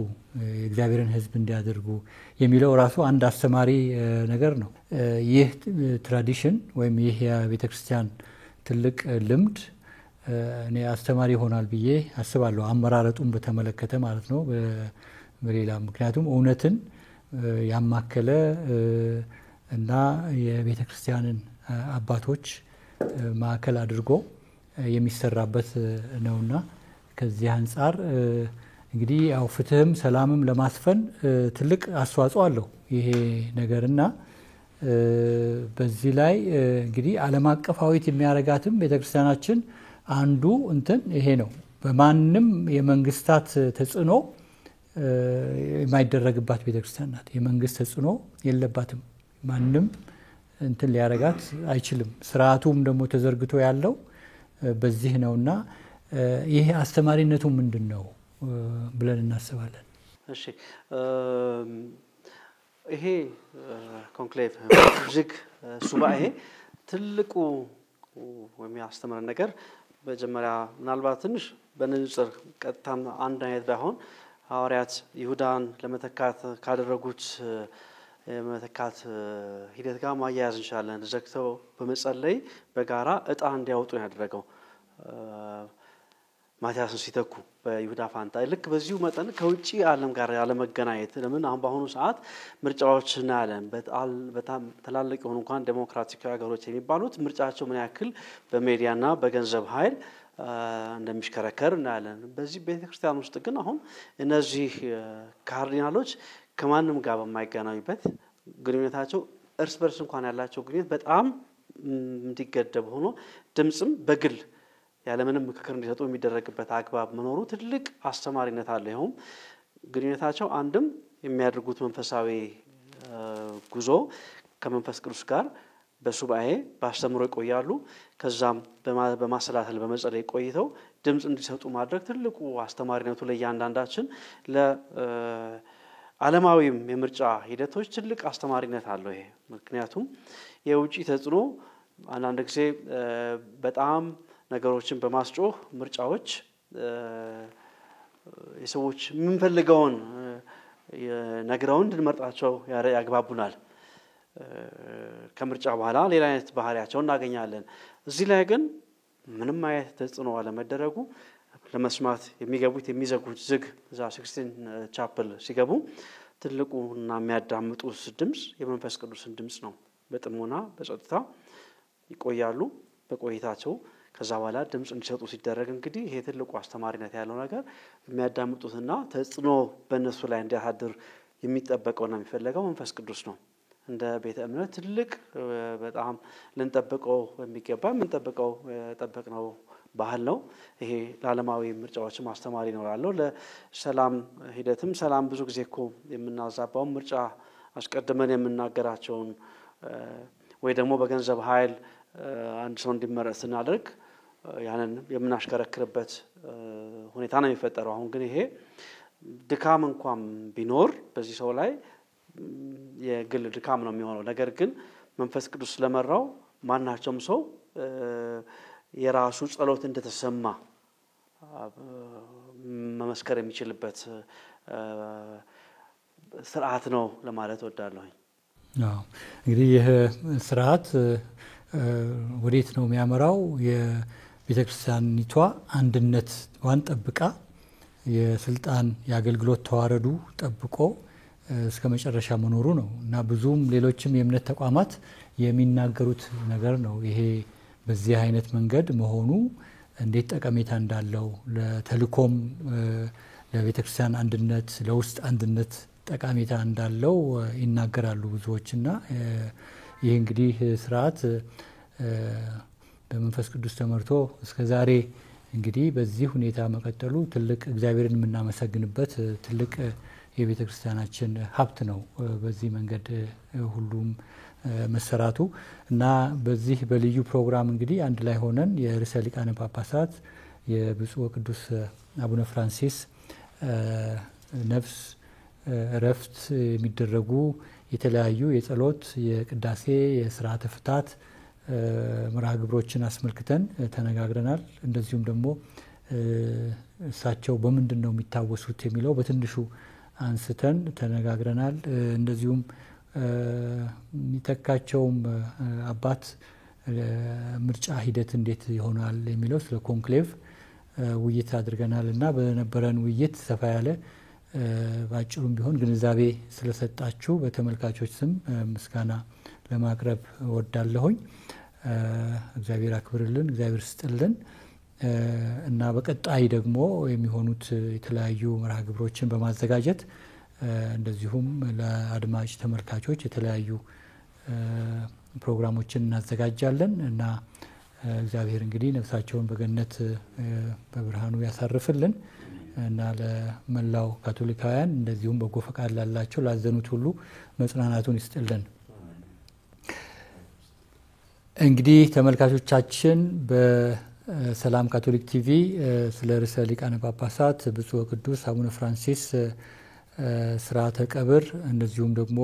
የእግዚአብሔርን ህዝብ እንዲያደርጉ የሚለው ራሱ አንድ አስተማሪ ነገር ነው። ይህ ትራዲሽን ወይም ይህ የቤተክርስቲያን ትልቅ ልምድ እኔ አስተማሪ ይሆናል ብዬ አስባለሁ። አመራረጡን በተመለከተ ማለት ነው። በሌላ ምክንያቱም እውነትን ያማከለ እና የቤተክርስቲያንን አባቶች ማዕከል አድርጎ የሚሰራበት ነውና ከዚህ አንፃር እንግዲህ ያው ፍትህም ሰላምም ለማስፈን ትልቅ አስተዋጽኦ አለው ይሄ ነገርና በዚህ ላይ እንግዲህ ዓለም አቀፋዊት የሚያረጋትም ቤተክርስቲያናችን አንዱ እንትን ይሄ ነው። በማንም የመንግስታት ተጽዕኖ የማይደረግባት ቤተክርስቲያን ናት። የመንግስት ተጽዕኖ የለባትም። ማንም እንትን ሊያረጋት አይችልም። ስርዓቱም ደግሞ ተዘርግቶ ያለው በዚህ ነውና ይሄ አስተማሪነቱ ምንድነው ብለን እናስባለን። እሺ ይሄ ኮንክሌቭ ዝግ ሱባኤ ትልቁ የሚያስተምረን ነገር በመጀመሪያ ምናልባት ትንሽ በንጽር ቀጥታም አንድ አይነት ባይሆን ሐዋርያት ይሁዳን ለመተካት ካደረጉት የመተካት ሂደት ጋር ማያያዝ እንችላለን። ዘግተው በመጸለይ በጋራ እጣ እንዲያወጡ ያደረገው ማቲያስን ሲተኩ በይሁዳ ፋንታ ልክ በዚሁ መጠን ከውጪ ዓለም ጋር ያለ መገናኘት ለምን አሁን በአሁኑ ሰዓት ምርጫዎች እናያለን። በጣም ተላልቅ የሆኑ እንኳን ዴሞክራቲክ ሀገሮች የሚባሉት ምርጫቸው ምን ያክል በሚዲያና በገንዘብ ኃይል እንደሚሽከረከር እናያለን። በዚህ ቤተክርስቲያን ውስጥ ግን አሁን እነዚህ ካርዲናሎች ከማንም ጋር በማይገናኙበት ግንኙነታቸው እርስ በርስ እንኳን ያላቸው ግንኙነት በጣም እንዲገደብ ሆኖ ድምጽም በግል ያለምንም ምክክር እንዲሰጡ የሚደረግበት አግባብ መኖሩ ትልቅ አስተማሪነት አለው። ይሁን ግንኙነታቸው አንድም የሚያደርጉት መንፈሳዊ ጉዞ ከመንፈስ ቅዱስ ጋር በሱባኤ ባስተምሮ ይቆያሉ። ከዛም በማሰላሰል በመጸለይ ቆይተው ድምጽ እንዲሰጡ ማድረግ ትልቁ አስተማሪነቱ ለእያንዳንዳችን ዓለማዊም የምርጫ ሂደቶች ትልቅ አስተማሪነት አለው። ይሄ ምክንያቱም የውጪ ተጽዕኖ አንዳንድ ጊዜ በጣም ነገሮችን በማስጮህ ምርጫዎች የሰዎች የምንፈልገውን ነግረውን እንድንመርጣቸው ያግባቡናል። ከምርጫ በኋላ ሌላ አይነት ባህሪያቸውን እናገኛለን። እዚህ ላይ ግን ምንም አይነት ተጽዕኖ አለመደረጉ ለመስማት የሚገቡት የሚዘጉት ዝግ እዛ 16 ቻፕል ሲገቡ ትልቁና የሚያዳምጡት ድምጽ የመንፈስ ቅዱስን ድምጽ ነው። በጥሞና በጸጥታ ይቆያሉ። በቆይታቸው ከዛ በኋላ ድምጽ እንዲሰጡ ሲደረግ እንግዲህ ይሄ ትልቁ አስተማሪነት ያለው ነገር የሚያዳምጡትና ተጽዕኖ በእነሱ ላይ እንዲያሳድር የሚጠበቀውና የሚፈልገው መንፈስ ቅዱስ ነው። እንደ ቤተ እምነት ትልቅ በጣም ልንጠብቀው የሚገባ የምንጠብቀው ጠበቅነው ባህል ነው። ይሄ ለዓለማዊ ምርጫዎች ማስተማሪ ይኖራል። ለሰላም ሂደትም ሰላም ብዙ ጊዜ እኮ የምናዛባው ምርጫ አስቀድመን የምናገራቸውን ወይ ደግሞ በገንዘብ ኃይል አንድ ሰው እንዲመረጥ ስናደርግ ያንን የምናሽከረክርበት ሁኔታ ነው የሚፈጠረው። አሁን ግን ይሄ ድካም እንኳን ቢኖር በዚህ ሰው ላይ የግል ድካም ነው የሚሆነው። ነገር ግን መንፈስ ቅዱስ ስለመራው ማናቸውም ሰው የራሱ ጸሎት እንደተሰማ መመስከር የሚችልበት ስርዓት ነው ለማለት ወዳለሁኝ። እንግዲህ ይህ ስርዓት ወዴት ነው የሚያመራው? የቤተክርስቲያኒቷ አንድነቷን ጠብቃ የስልጣን የአገልግሎት ተዋረዱ ጠብቆ እስከ መጨረሻ መኖሩ ነው እና ብዙም ሌሎችም የእምነት ተቋማት የሚናገሩት ነገር ነው። ይሄ በዚህ አይነት መንገድ መሆኑ እንዴት ጠቀሜታ እንዳለው ለተልኮም ለቤተክርስቲያን አንድነት ለውስጥ አንድነት ጠቀሜታ እንዳለው ይናገራሉ ብዙዎችና ይህ እንግዲህ ስርዓት በመንፈስ ቅዱስ ተመርቶ እስከ ዛሬ እንግዲህ በዚህ ሁኔታ መቀጠሉ ትልቅ እግዚአብሔርን የምናመሰግንበት ትልቅ የቤተክርስቲያናችን ሀብት ነው። በዚህ መንገድ ሁሉም መሰራቱ እና በዚህ በልዩ ፕሮግራም እንግዲህ አንድ ላይ ሆነን የርዕሰ ሊቃነ ጳጳሳት የብፁዕ ወቅዱስ አቡነ ፍራንሲስ ነፍስ እረፍት የሚደረጉ የተለያዩ የጸሎት የቅዳሴ የስርዓተ ፍታት መርሃ ግብሮችን አስመልክተን ተነጋግረናል። እንደዚሁም ደግሞ እሳቸው በምንድን ነው የሚታወሱት የሚለው በትንሹ አንስተን ተነጋግረናል። እንደዚሁም የሚተካቸውም አባት ምርጫ ሂደት እንዴት ይሆናል የሚለው ስለ ኮንክሌቭ ውይይት አድርገናል እና በነበረን ውይይት ሰፋ ያለ ባጭሩም ቢሆን ግንዛቤ ስለሰጣችሁ በተመልካቾች ስም ምስጋና ለማቅረብ እወዳለሁኝ። እግዚአብሔር አክብርልን፣ እግዚአብሔር ስጥልን እና በቀጣይ ደግሞ የሚሆኑት የተለያዩ መርሃ ግብሮችን በማዘጋጀት እንደዚሁም ለአድማጭ ተመልካቾች የተለያዩ ፕሮግራሞችን እናዘጋጃለን እና እግዚአብሔር እንግዲህ ነፍሳቸውን በገነት በብርሃኑ ያሳርፍልን እና ለመላው ካቶሊካውያን እንደዚሁም በጎ ፈቃድ ላላቸው ላዘኑት ሁሉ መጽናናቱን ይስጥልን። እንግዲህ ተመልካቾቻችን በሰላም ካቶሊክ ቲቪ ስለ ርዕሰ ሊቃነ ጳጳሳት ብፁዕ ወቅዱስ አቡነ ፍራንሲስ ስርዓተ ቀብር እንደዚሁም ደግሞ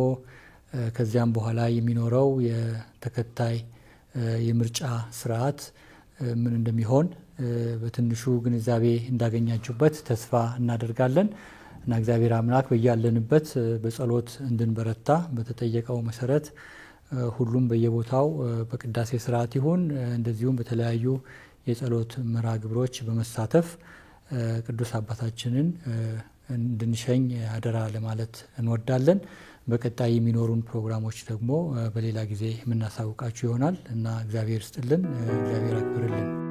ከዚያም በኋላ የሚኖረው የተከታይ የምርጫ ስርዓት ምን እንደሚሆን በትንሹ ግንዛቤ እንዳገኛችሁበት ተስፋ እናደርጋለን እና እግዚአብሔር አምላክ በያለንበት በጸሎት እንድንበረታ በተጠየቀው መሰረት ሁሉም በየቦታው በቅዳሴ ስርዓት ይሁን እንደዚሁም በተለያዩ የጸሎት መርሃ ግብሮች በመሳተፍ ቅዱስ አባታችንን እንድንሸኝ አደራ ለማለት እንወዳለን። በቀጣይ የሚኖሩን ፕሮግራሞች ደግሞ በሌላ ጊዜ የምናሳውቃችሁ ይሆናል እና እግዚአብሔር ስጥልን፣ እግዚአብሔር አክብርልን።